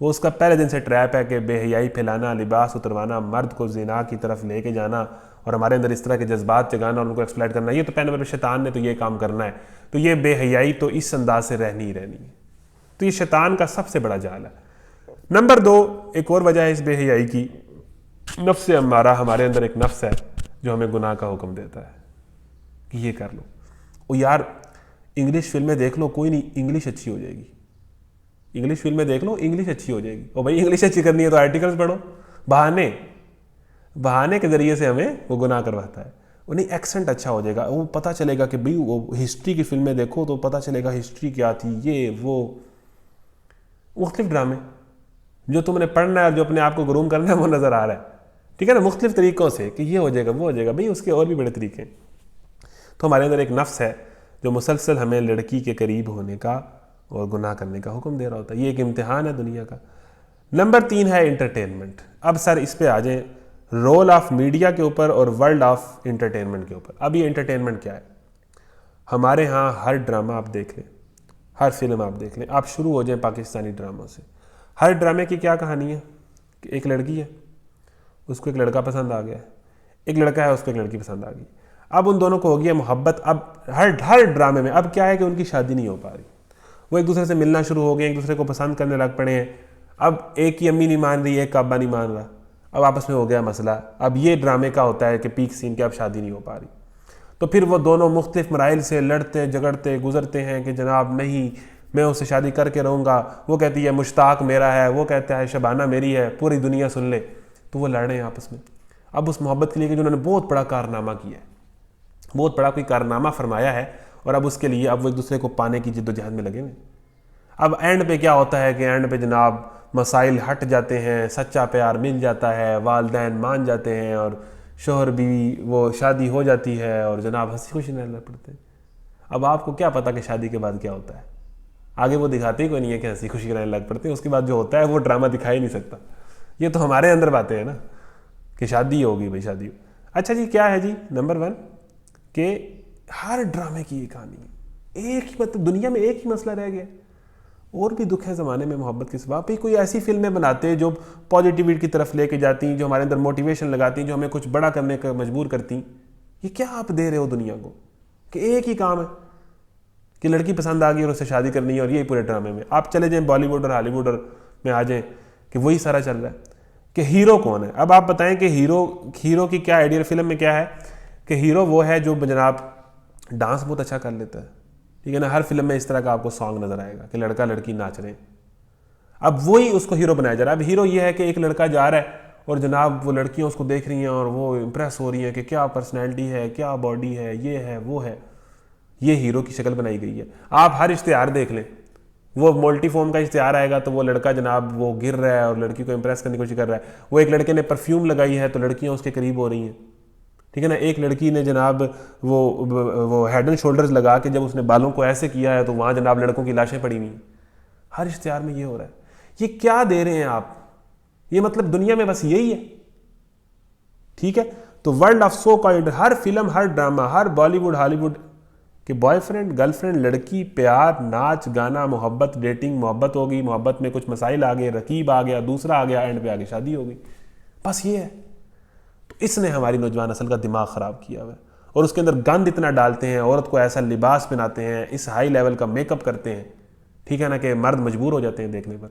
وہ اس کا پہلے دن سے ٹریپ ہے کہ بے حیائی پھیلانا، لباس اتروانا، مرد کو زنا کی طرف لے کے جانا اور ہمارے اندر اس طرح کے جذبات جگانا اور ان کو ایکسپلائٹ کرنا، یہ تو پہلے نمبر پہ شیطان نے تو یہ کام کرنا ہے۔ تو یہ بے حیائی تو اس انداز سے رہنی ہی رہنی ہے، تو یہ شیطان کا سب سے بڑا جال ہے۔ نمبر 2، ایک اور وجہ ہے اس بے حیائی کی، نفس امارہ، ہمارے اندر ایک نفس ہے جو ہمیں گناہ کا حکم دیتا ہے کہ یہ کر لو. او یار انگلش فلمیں دیکھ لو، کوئی نہیں، انگلش اچھی ہو جائے گی. انگلش فلمیں دیکھ لو، انگلش اچھی ہو جائے گی. او بھائی انگلش اچھی کرنی ہے تو آرٹیکلز پڑھو. بہانے کے ذریعے سے ہمیں وہ گناہ کرواتا ہے. انہیں ایکسنٹ اچھا ہو جائے گا، وہ پتہ چلے گا کہ بھئی وہ ہسٹری کی فلمیں دیکھو تو پتہ چلے گا ہسٹری کیا تھی، یہ وہ مختلف ڈرامے جو تم نے پڑھنا ہے اور جو اپنے آپ کو گروم کرنا ہے وہ نظر آ رہا ہے. ٹھیک ہے نا، مختلف طریقوں سے کہ یہ ہو جائے گا وہ ہو جائے گا. بھئی اس کے اور بھی بڑے طریقے ہیں. تو ہمارے اندر ایک نفس ہے جو مسلسل ہمیں لڑکی کے قریب ہونے کا اور گناہ کرنے کا حکم دے رہا ہوتا ہے. یہ ایک امتحان ہے دنیا کا. نمبر 3 ہے انٹرٹینمنٹ. اب سر اس پہ آ جائیں، رول آف میڈیا کے اوپر اور ورلڈ آف انٹرٹینمنٹ کے اوپر. اب یہ انٹرٹینمنٹ کیا ہے؟ ہمارے ہاں ہر ڈرامہ آپ دیکھ لیں، ہر فلم آپ دیکھ لیں، آپ شروع ہو جائیں پاکستانی ڈراموں سے. ہر ڈرامے کی کیا کہانی ہے کہ ایک لڑکی ہے، اس کو ایک لڑکا پسند آ گیا ہے، ایک لڑکا ہے اس کو ایک لڑکی پسند آ گئی. اب ان دونوں کو ہو گیا محبت. اب ہر ڈرامے میں اب کیا ہے کہ ان کی شادی نہیں ہو پا رہی. وہ ایک دوسرے سے ملنا شروع ہو گئے، ایک دوسرے کو پسند کرنے لگ پڑے ہیں. اب ایک کی امی نہیں مان رہی، ایک کا ابا نہیں مان رہا. اب آپس میں ہو گیا مسئلہ. اب یہ ڈرامے کا ہوتا ہے کہ پیک سین کے اب شادی نہیں ہو پا رہی. تو پھر وہ دونوں مختلف مراحل سے لڑتے جھگڑتے گزرتے ہیں کہ جناب نہیں میں اس سے شادی کر کے رہوں گا. وہ کہتی ہے مشتاق میرا ہے، وہ کہتا ہے شبانہ میری ہے، پوری دنیا سن لے. تو وہ لڑ رہے ہیں آپس میں اب اس محبت کے لیے کہ جنہوں نے بہت بڑا کارنامہ کیا ہے، بہت بڑا کوئی کارنامہ فرمایا ہے، اور اب اس کے لیے اب وہ ایک دوسرے کو پانے کی جد و جہد میں لگے ہوئے. اب اینڈ پہ کیا ہوتا ہے کہ اینڈ پہ جناب مسائل ہٹ جاتے ہیں، سچا پیار مل جاتا ہے، والدین مان جاتے ہیں، اور شوہر بیوی وہ شادی ہو جاتی ہے، اور جناب ہنسی خوشی رہنے پڑتے ہیں. اب آپ کو کیا پتا کہ شادی کے بعد کیا ہوتا ہے؟ آگے وہ دکھاتے ہی کوئی نہیں ہے کہ ہنسی خوشی رہنے لگ پڑتے ہیں. اس کے بعد جو ہوتا ہے وہ ڈرامہ دکھا ہی نہیں سکتا. یہ تو ہمارے اندر باتیں ہیں نا کہ شادی ہوگی بھائی شادی ہو. اچھا جی کیا ہے جی نمبر 1 کہ ہر ڈرامے کی یہ کہانی ہے. ایک ہی مطلب دنیا میں ایک ہی مسئلہ رہ گیا. اور بھی دکھ ہے زمانے میں محبت کے سوا. پھر کوئی ایسی فلمیں بناتے جو پازیٹیوٹی کی طرف لے کے جاتی ہیں، جو ہمارے اندر موٹیویشن لگاتی ہیں، جو ہمیں کچھ بڑا کرنے کا مجبور کرتی ہیں. یہ کیا آپ دے رہے ہو دنیا کو کہ ایک ہی کام ہے کہ لڑکی پسند آ گئی اور اس سے شادی کرنی ہے، اور یہی پورے ڈرامے میں. آپ چلے جائیں بالی ووڈ اور ہالی ووڈ میں آ جائیں کہ وہی سارا چل رہا ہے کہ ہیرو کون ہے. اب آپ بتائیں کہ ہیرو کی کیا آئیڈیا فلم میں کیا ہے کہ ہیرو وہ ہے جو جناب ڈانس بہت اچھا کر لیتا ہے. ٹھیک ہے نا، ہر فلم میں اس طرح کا آپ کو سانگ نظر آئے گا کہ لڑکا لڑکی ناچ رہے ہیں. اب وہی اس کو ہیرو بنایا جا رہا ہے. اب ہیرو یہ ہے کہ ایک لڑکا جا رہا ہے اور جناب وہ لڑکیاں اس کو دیکھ رہی ہیں اور وہ امپریس ہو رہی ہیں کہ کیا پرسنالٹی ہے، کیا باڈی ہے، یہ ہے وہ ہے. یہ ہیرو کی شکل بنائی گئی ہے. آپ ہر اشتہار دیکھ لیں، وہ ملٹی فارم کا اشتہار آئے گا تو وہ لڑکا جناب وہ گر رہا ہے اور لڑکی کو امپریس کرنے کی کوشش کر رہا ہے. وہ ایک لڑکے نے پرفیوم لگائی ہے تو لڑکیاں اس کے قریب ہو رہی ہیں. ٹھیک ہے نا، ایک لڑکی نے جناب وہ ہیڈ اینڈ شولڈرز لگا کے جب اس نے بالوں کو ایسے کیا ہے تو وہاں جناب لڑکوں کی لاشیں پڑی ہوئی ہیں. ہر اشتہار میں یہ ہو رہا ہے. یہ کیا دے رہے ہیں آپ؟ یہ مطلب دنیا میں بس یہی ہے. ٹھیک ہے، تو ورلڈ آف سو کالڈ ہر فلم، ہر ڈرامہ، ہر بالی ووڈ ہالی ووڈ کہ بوائے فرینڈ گرل فرینڈ، لڑکی، پیار، ناچ گانا، محبت، ڈیٹنگ، محبت ہوگی، محبت میں کچھ مسائل آ گئے، رقیب آ گیا، دوسرا آ گیا، اینڈ پہ آگے شادی ہو گئی. بس یہ ہے. تو اس نے ہماری نوجوان نسل کا دماغ خراب کیا ہوا ہے، اور اس کے اندر گند اتنا ڈالتے ہیں، عورت کو ایسا لباس پہناتے ہیں، اس ہائی لیول کا میک اپ کرتے ہیں. ٹھیک ہے نا، کہ مرد مجبور ہو جاتے ہیں دیکھنے پر.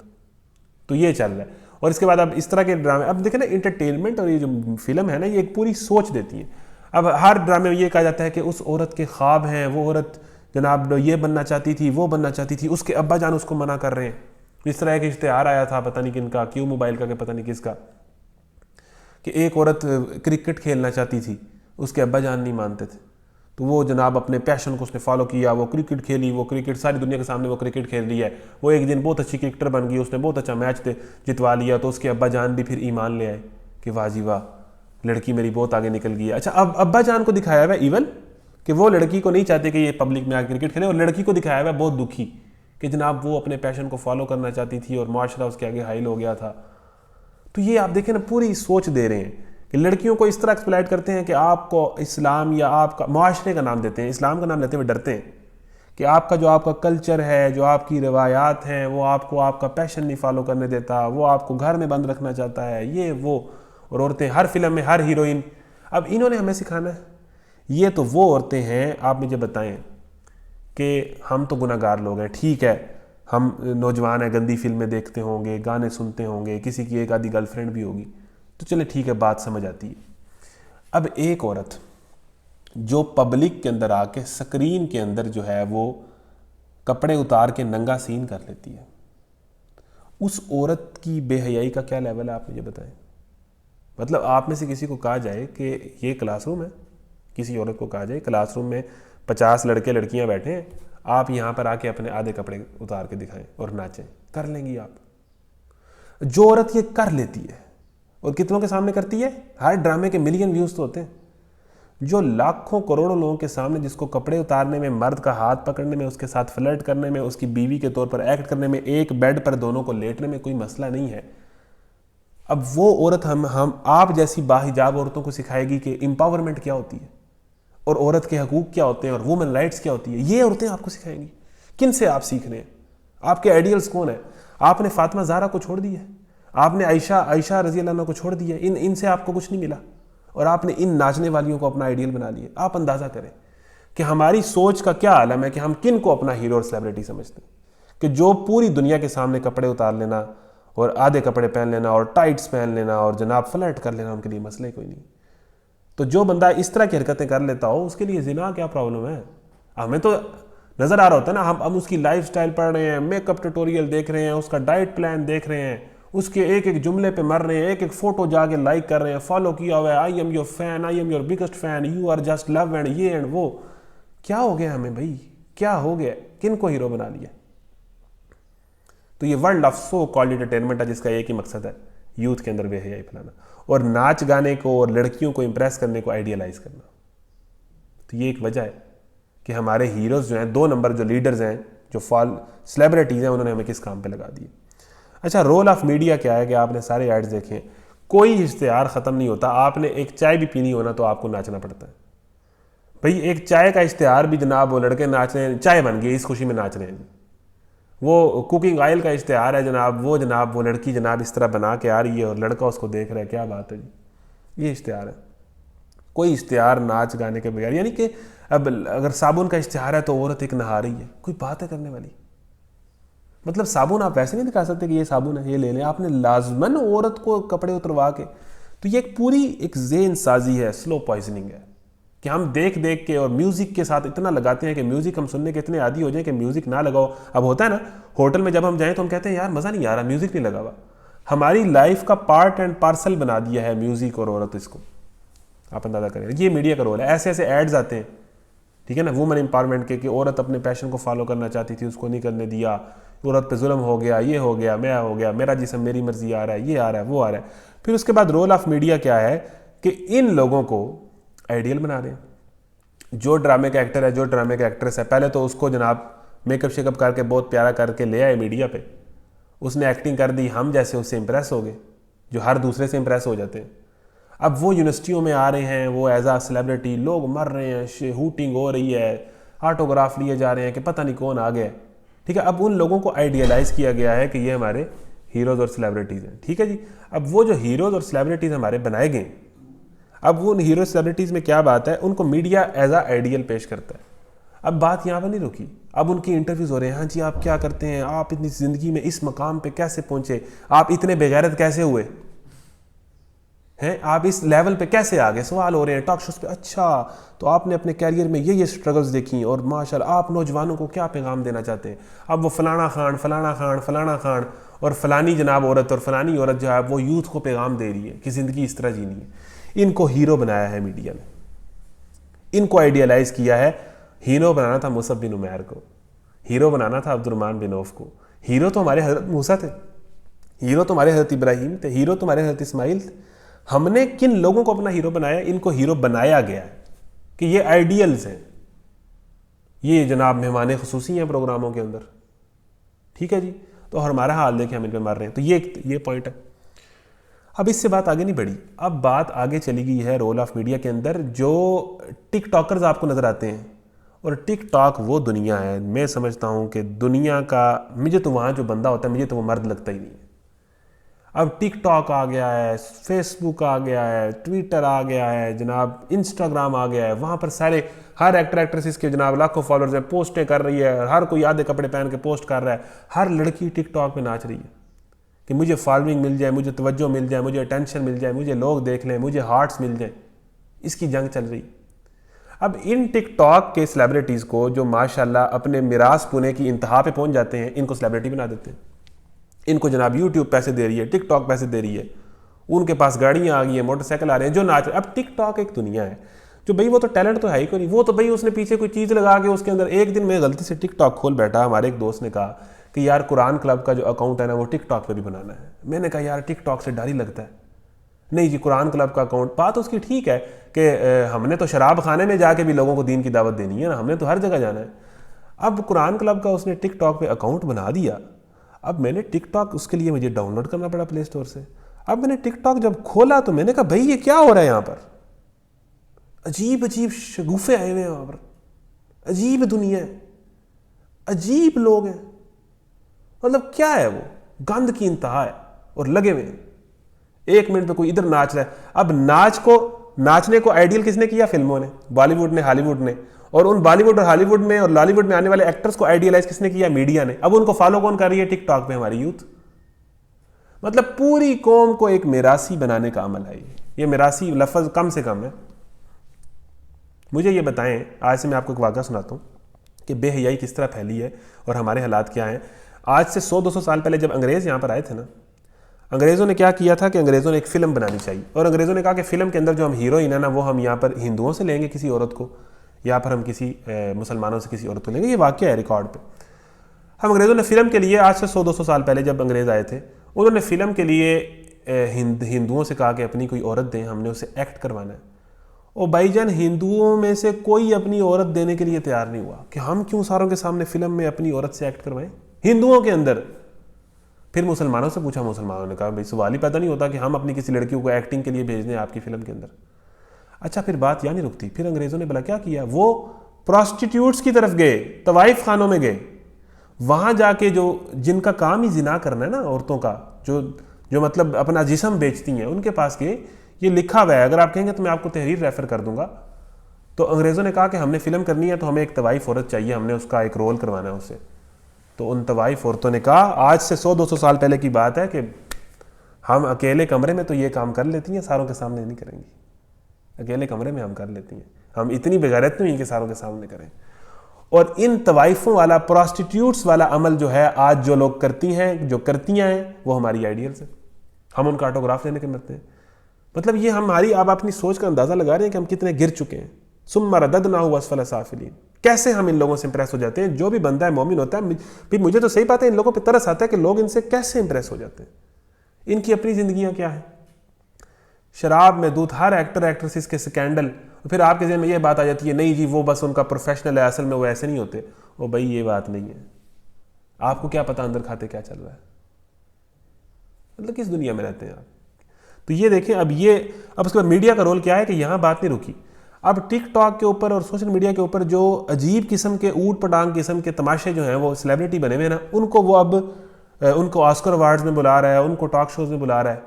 تو یہ چل رہا ہے. اور اس کے بعد اب اس طرح کے ڈرامے، اب دیکھیں نا انٹرٹینمنٹ اور یہ جو فلم ہے نا یہ ایک پوری سوچ دیتی ہے. اب ہر ڈرامے میں یہ کہا جاتا ہے کہ اس عورت کے خواب ہیں، وہ عورت جناب یہ بننا چاہتی تھی، وہ بننا چاہتی تھی، اس کے ابا جان اس کو منع کر رہے ہیں. اس طرح ایک اشتہار آیا تھا پتہ نہیں کن کا، کیوں موبائل کا کہ پتہ نہیں کس کا، کہ ایک عورت کرکٹ کھیلنا چاہتی تھی، اس کے ابا جان نہیں مانتے تھے. تو وہ جناب اپنے پیشن کو اس نے فالو کیا، وہ کرکٹ کھیلی، وہ کرکٹ ساری دنیا کے سامنے وہ کرکٹ کھیل رہی ہے. وہ ایک دن بہت اچھی کرکٹر بن گئی، اس نے بہت اچھا میچ جتوا لیا. تو اس کے ابا جان بھی پھر ایمان لے آئے کہ واہ جی واہ، لڑکی میری بہت آگے نکل گئی ہے. اچھا اب ابا جان کو دکھایا ہوا ہے ایون کہ وہ لڑکی کو نہیں چاہتے کہ یہ پبلک میں آ کے کرکٹ کھیلے، اور لڑکی کو دکھایا ہوا ہے بہت دکھی کہ جناب وہ اپنے پیشن کو فالو کرنا چاہتی تھی اور معاشرہ اس کے آگے حائل ہو گیا تھا. تو یہ آپ دیکھیں نا پوری سوچ دے رہے ہیں کہ لڑکیوں کو اس طرح ایکسپلائٹ کرتے ہیں کہ آپ کو اسلام یا آپ کا معاشرے کا نام دیتے ہیں، اسلام کا نام لیتے ہوئے ڈرتے ہیں کہ آپ کا کلچر ہے، جو آپ کی روایات ہیں، وہ آپ کو آپ کا پیشن نہیں فالو کرنے دیتا، وہ آپ کو گھر میں بند رکھنا چاہتا ہے، یہ وہ. اور عورتیں ہر فلم میں، ہر ہیروئن، اب انہوں نے ہمیں سکھانا ہے. یہ تو وہ عورتیں ہیں، آپ مجھے بتائیں کہ ہم تو گناہ گار لوگ ہیں. ٹھیک ہے، ہم نوجوان ہیں، گندی فلمیں دیکھتے ہوں گے، گانے سنتے ہوں گے، کسی کی ایک آدھی گرل فرینڈ بھی ہوگی، تو چلے ٹھیک ہے، بات سمجھ آتی ہے۔ اب ایک عورت جو پبلک کے اندر آ کے سکرین کے اندر جو ہے وہ کپڑے اتار کے ننگا سین کر لیتی ہے، اس عورت کی بے حیائی کا کیا لیول ہے آپ مجھے بتائیں۔ مطلب آپ میں سے کسی کو کہا جائے کہ یہ کلاس روم ہے، کسی عورت کو کہا جائے کلاس روم میں 50 لڑکے لڑکیاں بیٹھے ہیں، آپ یہاں پر آ کے اپنے آدھے کپڑے اتار کے دکھائیں اور ناچیں، کر لیں گی آپ؟ جو عورت یہ کر لیتی ہے اور کتنوں کے سامنے کرتی ہے، ہر ڈرامے کے ملین ویوز تو ہوتے ہیں، جو لاکھوں کروڑوں لوگوں کے سامنے جس کو کپڑے اتارنے میں، مرد کا ہاتھ پکڑنے میں، اس کے ساتھ فلرٹ کرنے میں، اس کی بیوی کے طور پر ایکٹ کرنے میں، ایک بیڈ پر دونوں کو لیٹنے میں کوئی مسئلہ نہیں ہے، اب وہ عورت ہم آپ جیسی باحجاب عورتوں کو سکھائے گی کہ امپاورمنٹ کیا ہوتی ہے اور عورت کے حقوق کیا ہوتے ہیں اور وومن رائٹس کیا ہوتی ہے؟ یہ عورتیں آپ کو سکھائیں گی؟ کن سے آپ سیکھ رہے ہیں؟ آپ کے آئیڈیلز کون ہیں؟ آپ نے فاطمہ زہرا کو چھوڑ دیا ہے، آپ نے عائشہ رضی اللہ عنہ کو چھوڑ دیا ہے، ان سے آپ کو کچھ نہیں ملا اور آپ نے ان ناچنے والیوں کو اپنا آئیڈیل بنا لیا۔ آپ اندازہ کریں کہ ہماری سوچ کا کیا عالم ہے کہ ہم کن کو اپنا ہیرو اور سیلیبریٹی سمجھتے ہیں، کہ جو پوری دنیا کے سامنے کپڑے اتار لینا اور آدھے کپڑے پہن لینا اور ٹائٹس پہن لینا اور جناب فلرٹ کر لینا ان کے لیے مسئلہ ہی کوئی نہیں۔ تو جو بندہ اس طرح کی حرکتیں کر لیتا ہو اس کے لیے زنا کیا پرابلم ہے؟ ہمیں تو نظر آ رہا ہوتا ہے نا، ہم اس کی لائف سٹائل پڑھ رہے ہیں، میک اپ ٹیوٹوریل دیکھ رہے ہیں، اس کا ڈائٹ پلان دیکھ رہے ہیں، اس کے ایک ایک جملے پہ مر رہے ہیں، ایک ایک فوٹو جا کے لائک کر رہے ہیں، فالو کیا ہوا ہے، I am your fan, I am your biggest fan, you are just love and یہ اینڈ وہ۔ کیا ہو گیا ہمیں بھائی؟ کیا ہو گیا؟ کن کو ہیرو بنا لیا؟ تو یہ world of so called entertainment ہے جس کا ایک ہی مقصد ہے، یوتھ کے اندر بے حیائی پھیلانا اور ناچ گانے کو اور لڑکیوں کو امپریس کرنے کو آئیڈیلائز کرنا۔ تو یہ ایک وجہ ہے کہ ہمارے ہیروز جو ہیں، 2 نمبر جو لیڈرز ہیں، جو سیلیبریٹیز ہیں، انہوں نے ہمیں کس کام پہ لگا دیے۔ اچھا، رول آف میڈیا کیا ہے کہ آپ نے سارے ایڈز دیکھیں، کوئی اشتہار ختم نہیں ہوتا، آپ نے ایک چائے بھی پینی ہونا تو آپ کو ناچنا پڑتا ہے بھائی۔ ایک چائے کا اشتہار بھی جناب وہ لڑکے ناچ رہے ہیں، چائے بن گئی، اس خوشی میں ناچ رہے ہیں۔ وہ کوکنگ آئل کا اشتہار ہے جناب، وہ لڑکی جناب اس طرح بنا کے آ رہی ہے اور لڑکا اس کو دیکھ رہا ہے، کیا بات ہے جی، یہ اشتہار ہے۔ کوئی اشتہار ناچ گانے کے بغیر، یعنی کہ اب اگر صابن کا اشتہار ہے تو عورت ایک نہا رہی ہے، کوئی بات ہے کرنے والی؟ مطلب صابن آپ ویسے نہیں دکھا سکتے کہ یہ صابن ہے، یہ لے لیں، آپ نے لازماً عورت کو کپڑے اتروا کے۔ تو یہ ایک پوری ایک ذہن سازی ہے، سلو پوائزننگ ہے کہ ہم دیکھ کے اور میوزک کے ساتھ اتنا لگاتے ہیں کہ میوزک ہم سننے کے اتنے عادی ہو جائیں کہ میوزک نہ لگاؤ۔ اب ہوتا ہے نا ہوٹل میں جب ہم جائیں تو ہم کہتے ہیں یار مزہ نہیں آ رہا، میوزک نہیں لگا ہوا۔ ہماری لائف کا پارٹ اینڈ پارسل بنا دیا ہے میوزک اور عورت، اس کو آپ اندازہ کریں۔ یہ میڈیا کا رول ہے، ایسے ایسے ایڈز آتے ہیں، ٹھیک ہے نا، وومن امپاورمنٹ کے، کہ عورت اپنے پیشن کو فالو کرنا چاہتی تھی، اس کو نہیں کرنے دیا، عورت پہ ظلم ہو گیا، یہ ہو گیا، میں ہو گیا، میرا جسم میری مرضی آ رہا ہے، یہ آ رہا ہے، وہ آ رہا ہے۔ پھر اس کے بعد رول آف میڈیا کیا ہے کہ ان لوگوں کو آئیڈیل بنا رہے ہیں۔ جو ڈرامے کا ایکٹر ہے، جو ڈرامے کا ایکٹریس ہے، پہلے تو اس کو جناب میک اپ شیک اپ کر کے بہت پیارا کر کے لے آئے میڈیا پہ، اس نے ایکٹنگ کر دی، ہم جیسے اس سے امپریس ہو گئے جو ہر دوسرے سے امپریس ہو جاتے ہیں۔ اب وہ یونیورسٹیوں میں آ رہے ہیں، وہ ایز اے سیلیبریٹی، لوگ مر رہے ہیں، ہوٹنگ ہو رہی ہے، آٹوگراف لیے جا رہے ہیں کہ پتہ نہیں کون آ گیا، ٹھیک ہے۔ اب ان لوگوں کو آئیڈیلائز کیا گیا ہے کہ یہ ہمارے ہیروز اور سیلیبریٹیز ہیں، ٹھیک ہے جی۔ اب وہ جو ہیروز اور سیلیبریٹیز ہمارے بنائے گئے، اب وہ ہیرو سیلیبریٹیز میں کیا بات ہے، ان کو میڈیا ایز اے آئیڈیل پیش کرتا ہے۔ اب بات یہاں پر نہیں رکی، اب ان کی انٹرویوز ہو رہے ہیں، ہاں جی آپ کیا کرتے ہیں، آپ اتنی زندگی میں اس مقام پہ کیسے پہنچے، آپ اتنے بغیرت کیسے ہوئے ہیں، آپ اس لیول پہ کیسے آ گئے، سوال ہو رہے ہیں ٹاک شوز پہ۔ اچھا تو آپ نے اپنے کیریئر میں یہ سٹرگلز دیکھی اور ماشاءاللہ آپ نوجوانوں کو کیا پیغام دینا چاہتے ہیں۔ اب وہ فلانا خان اور فلانی جناب عورت اور فلانی عورت جو ہے وہ یوتھ کو پیغام دے رہی ہے کہ زندگی اس طرح جینی ہے۔ ان کو ہیرو بنایا ہے میڈیا نے، ان کو آئیڈیلائز کیا ہے۔ ہیرو بنانا تھا مصعب بن عمیر کو، ہیرو بنانا تھا عبد الرحمن بن عوف کو، ہیرو تو ہمارے حضرت موسیٰ تھے، ہیرو تو ہمارے حضرت ابراہیم تھے، ہیرو تو ہمارے حضرت اسماعیل تھے۔ ہم نے کن لوگوں کو اپنا ہیرو بنایا؟ ان کو ہیرو بنایا گیا ہے کہ یہ آئیڈیلز ہیں، یہ جناب مہمان خصوصی ہیں پروگراموں کے اندر، ٹھیک ہے جی۔ تو ہمارا حال دیکھیں ہم ان پہ مر رہے ہیں۔ تو یہ پوائنٹ ہے۔ اب اس سے بات آگے نہیں بڑھی، اب بات آگے چلی گئی ہے رول آف میڈیا کے اندر۔ جو ٹک ٹاکرز آپ کو نظر آتے ہیں، اور ٹک ٹاک وہ دنیا ہے، میں سمجھتا ہوں کہ دنیا کا، مجھے تو وہاں جو بندہ ہوتا ہے مجھے تو وہ مرد لگتا ہی نہیں ہے۔ اب ٹک ٹاک آ گیا ہے، فیس بک آ گیا ہے، ٹویٹر آ گیا ہے جناب، انسٹاگرام آ گیا ہے، وہاں پر سارے ہر ایکٹر ایکٹریسز کے جناب لاکھوں فالوورز ہیں، پوسٹیں کر رہی ہے، ہر کوئی آدھے کپڑے پہن کے پوسٹ کر رہا ہے، ہر لڑکی ٹک ٹاک پہ ناچ رہی ہے، کہ مجھے فالوئنگ مل جائے, مجھے توجہ مل جائے, مجھے اٹینشن مل جائے, مجھے لوگ دیکھ لیں, مجھے ہارٹس مل جائیں. اس کی جنگ چل رہی. اب ان ٹک ٹاک کے سیلیبریٹیز کو جو ماشاءاللہ اپنے میراث پونے کی انتہا پہ پہنچ جاتے ہیں, ان کو سیلیبریٹی بنا دیتے ہیں. ان کو جناب یوٹیوب پیسے دے رہی ہے, ٹک ٹاک پیسے دے رہی ہے, ان کے پاس گاڑیاں آ گئی ہیں, موٹر سائیکل آ رہے ہیں, جو ناچ رہے ہیں. اب ٹک ٹاک ایک دنیا ہے جو بھائی وہ تو ٹیلنٹ تو ہے ہی کوئی نہیں, وہ تو بھائی اس نے پیچھے کوئی چیز لگا کے اس کے اندر. ایک دن میں غلطی سے ٹک ٹاک کھول بیٹھا, ہمارے ایک دوست نے کہا کہ یار قرآن کلب کا جو اکاؤنٹ ہے نا وہ ٹک ٹاک پہ بھی بنانا ہے. میں نے کہا یار ٹک ٹاک سے ڈر ہی لگتا ہے. نہیں جی قرآن کلب کا اکاؤنٹ, بات اس کی ٹھیک ہے کہ ہم نے تو شراب خانے میں جا کے بھی لوگوں کو دین کی دعوت دینی ہے نا, ہم نے تو ہر جگہ جانا ہے. اب قرآن کلب کا اس نے ٹک ٹاک پہ اکاؤنٹ بنا دیا. اب میں نے ٹک ٹاک اس کے لیے مجھے ڈاؤن لوڈ کرنا پڑا پلے اسٹور سے. اب میں نے ٹک ٹاک جب کھولا تو میں نے کہا بھائی یہ کیا ہو رہا ہے یہاں پر, عجیب عجیب شگوفے آئے ہوئے ہیں وہاں پر, عجیب دنیا ہے, عجیب لوگ ہیں. مطلب کیا ہے, وہ گند کی انتہا ہے اور لگے ہوئے ہیں. ایک منٹ پہ کوئی ادھر ناچ رہا ہے. اب ناچنے کو آئیڈیل کس نے کیا؟ فلموں نے, بالی ووڈ نے, ہالی ووڈ نے. اور ان بالی ووڈ اور ہالی ووڈ میں اور لالی ووڈ میں آنے والے ایکٹرز کو آئیڈیلائز کس نے کیا؟ میڈیا نے. اب ان کو فالو کون کر رہی ہے؟ ٹک ٹاک پہ ہماری یوتھ. مطلب پوری قوم کو ایک میراثی بنانے کا عمل ہے یہ میراثی لفظ کم سے کم ہے. مجھے یہ بتائیں, آج سے میں آپ کو ایک واقعہ سناتا ہوں کہ بے حیائی کس طرح پھیلی ہے اور ہمارے حالات کیا ہیں. آج سے 100-200 سال پہلے جب انگریز یہاں پر آئے تھے نا, انگریزوں نے کیا کیا تھا کہ انگریزوں نے ایک فلم بنانی چاہیے, اور انگریزوں نے کہا کہ فلم کے اندر جو ہم ہیروئن ہے نا وہ ہم یہاں پر ہندوؤں سے لیں گے کسی عورت کو, یا پھر ہم کسی مسلمانوں سے کسی عورت کو لیں گے. یہ واقعہ ہے ریکارڈ پہ. ہم انگریزوں نے فلم کے لیے آج سے 100-200 سال پہلے جب انگریز آئے تھے, انہوں نے فلم کے لیے ہندوؤں سے کہا کہ اپنی کوئی عورت دیں, ہم نے اسے ایکٹ کروانا ہے. اور بھائی جان ہندوؤں میں سے کوئی اپنی عورت دینے کے لیے تیار نہیں ہوا کہ ہم کیوں ساروں کے سامنے فلم میں اپنی عورت سے ایکٹ کروائیں ہندوؤں کے اندر. پھر مسلمانوں سے پوچھا, مسلمانوں نے کہا بھائی سوال ہی پیدا نہیں ہوتا کہ ہم اپنی کسی لڑکیوں کو ایکٹنگ کے لیے بھیج دیں آپ کی فلم کے اندر. اچھا پھر بات یہاں نہیں رکتی. پھر انگریزوں نے بلا کیا کیا, وہ پراسٹیٹیوٹس کی طرف گئے, طوائف خانوں میں گئے. وہاں جا کے جو جن کا کام ہی زنا کرنا ہے نا عورتوں کا, جو مطلب اپنا جسم بیچتی ہیں, ان کے پاس گئے. یہ لکھا ہوا ہے, اگر آپ کہیں گے تو میں آپ کو تحریر ریفر کر دوں گا. تو انگریزوں نے کہا کہ ہم نے فلم کرنی ہے تو ہمیں ایک طوائف عورت چاہیے, ہم نے اس کا ایک رول کروانا ہے اسے. تو ان طوائف عورتوں نے کہا, آج سے 100-200 سال پہلے کی بات ہے, کہ ہم اکیلے کمرے میں تو یہ کام کر لیتی ہیں, ساروں کے سامنے نہیں کریں گی. اکیلے کمرے میں ہم کر لیتی ہیں, ہم اتنی بغیرت نہیں کہ ساروں کے سامنے کریں. اور ان طوائفوں والا, پراسٹیٹیوٹس والا عمل جو ہے آج جو لوگ کرتی ہیں, جو کرتیاں ہیں, وہ ہماری آئیڈیلز ہیں. ہم ان کا آٹوگراف لینے کے مرتے ہیں. مطلب یہ ہماری, آپ اپنی سوچ کا اندازہ لگا رہے ہیں کہ ہم کتنے گر چکے ہیں. ثم رددناہ اسفل سافلین. کیسے ہم ان لوگوں سے امپریس ہو جاتے ہیں. جو بھی بندہ ہے مومن ہوتا ہے, پھر مجھے تو صحیح بات ہے ان لوگوں پہ ترس آتا ہے کہ لوگ ان سے کیسے امپریس ہو جاتے ہیں. ان کی اپنی زندگیاں کیا ہیں, شراب میں دودھ, ہر ایکٹر ایکٹریس کے سکینڈل. پھر آپ کے ذہن میں یہ بات آ جاتی ہے نہیں جی وہ بس ان کا پروفیشنل ہے, اصل میں وہ ایسے نہیں ہوتے. وہ بھائی یہ بات نہیں ہے. آپ کو کیا پتا اندر کھاتے کیا چل رہا ہے, مطلب کس دنیا میں رہتے ہیں آپ. تو یہ دیکھیں, اب اس کے بعد میڈیا کا رول کیا ہے کہ یہاں بات نہیں رکی. اب ٹک ٹاک کے اوپر اور سوشل میڈیا کے اوپر جو عجیب قسم کے اوٹ پٹانگ قسم کے تماشے جو ہیں وہ سیلیبریٹی بنے ہوئے ہیں نا, ان کو وہ اب ان کو آسکر ایوارڈز میں بلا رہا ہے, ان کو ٹاک شوز میں بلا رہا ہے.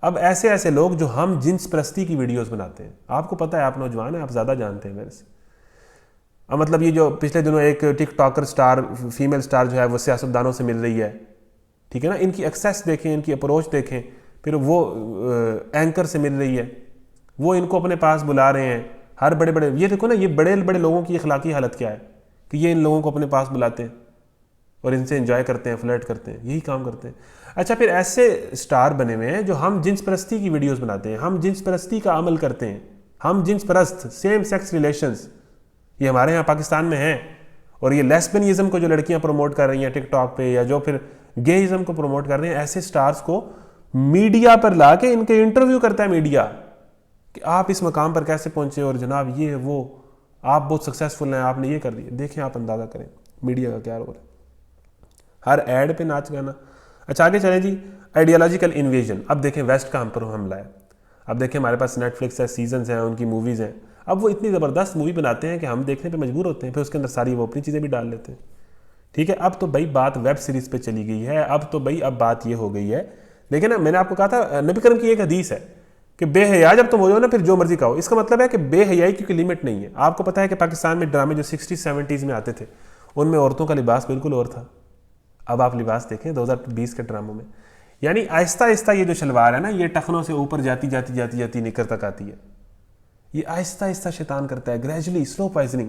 اب ایسے لوگ جو ہم جنس پرستی کی ویڈیوز بناتے ہیں, آپ کو پتہ ہے, آپ نوجوان ہیں, آپ زیادہ جانتے ہیں میرے سے. اب مطلب یہ جو پچھلے دنوں ایک ٹک ٹاکر سٹار, فیمیل سٹار جو ہے وہ سیاستدانوں سے مل رہی ہے, ٹھیک ہے نا, ان کی ایکسیس دیکھیں, ان کی اپروچ دیکھیں. پھر وہ اینکر سے مل رہی ہے, وہ ان کو اپنے پاس بلا رہے ہیں. ہر بڑے یہ دیکھو نا, یہ بڑے بڑے لوگوں کی اخلاقی حالت کیا ہے کہ یہ ان لوگوں کو اپنے پاس بلاتے ہیں اور ان سے انجوائے کرتے ہیں, فلرٹ کرتے ہیں, یہی کام کرتے ہیں. اچھا پھر ایسے سٹار بنے ہوئے ہیں جو ہم جنس پرستی کی ویڈیوز بناتے ہیں, ہم جنس پرستی کا عمل کرتے ہیں, ہم جنس پرست, سیم سیکس ریلیشنز یہ ہمارے ہاں پاکستان میں ہیں. اور یہ لیسبنیزم کو جو لڑکیاں پروموٹ کر رہی ہیں ٹک ٹاک پہ, یا جو پھر گےازم کو پروموٹ کر رہے ہیں, ایسے سٹارز کو میڈیا پر لا کے ان کے انٹرویو کرتا ہے میڈیا کہ آپ اس مقام پر کیسے پہنچے, اور جناب یہ وہ آپ بہت سکسیسفل ہیں, آپ نے یہ کر دیا. دیکھیں آپ اندازہ کریں میڈیا کا کیا رول ہے, ہر ایڈ پہ ناچ گانا. اچھا آگے چلیں جی, آئیڈیالوجیکل انویژن. اب دیکھیں ویسٹ کا ہم پر حملہ ہے. اب دیکھیں ہمارے پاس نیٹ فلکس ہے, سیزنز ہیں, ان کی موویز ہیں. اب وہ اتنی زبردست مووی بناتے ہیں کہ ہم دیکھنے پہ مجبور ہوتے ہیں, پھر اس کے اندر ساری وہ اپنی چیزیں بھی ڈال لیتے ہیں. ٹھیک ہے, اب تو بھائی بات ویب سیریز پہ چلی گئی ہے, اب تو بھائی اب بات یہ ہو گئی ہے. لیکن نا میں نے آپ کو کہا تھا نبی کریم کی ایک حدیث ہے کہ بے حیا جب تم ہو جاؤ نا پھر جو مرضی کہو. اس کا مطلب ہے کہ بے حیائی کی کوئی لمٹ نہیں ہے. آپ کو پتہ ہے کہ پاکستان میں ڈرامے جو 60-70s میں آتے تھے ان میں عورتوں کا لباس بالکل اور تھا. اب آپ لباس دیکھیں 2020 کے ڈراموں میں, یعنی آہستہ آہستہ یہ جو شلوار ہے نا یہ ٹخنوں سے اوپر جاتی جاتی جاتی جاتی نکر تک آتی ہے. یہ آہستہ آہستہ شیطان کرتا ہے, گریجولی, سلو پوائزننگ.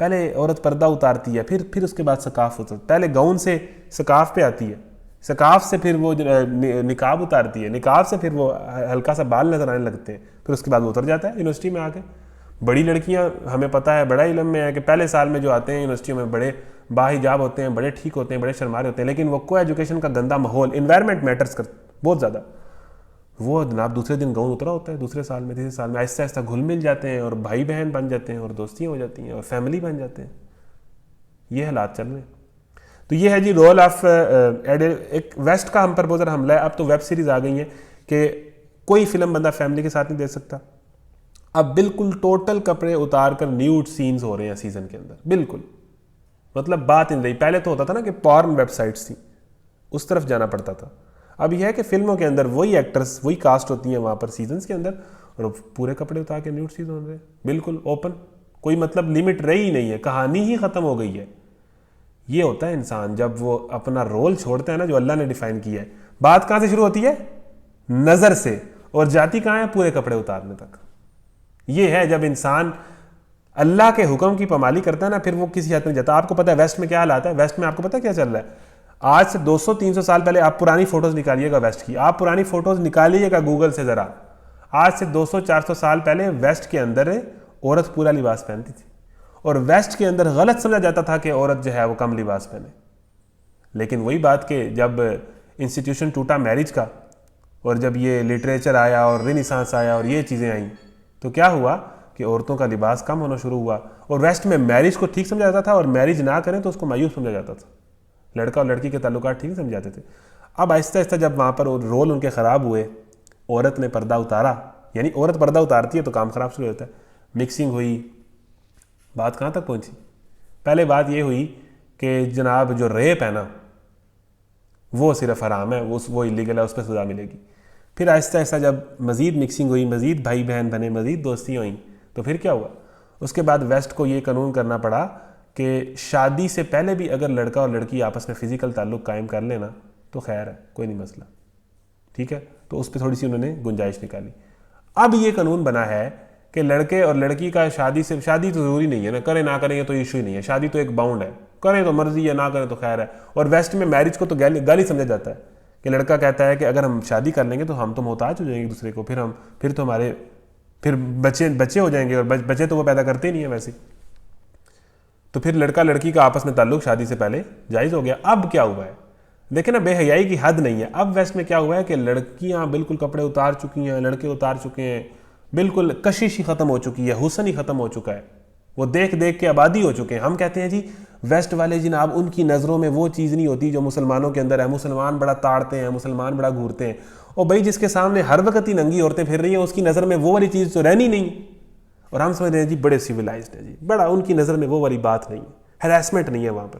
پہلے عورت پردہ اتارتی ہے, پھر اس کے بعد سکاف اتارتی ہے, پہلے گاؤن سے سکاف پہ آتی ہے, سکاف سے پھر وہ نقاب اتارتی ہے, نقاب سے پھر وہ ہلکا سا بال نظر آنے لگتے ہیں, پھر اس کے بعد وہ اتر جاتا ہے یونیورسٹی میں آ کے. بڑی لڑکیاں ہمیں پتہ ہے, بڑا علم میں ہے کہ پہلے سال میں جو آتے ہیں یونیورسٹیوں میں بڑے باحجاب ہوتے ہیں, بڑے ٹھیک ہوتے ہیں, بڑے شرمارے ہوتے ہیں, لیکن وہ کو ایجوکیشن کا گندا ماحول, انوائرمنٹ میٹرز کر بہت زیادہ. وہ جناب دوسرے دن گاؤن اترا ہوتا ہے, دوسرے سال میں تیسرے سال میں آہستہ آہستہ گھل مل جاتے ہیں اور بھائی بہن بن جاتے ہیں اور دوستیاں ہو جاتی ہیں اور فیملی بن جاتے ہیں. یہ حالات چل رہے ہیں. تو یہ ہے جی رول آف ایک ویسٹ کا ہم پر بہت حملہ ہے. اب تو ویب سیریز آ گئی ہیں کہ کوئی فلم بندہ فیملی کے ساتھ نہیں دیکھ سکتا. اب بالکل ٹوٹل کپڑے اتار کر نیوڈ سینز ہو رہے ہیں سیزن کے اندر, بالکل. مطلب بات نہیں رہی. پہلے تو ہوتا تھا نا کہ پورن ویب سائٹس تھیں, اس طرف جانا پڑتا تھا. اب یہ ہے کہ فلموں کے اندر وہی ایکٹرز, وہی کاسٹ ہوتی ہیں وہاں پر سیزنز کے اندر, اور پورے کپڑے اتار کے نیوڈ سیز ہو رہے ہیں, بالکل اوپن. کوئی مطلب لمٹ رہی ہی نہیں ہے, کہانی ہی ختم ہو گئی ہے. یہ ہوتا ہے انسان جب وہ اپنا رول چھوڑتا ہے نا جو اللہ نے ڈیفائن کیا ہے. بات کہاں سے شروع ہوتی ہے؟ نظر سے, اور جاتی کہاں ہے؟ پورے کپڑے اتارنے تک. یہ ہے جب انسان اللہ کے حکم کی پامالی کرتا ہے نا, پھر وہ کسی حد میں جاتا. آپ کو پتہ ہے ویسٹ میں کیا حالات ہے؟ ویسٹ میں آپ کو پتہ ہے کیا چل رہا ہے؟ آج سے 200-300 سال پہلے آپ پرانی فوٹوز نکالیے گا ویسٹ کی, آپ پرانی فوٹوز نکالیے گا گوگل سے ذرا. آج سے 200-400 سال پہلے ویسٹ کے اندر عورت پورا لباس پہنتی تھی, اور ویسٹ کے اندر غلط سمجھا جاتا تھا کہ عورت جو ہے وہ کم لباس پہنے. لیکن وہی بات کہ جب انسٹیٹیوشن ٹوٹا میرج کا, اور جب یہ لٹریچر آیا اور رینیسانس آیا اور یہ چیزیں آئیں, تو کیا ہوا کہ عورتوں کا لباس کم ہونا شروع ہوا. اور ویسٹ میں میرج کو ٹھیک سمجھا جاتا تھا, اور میرج نہ کریں تو اس کو مایوس سمجھا جاتا تھا. لڑکا اور لڑکی کے تعلقات ٹھیک سمجھ جاتے تھے. اب آہستہ آہستہ جب وہاں پر رول ان کے خراب ہوئے, عورت نے پردہ اتارا, یعنی عورت پردہ اتارتی ہے تو کام خراب شروع ہوتا ہے. مکسنگ ہوئی. بات کہاں تک پہنچی؟ پہلے بات یہ ہوئی کہ جناب جو ریپ ہے نا وہ صرف حرام ہے, وہ ایلیگل ہے, اس پہ سزا ملے گی. پھر آہستہ آہستہ جب مزید مکسنگ ہوئی, مزید بھائی بہن بنے, مزید دوستیاں ہوئیں, تو پھر کیا ہوا؟ اس کے بعد ویسٹ کو یہ قانون کرنا پڑا کہ شادی سے پہلے بھی اگر لڑکا اور لڑکی آپس میں فزیکل تعلق قائم کر لینا تو خیر ہے, کوئی نہیں مسئلہ, ٹھیک ہے. تو اس پہ تھوڑی سی انہوں نے گنجائش نکالی. اب یہ قانون بنا ہے کہ لڑکے اور لڑکی کا شادی تو ضروری نہیں ہے نا, کریں نہ کریں یہ تو ایشو ہی نہیں ہے. شادی تو ایک باؤنڈ ہے, کریں تو مرضی ہے, نہ کریں تو خیر ہے. اور ویسٹ میں میرج کو تو گالی سمجھا جاتا ہے کہ لڑکا کہتا ہے کہ اگر ہم شادی کر لیں گے تو ہم تو محتاج ہو جائیں گے ایک دوسرے کو, پھر تو ہمارے بچے ہو جائیں گے, اور بچے تو وہ پیدا کرتے ہی نہیں ہیں ویسے. تو پھر لڑکا لڑکی کا آپس میں تعلق شادی سے پہلے جائز ہو گیا. اب کیا ہوا ہے دیکھیں نا, بے حیائی کی حد نہیں ہے. اب ویسٹ میں کیا ہوا ہے کہ لڑکیاں بالکل کپڑے اتار چکی ہیں, لڑکے اتار چکے ہیں, بالکل کشش ہی ختم ہو چکی ہے, حسن ہی ختم ہو چکا ہے. وہ دیکھ دیکھ کے آبادی ہو چکے ہیں. ہم کہتے ہیں جی ویسٹ والے جناب ان کی نظروں میں وہ چیز نہیں ہوتی جو مسلمانوں کے اندر ہے. مسلمان بڑا تاڑتے ہیں, مسلمان بڑا گھورتے ہیں. اور بھائی جس کے سامنے ہر وقت ہی ننگی عورتیں پھر رہی ہیں, اس کی نظر میں وہ والی چیز تو رہنی نہیں. اور ہم سمجھ رہے ہیں جی بڑے سیولائزڈ ہیں, جی بڑا ان کی نظر میں وہ والی بات نہیں ہے, ہراسمنٹ نہیں ہے وہاں پر.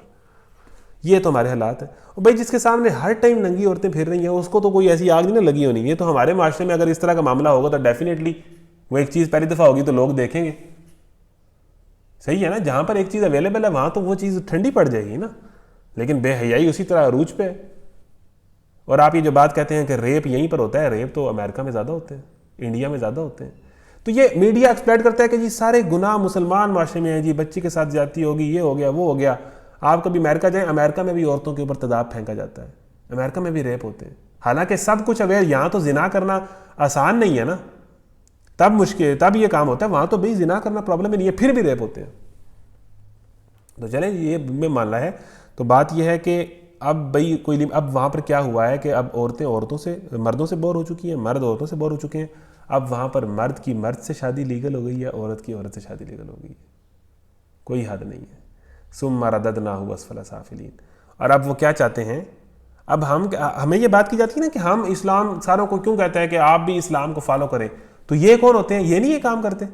یہ تو ہمارے حالات ہیں. اور بھائی جس کے سامنے ہر ٹائم ننگی عورتیں پھر رہی ہیں, اس کو تو کوئی ایسی آگ نہیں نا لگی ہونی. یہ تو ہمارے معاشرے میں اگر اس طرح کا معاملہ ہوگا تو ڈیفینیٹلی وہ ایک چیز پہلی دفعہ ہوگی تو لوگ دیکھیں گے, صحیح ہے نا. جہاں پر ایک چیز اویلیبل ہے وہاں تو وہ چیز ٹھنڈی پڑ جائے گی نا. لیکن بے حیائی اسی طرح عروج پہ ہے. اور آپ یہ جو بات کہتے ہیں کہ ریپ یہیں پر ہوتا ہے, ریپ تو امریکہ میں زیادہ ہوتے ہیں, انڈیا میں زیادہ ہوتے ہیں. تو یہ میڈیا ایکسپلائٹ کرتا ہے کہ جی سارے گناہ مسلمان معاشرے میں ہیں, جی بچی کے ساتھ زیادتی ہوگی, یہ ہو گیا, وہ ہو گیا. آپ کبھی امریکہ جائیں, امریکہ میں بھی عورتوں کے اوپر تیزاب پھینکا جاتا ہے, امریکہ میں بھی ریپ ہوتے ہیں. حالانکہ سب کچھ اویئر, یہاں تو زنا کرنا آسان نہیں ہے نا, تب مشکل, تب یہ کام ہوتا ہے. وہاں تو بھائی زنا کرنا پرابلم ہی نہیں ہے, پھر بھی ریپ ہوتے ہیں. تو چلیں یہ میں ماننا ہے. تو بات یہ ہے کہ اب بھائی اب وہاں پر کیا ہوا ہے کہ اب عورتیں مردوں سے بور ہو چکی ہیں, مرد عورتوں سے بور ہو چکے ہیں. اب وہاں پر مرد کی مرد سے شادی لیگل ہو گئی ہے, عورت کی عورت سے شادی لیگل ہو گئی ہے. کوئی حد نہیں ہے. ثم رددناہ اسفل سافلین. اور اب وہ کیا چاہتے ہیں, اب ہمیں یہ بات کی جاتی ہے نا کہ ہم اسلام ساروں کو کیوں کہتا ہے کہ آپ بھی اسلام کو فالو کریں. تو یہ کون ہوتے ہیں؟ یہ نہیں یہ کام کرتے.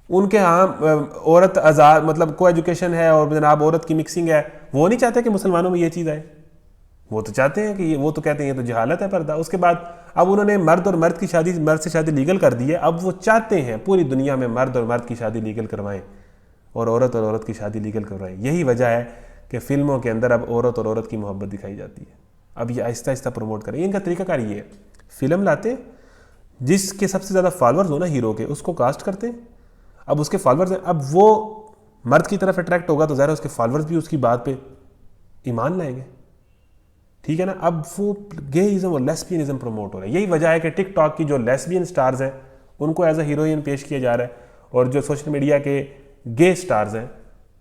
ان کے ہاں عورت آزاد, مطلب کو ایجوکیشن ہے اور جناب عورت کی مکسنگ ہے, وہ نہیں چاہتے کہ مسلمانوں میں یہ چیز آئے. وہ تو چاہتے ہیں کہ وہ تو کہتے ہیں یہ تو جہالت ہے, پردہ. اس کے بعد اب انہوں نے مرد اور مرد سے شادی لیگل کر دی ہے. اب وہ چاہتے ہیں پوری دنیا میں مرد اور مرد کی شادی لیگل کروائیں اور عورت کی شادی لیگل کروائیں. یہی وجہ ہے کہ فلموں کے اندر اب عورت اور عورت کی محبت دکھائی جاتی ہے. اب یہ آہستہ آہستہ پروموٹ کریں. ان کا طریقہ کار یہ ہے, فلم لاتے ہیں, جس کے سب سے زیادہ فالورز ہو نا ہیرو کے, اس کو کاسٹ کرتے ہیں. اب اس کے فالورز ہیں, اب وہ مرد کی طرف اٹریکٹ ہوگا تو ظاہر ہے اس کے فالورز بھی اس کی بات پہ ایمان لائیں گے. ٹھیک ہے نا. اب وہ گےازم اور لیسبینزم پروموٹ ہو رہا ہے. یہی وجہ ہے کہ ٹک ٹاک کی جو لیسبین سٹارز ہیں ان کو ایز اے ہیروئن پیش کیا جا رہا ہے, اور جو سوشل میڈیا کے گے سٹارز ہیں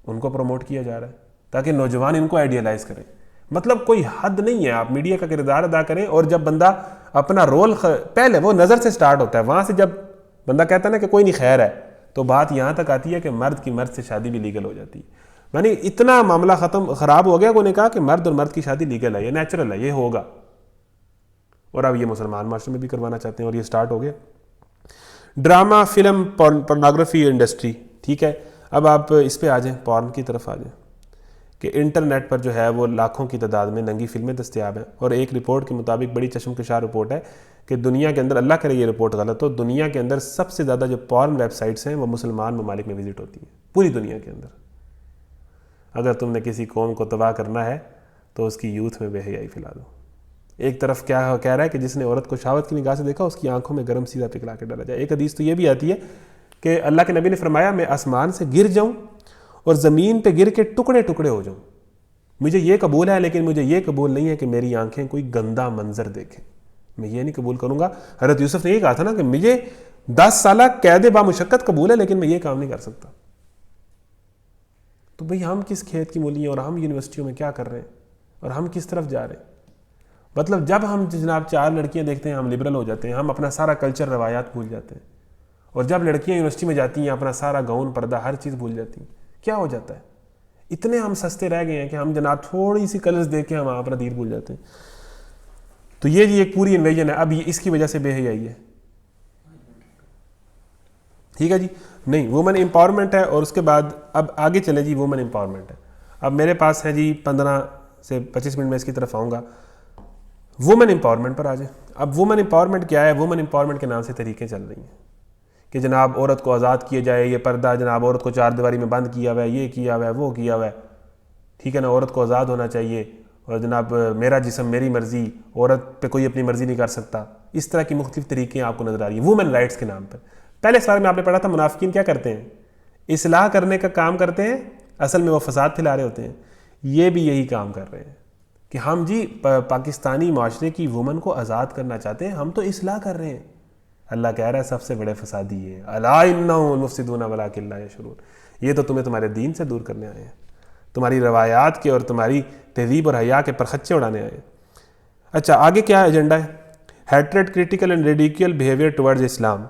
ان کو پروموٹ کیا جا رہا ہے تاکہ نوجوان ان کو آئیڈیلائز کریں. مطلب کوئی حد نہیں ہے, آپ میڈیا کا کردار ادا کریں, اور جب بندہ اپنا رول پہلے وہ نظر سے سٹارٹ ہوتا ہے, وہاں سے جب بندہ کہتا ہے نا کہ کوئی نہیں خیر ہے, تو بات یہاں تک آتی ہے کہ مرد کی مرد سے شادی بھی لیگل ہو جاتی ہے. یعنی اتنا معاملہ خراب ہو گیا کہ انہوں نے کہا کہ مرد اور مرد کی شادی لیگل ہے, یہ نیچرل ہے, یہ ہوگا. اور اب یہ مسلمان معاشرے میں بھی کروانا چاہتے ہیں, اور یہ سٹارٹ ہو گیا. Drama, film, pornography industry. ٹھیک ہے, اب آپ اس پہ آ جائیں, پورن کی طرف آ جائیں, کہ انٹرنیٹ پر جو ہے وہ لاکھوں کی تعداد میں ننگی فلمیں دستیاب ہیں. اور ایک رپورٹ کے مطابق بڑی چشمکشا رپورٹ ہے کہ دنیا کے اندر, اللہ کرے یہ رپورٹ غلط ہو, دنیا کے اندر سب سے زیادہ جو پورن ویب سائٹس ہیں وہ مسلمان ممالک میں وزٹ ہوتی ہیں پوری دنیا کے اندر. اگر تم نے کسی قوم کو تباہ کرنا ہے تو اس کی یوتھ میں بے حیائی پھیلا دو. ایک طرف کیا کہہ رہا ہے کہ جس نے عورت کو شہوت کی نگاہ سے دیکھا اس کی آنکھوں میں گرم سیدھا پگھلا کے ڈالا جائے. ایک حدیث تو یہ بھی آتی ہے کہ اللہ کے نبی نے فرمایا, میں آسمان سے گر جاؤں اور زمین پہ گر کے ٹکڑے ٹکڑے ہو جاؤں, مجھے یہ قبول ہے, لیکن مجھے یہ قبول نہیں ہے کہ میری آنکھیں کوئی گندا منظر دیکھیں. میں یہ نہیں قبول کروں گا. حضرت یوسف نے یہ کہا تھا نا کہ مجھے 10 سالہ قید بامشقت قبول ہے, لیکن میں یہ کام نہیں کر سکتا. تو بھئی ہم کس کھیت کی مولی ہیں, اور ہم یونیورسٹیوں میں کیا کر رہے ہیں, اور ہم کس طرف جا رہے ہیں. مطلب جب ہم جناب 4 لڑکیاں دیکھتے ہیں ہم لبرل ہو جاتے ہیں, ہم اپنا سارا کلچر روایات بھول جاتے ہیں. اور جب لڑکیاں یونیورسٹی میں جاتی ہیں اپنا سارا گاؤن پردہ ہر چیز بھول جاتی ہیں. کیا ہو جاتا ہے؟ اتنے ہم سستے رہ گئے ہیں کہ ہم جناب تھوڑی سی کلرز دیکھ کے ہم اپنا دین بھول جاتے ہیں. تو یہ جی ایک پوری انویژن ہے. اب یہ اس کی وجہ سے بے حیائی ہے. ٹھیک ہے جی, نہیں وومن امپاورمنٹ ہے. اور اس کے بعد اب آگے چلیں جی, وومن امپاورمنٹ ہے. اب میرے پاس ہے جی 15 سے 25 منٹ میں اس کی طرف آؤں گا. وومن امپاورمنٹ پر آ جائیں. اب وومن امپاورمنٹ کیا ہے؟ وومن امپاورمنٹ کے نام سے طریقیں چل رہی ہیں کہ جناب عورت کو آزاد کیا جائے, یہ پردہ جناب عورت کو 4 دیواری میں بند کیا ہوا ہے, یہ کیا ہوا ہے, وہ کیا ہوا ہے. ٹھیک ہے نا, عورت کو آزاد ہونا چاہیے, اور جناب میرا جسم میری مرضی, عورت پہ کوئی اپنی مرضی نہیں کر سکتا. اس طرح کی مختلف طریقیں آپ کو نظر آ رہی ہیں وومن رائٹس کے نام پر. پہلے سال میں آپ نے پڑھا تھا منافقین کیا کرتے ہیں؟ اصلاح کرنے کا کام کرتے ہیں, اصل میں وہ فساد پھیلا رہے ہوتے ہیں. یہ بھی یہی کام کر رہے ہیں کہ ہم جی پاکستانی معاشرے کی وومن کو آزاد کرنا چاہتے ہیں, ہم تو اصلاح کر رہے ہیں. اللہ کہہ رہا ہے سب سے بڑے فسادی یہ الا انہم المفسدون ولکن لا یشعرون. یہ تو تمہیں تمہارے دین سے دور کرنے آئے ہیں, تمہاری روایات کے اور تمہاری تہذیب اور حیا کے پرخچے اڑانے آئے ہیں. اچھا آگے کیا ایجنڈا ہے؟ Hatred, critical and radical behaviour towards Islam,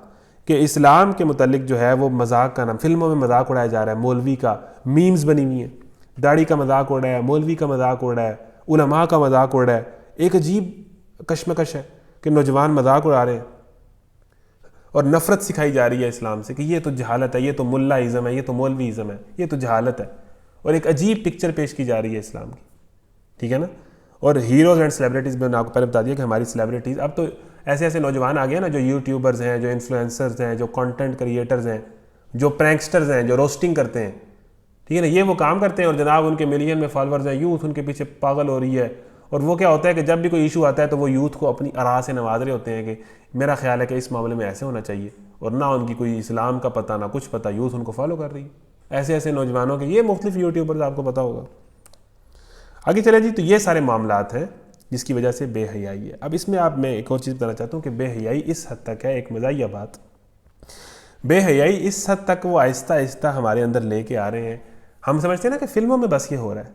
کہ اسلام کے متعلق جو ہے وہ مذاق کا نام, فلموں میں مذاق اڑایا جا رہا ہے. مولوی کا میمز بنی ہوئی ہیں, داڑھی کا مذاق اڑ رہا ہے, مولوی کا مذاق اڑ رہا ہے, علماء کا مذاق اڑ رہا ہے. ایک عجیب کشمکش ہے کہ نوجوان مذاق اڑا رہے ہیں اور نفرت سکھائی جا رہی ہے اسلام سے کہ یہ تو جہالت ہے, یہ تو ملا ازم ہے, یہ تو مولوی ازم ہے, یہ تو جہالت ہے. اور ایک عجیب پکچر پیش کی جا رہی ہے اسلام کی. ٹھیک ہے نا. اور ہیروز اینڈ سیلیبریٹیز میں نے آپ کو پہلے بتا دیا کہ ہماری سیلیبریٹیز اب تو ایسے ایسے نوجوان آ گئے نا, جو یوٹیوبرز ہیں, جو انفلوئنسرز ہیں, جو کنٹینٹ کریٹرز ہیں, جو پرینکسٹرز ہیں, جو روسٹنگ کرتے ہیں. ٹھیک ہے نا, یہ وہ کام کرتے ہیں اور جناب ان کے ملین میں فالورز ہیں, یوتھ ان کے پیچھے پاگل ہو رہی ہے. اور وہ کیا ہوتا ہے کہ جب بھی کوئی ایشو آتا ہے تو وہ یوتھ کو اپنی آراء سے نواز رہے ہوتے ہیں کہ میرا خیال ہے کہ اس معاملے میں ایسے ہونا چاہیے, اور نہ ان کی کوئی اسلام کا پتہ نہ کچھ پتہ, یوتھ ان کو فالو کر رہی ہے. ایسے ایسے نوجوانوں کے یہ مختلف یوٹیوبرز آپ کو پتہ ہوگا. آگے چلے جی, تو یہ سارے معاملات ہیں جس کی وجہ سے بے حیائی ہے. اب اس میں آپ میں ایک اور چیز بتانا چاہتا ہوں کہ بے حیائی اس حد تک ہے, ایک مزاحیہ بات, بے حیائی اس حد تک وہ آہستہ آہستہ ہمارے اندر لے کے آ رہے ہیں. ہم سمجھتے ہیں نا کہ فلموں میں بس یہ ہو رہا ہے,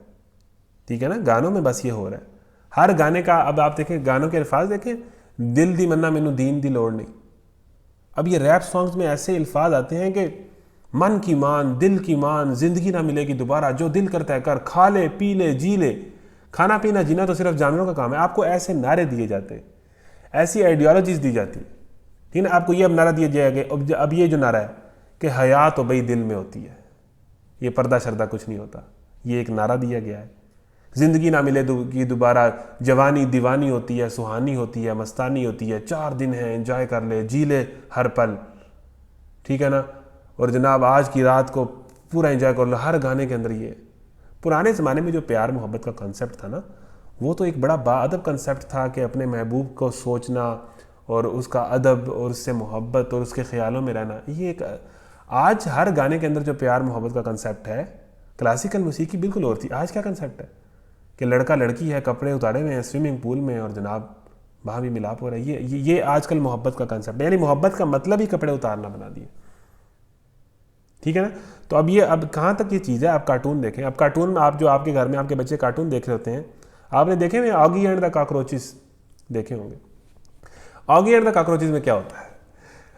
ٹھیک ہے نا, گانوں میں بس یہ ہو رہا ہے. ہر گانے کا اب آپ دیکھیں, گانوں کے الفاظ دیکھیں, دل دی منا مینوں دین دی لوڑ نہیں. اب یہ ریپ سانگز میں ایسے الفاظ آتے ہیں کہ من کی مان, دل کی مان, زندگی نہ ملے گی دوبارہ, جو دل کرتا ہے کر, کھا لے پی لے جی لے, کھانا پینا جینا تو صرف جانوروں کا کام ہے. آپ کو ایسے نعرے دیے جاتے ہیں, ایسی آئیڈیالوجیز دی جاتی ہیں. ٹھیک ہے نا, آپ کو یہ اب نعرہ دیا جائے گا, اب یہ جو نعرہ ہے کہ حیا تو بھئی دل میں ہوتی ہے, یہ پردہ شردہ کچھ نہیں ہوتا, یہ ایک نعرہ دیا گیا ہے. زندگی نہ ملے گی دوبارہ, جوانی دیوانی ہوتی ہے, سہانی ہوتی ہے, مستانی ہوتی ہے, 4 دن ہیں, انجوائے کر لے, جی لے ہر پل. ٹھیک ہے نا, اور جناب آج کی رات کو پورا انجوائے کر لو. ہر گانے کے اندر یہ پرانے زمانے میں جو پیار محبت کا کانسیپٹ تھا نا, وہ تو ایک بڑا باادب کنسیپٹ تھا کہ اپنے محبوب کو سوچنا اور اس کا ادب اور اس سے محبت اور اس کے خیالوں میں رہنا. یہ ایک آج ہر گانے کے اندر جو پیار محبت کا کنسیپٹ ہے, کلاسیکل موسیقی بالکل اور تھی. آج کیا کنسیپٹ ہے کہ لڑکا لڑکی ہے, کپڑے اتارے ہوئے ہیں سوئمنگ پول میں اور جناب وہاں بھی ملاپ ہو رہا ہے. یہ آج کل محبت کا کنسیپٹ ہے, یعنی محبت کا مطلب ہی کپڑے اتارنا بنا دیا. ٹھیک ہے نا. تو اب کہاں تک یہ چیز ہے. آپ کارٹون دیکھیں, اب کارٹون میں آپ جو آپ کے گھر میں آپ کے بچے کارٹون دیکھ رہے ہوتے ہیں, آپ نے دیکھے ہوئے آگی اینڈ دا کاکروچز دیکھے ہوں گے. آگی اینڈ دا کاکروچز میں کیا ہوتا ہے,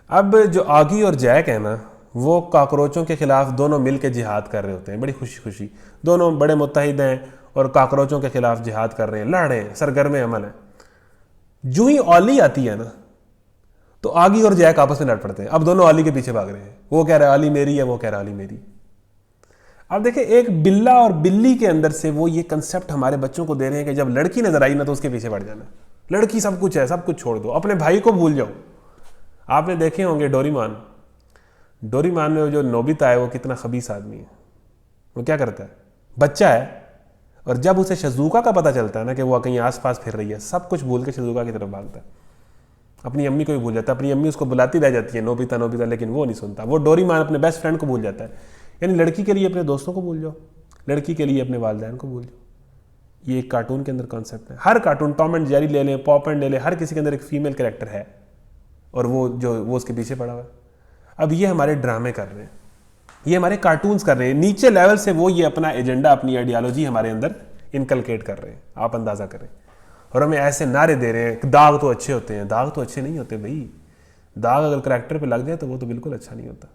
اب جو آگی اور جیک ہے نا, وہ کاکروچوں کے خلاف دونوں مل کے جہاد کر رہے ہوتے ہیں بڑی خوشی خوشی. دونوں بڑے متحد ہیں اور کاکروچوں کے خلاف جہاد کر رہے ہیں, لڑ رہے ہیں, سرگرم عمل ہیں. جو ہی اولی آتی ہے نا تو آگی اور جیک آپس میں لڑ پڑتے ہیں. اب دونوں اولی کے پیچھے بھاگ رہے ہیں, وہ کہہ رہا ہے اولی میری ہے, وہ کہہ رہا ہے اولی میری. اب دیکھیں ایک بلا اور بلی کے اندر سے وہ یہ کنسیپٹ ہمارے بچوں کو دے رہے ہیں کہ جب لڑکی نظر آئی نا تو اس کے پیچھے پڑ جانا. لڑکی سب کچھ ہے, سب کچھ چھوڑ دو, اپنے بھائی کو بھول جاؤ. آپ نے دیکھے ہوں گے ڈوریمان میں جو نوبیتا ہے وہ کتنا خبیث آدمی ہے. وہ کیا کرتا ہے, بچہ ہے, اور جب اسے شیزوکا کا پتہ چلتا ہے نا کہ وہ کہیں آس پاس پھر رہی ہے, سب کچھ بھول کے شیزوکا کی طرف بھاگتا ہے. اپنی امی کو بھی بھول جاتا ہے, اپنی امی اس کو بلاتی رہ جاتی ہے نوبیتا نوبیتا, لیکن وہ نہیں سنتا. وہ ڈوریمان اپنے بیسٹ فرینڈ کو بھول جاتا ہے. یعنی لڑکی کے لیے اپنے دوستوں کو بھول جاؤ, لڑکی کے لیے اپنے والدین کو بھول جاؤ. یہ ایک کارٹون کے اندر کانسیپٹ ہے. ہر کارٹون, ٹام اینڈ جیری لے لیں, پاپ اینڈ لے لیں, ہر کسی کے اندر ایک فیمیل کریکٹر ہے اور وہ اس کے پیچھے پڑا ہوا ہے. اب یہ ہمارے ڈرامے کر رہے ہیں, یہ ہمارے کارٹونز کر رہے ہیں. نیچے لیول سے وہ یہ اپنا ایجنڈا, اپنی آئیڈیالوجی ہمارے اندر انکلکیٹ کر رہے ہیں. آپ اندازہ کریں. اور ہمیں ایسے نعرے دے رہے ہیں کہ داغ تو اچھے ہوتے ہیں. داغ تو اچھے نہیں ہوتے بھائی. داغ اگر کریکٹر پہ لگ جائے تو وہ تو بالکل اچھا نہیں ہوتا.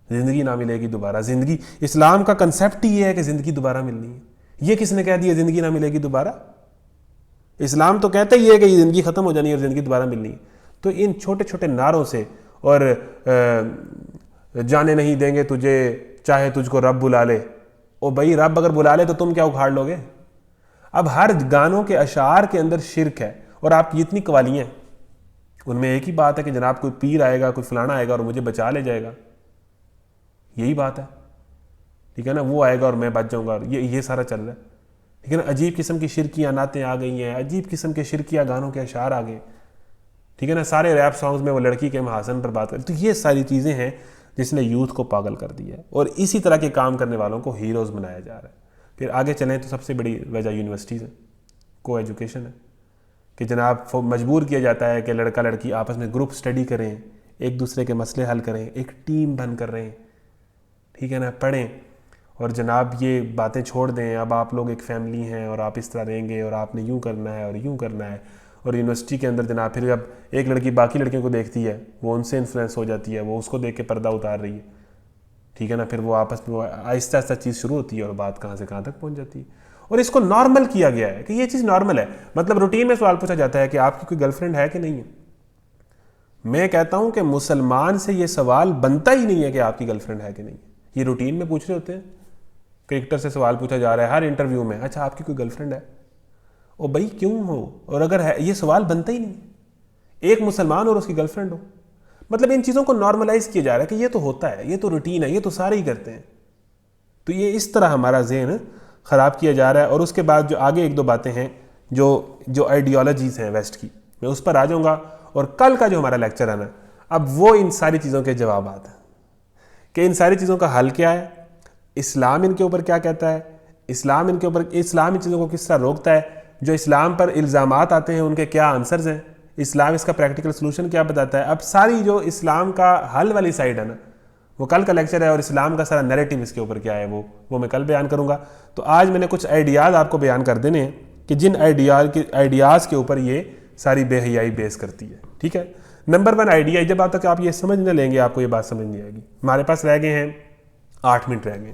زندگی نہ ملے گی دوبارہ. زندگی, اسلام کا کنسیپٹ ہی یہ ہے کہ زندگی دوبارہ ملنی ہے. یہ کس نے کہہ دیا زندگی نہ ملے گی دوبارہ؟ اسلام تو کہتا ہی ہے کہ یہ زندگی ختم ہو جانی ہے اور زندگی دوبارہ ملنی ہے. تو ان چھوٹے چھوٹے نعروں سے, اور جانے نہیں دیں گے تجھے چاہے تجھ کو رب بلا لے, او بھائی رب اگر بلا لے تو تم کیا اکھاڑ لو گے؟ اب ہر گانوں کے اشعار کے اندر شرک ہے. اور آپ کی جتنی قوالیاں ہیں ان میں ایک ہی بات ہے کہ جناب کوئی پیر آئے گا, کوئی فلانا آئے گا اور مجھے بچا لے جائے گا. یہی بات ہے. ٹھیک ہے نا, وہ آئے گا اور میں بچ جاؤں گا, اور یہ سارا چل رہا ہے. ٹھیک ہے نا. عجیب قسم کی شرکیاں نعتیں آ گئی ہیں, عجیب قسم کے شرکیہ گانوں کے اشعار آ گئے. ٹھیک ہے نا. سارے ریپ سانگز میں وہ لڑکی کے محاسن پر بات کرتے. تو یہ ساری چیزیں ہیں جس نے یوتھ کو پاگل کر دیا ہے, اور اسی طرح کے کام کرنے والوں کو ہیروز بنایا جا رہا ہے. پھر آگے چلیں تو سب سے بڑی وجہ یونیورسٹیز ہیں, کو ایجوکیشن ہے, کہ جناب مجبور کیا جاتا ہے کہ لڑکا لڑکی آپس میں گروپ اسٹڈی کریں, ایک دوسرے کے مسئلے حل کریں, ایک ٹیم بن کر رہیں. ٹھیک ہے نا. پڑھیں اور جناب یہ باتیں چھوڑ دیں. اب آپ لوگ ایک فیملی ہیں اور آپ اس طرح رہیں گے اور آپ نے یوں کرنا ہے اور یوں کرنا ہے. اور یونیورسٹی کے اندر جناب پھر جب ایک لڑکی باقی لڑکیوں کو دیکھتی ہے, وہ ان سے انفلوئنس ہو جاتی ہے, وہ اس کو دیکھ کے پردہ اتار رہی ہے. ٹھیک ہے نا. پھر وہ آپس میں آہستہ آہستہ چیز شروع ہوتی ہے اور بات کہاں سے کہاں تک پہنچ جاتی ہے. اور اس کو نارمل کیا گیا ہے کہ یہ چیز نارمل ہے. مطلب روٹین میں سوال پوچھا جاتا ہے کہ آپ کی کوئی گرل فرینڈ ہے کہ نہیں ہے. میں کہتا ہوں کہ مسلمان سے یہ سوال بنتا ہی نہیں ہے کہ آپ کی گرل فرینڈ ہے کہ نہیں. یہ روٹین میں پوچھ رہے ہوتے ہیں. کرکٹر سے سوال پوچھا جا رہا ہے ہر انٹرویو میں, اچھا آپ کی کوئی گرل فرینڈ ہے؟ او بھائی کیوں ہو؟ اور اگر ہے, یہ سوال بنتا ہی نہیں. ایک مسلمان اور اس کی گرل فرینڈ ہو. مطلب ان چیزوں کو نارملائز کیا جا رہا ہے کہ یہ تو ہوتا ہے, یہ تو روٹین ہے, یہ تو سارے ہی کرتے ہیں. تو یہ اس طرح ہمارا ذہن خراب کیا جا رہا ہے. اور اس کے بعد جو آگے ایک دو باتیں ہیں جو آئیڈیالوجیز ہیں ویسٹ کی, میں اس پر آ جاؤں گا. اور کل کا جو ہمارا لیکچر ہے نا, اب وہ ان ساری چیزوں کے جوابات ہیں کہ ان ساری چیزوں کا حل کیا ہے, اسلام ان کے اوپر کیا کہتا ہے, اسلام ان چیزوں کو کس طرح روکتا ہے, جو اسلام پر الزامات آتے ہیں ان کے کیا آنسرز ہیں, اسلام اس کا پریکٹیکل سلوشن کیا بتاتا ہے. اب ساری جو اسلام کا حل والی سائڈ ہے نا, وہ کل کا لیکچر ہے. اور اسلام کا سارا نیریٹو اس کے اوپر کیا ہے وہ میں کل بیان کروں گا. تو آج میں نے کچھ آئیڈیاز آپ کو بیان کر دینے ہیں کہ جن آئیڈیاز کے اوپر یہ ساری بے حیائی بیس کرتی ہے. ٹھیک ہے. نمبر 1 آئیڈیا, جب آپ تک آپ یہ سمجھ نہ لیں گے آپ کو یہ بات سمجھ نہیں آئے گی. ہمارے پاس رہ گئے ہیں 8 منٹ رہ گئے.